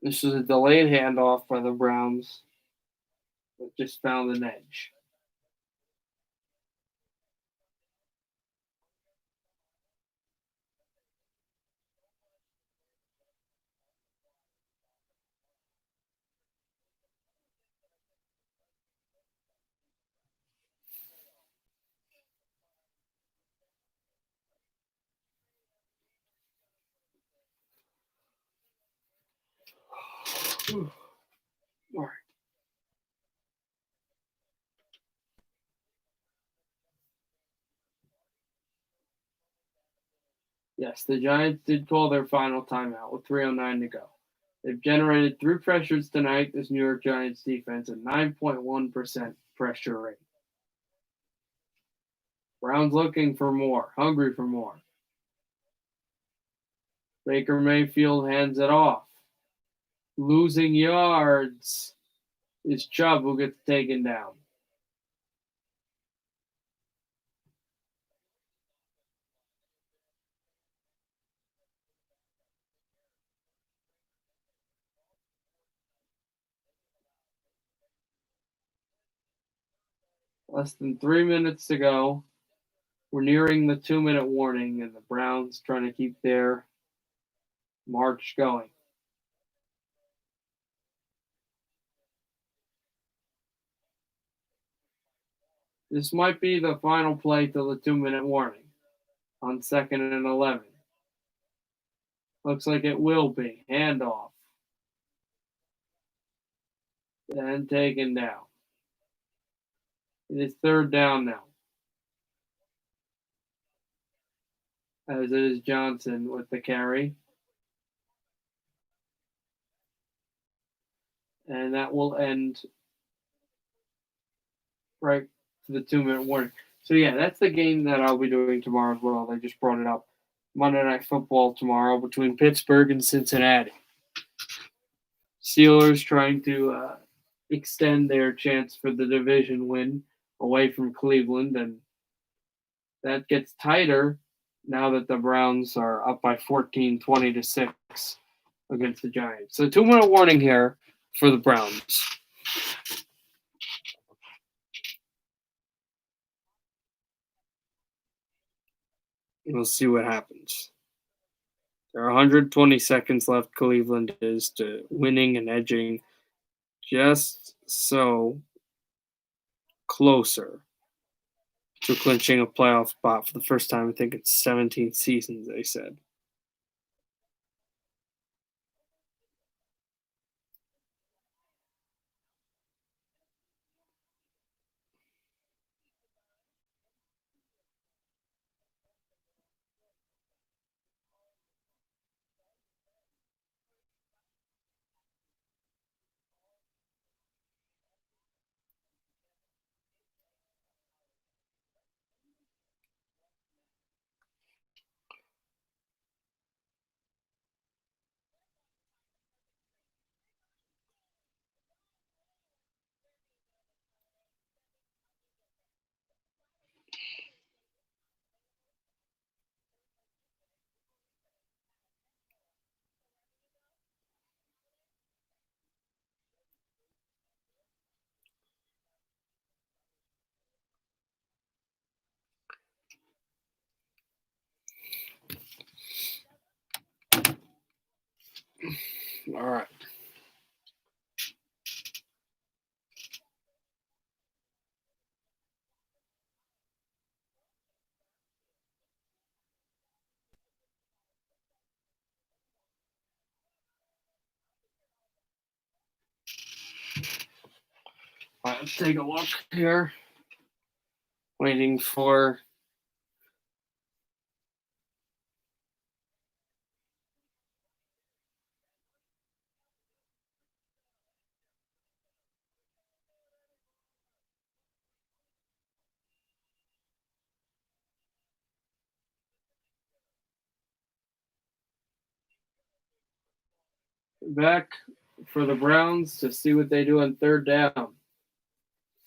This is a delayed handoff by the Browns that just found an edge. All right. Yes, the Giants did call their final timeout with 3:09 to go. They've generated 3 pressures tonight, this New York Giants defense, a 9.1% pressure rate. Browns looking for more, hungry for more. Baker Mayfield hands it off. Losing yards is Chubb, who gets taken down. Less than 3 minutes to go. We're nearing the 2-minute warning, and the Browns trying to keep their march going. This might be the final play till the 2-minute warning on 2nd and 11. Looks like it will be. Handoff. And taken down. It is 3rd down now. As it is Johnson with the carry. And that will end right to the 2 minute warning. So yeah, that's the game that I'll be doing tomorrow as well. I just brought it up. Monday Night Football tomorrow between Pittsburgh and Cincinnati. Steelers trying to extend their chance for the division win away from Cleveland, and that gets tighter now that the Browns are up by 14, 20-6 against the Giants. So 2 minute warning here for the Browns. We'll see what happens. There are 120 seconds left. Cleveland is to winning and edging just so closer to clinching a playoff spot for the first time. I think it's 17 seasons, they said. All right. Let's take a look here. Waiting for back for the Browns to see what they do on third down.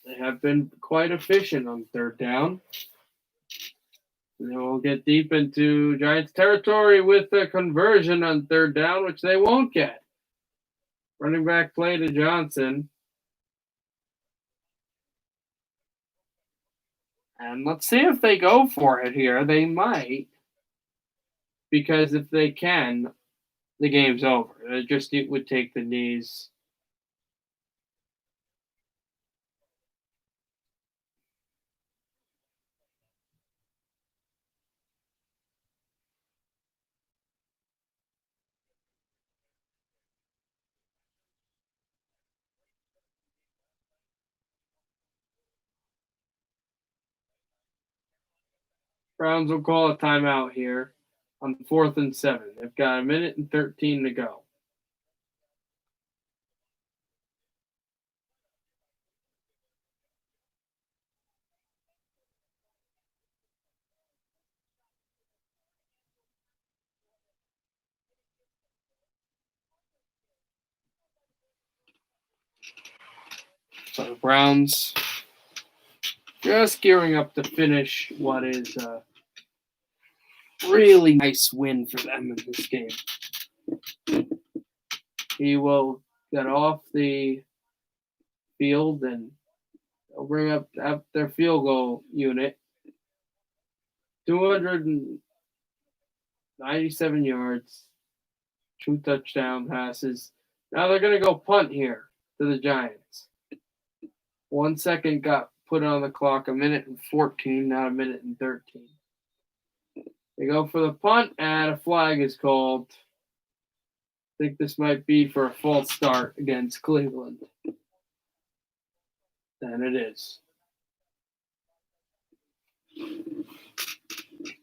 They have been quite efficient on third down. They will get deep into Giants territory with a conversion on third down, which they won't get. Running back play to Johnson. And let's see if they go for it here. They might. Because if they can, the game's over. It would take the knees. Browns will call a timeout here on 4th and 7. They've got 1 minute and 13 to go. So the Browns just gearing up to finish what is a really nice win for them in this game. He will get off the field and they'll bring up their field goal unit. 297 yards, 2 touchdown passes. Now they're going to go punt here to the Giants. 1 second got put on the clock, 1 minute and 14, not 1 minute and 13. They go for the punt, and a flag is called. I think this might be for a false start against Cleveland. And it is.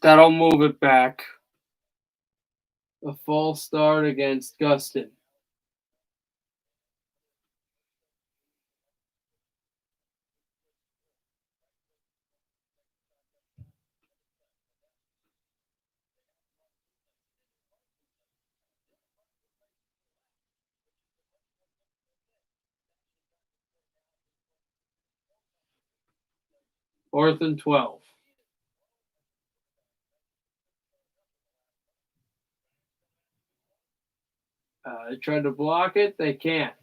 That'll move it back. A false start against Gustin. 4th and 12. They tried to block it. They can't.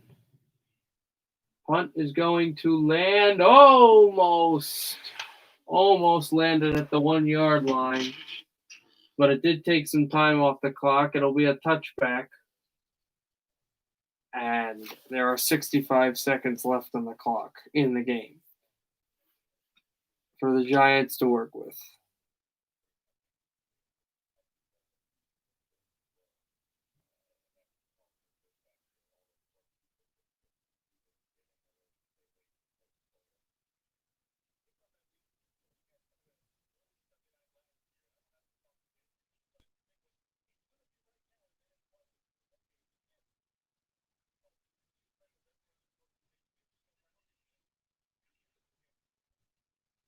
Punt is going to land almost landed at the 1-yard line, but it did take some time off the clock. It'll be a touchback, and there are 65 seconds left on the clock in the game for the Giants to work with.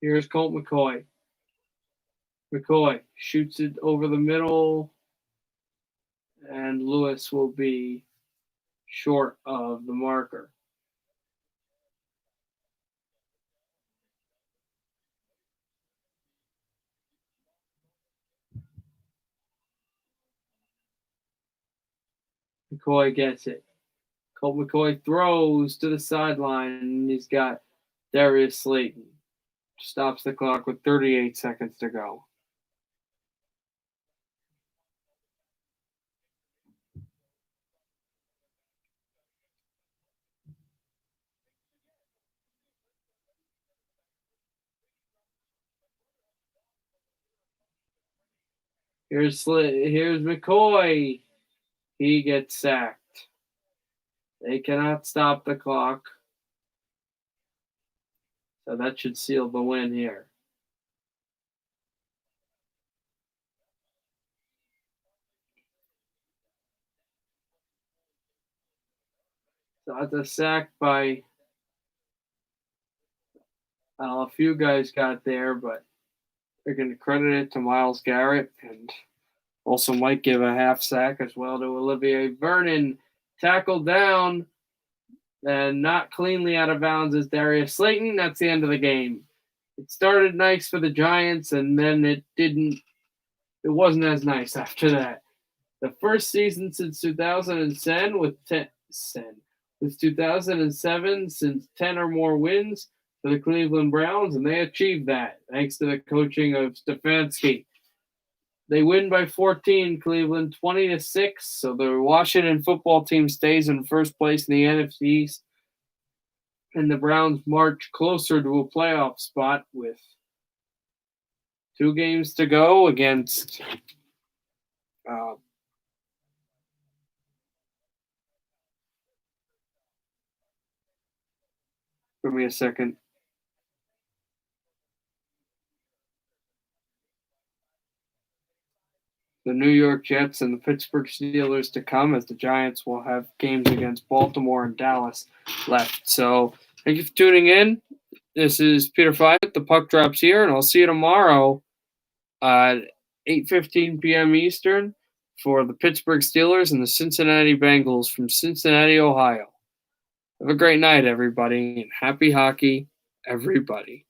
Here's Colt McCoy. McCoy shoots it over the middle, and Lewis will be short of the marker. McCoy gets it. Colt McCoy throws to the sideline, and he's got Darius Slayton. Stops the clock with 38 seconds to go. Here's McCoy. He gets sacked. They cannot stop the clock. So that should seal the win here. So that's a sack by a few guys got there, but they're going to credit it to Myles Garrett, and also might give a half sack as well to Olivier Vernon. Tackled down and not cleanly out of bounds is Darius Slayton. That's the end of the game. It started nice for the Giants, and then it wasn't as nice after that. The first season since 2007 with 2007 since 10 or more wins for the Cleveland Browns, and they achieved that thanks to the coaching of Stefanski. They win by 14, Cleveland 20-6. So the Washington football team stays in first place in the NFC East, and the Browns march closer to a playoff spot with 2 games to go against give me a second. The New York Jets and the Pittsburgh Steelers to come, as the Giants will have games against Baltimore and Dallas left. So thank you for tuning in. This is Peter Fiat. The puck drops here, and I'll see you tomorrow at 8:15 p.m. Eastern for the Pittsburgh Steelers and the Cincinnati Bengals from Cincinnati, Ohio. Have a great night, everybody, and happy hockey, everybody.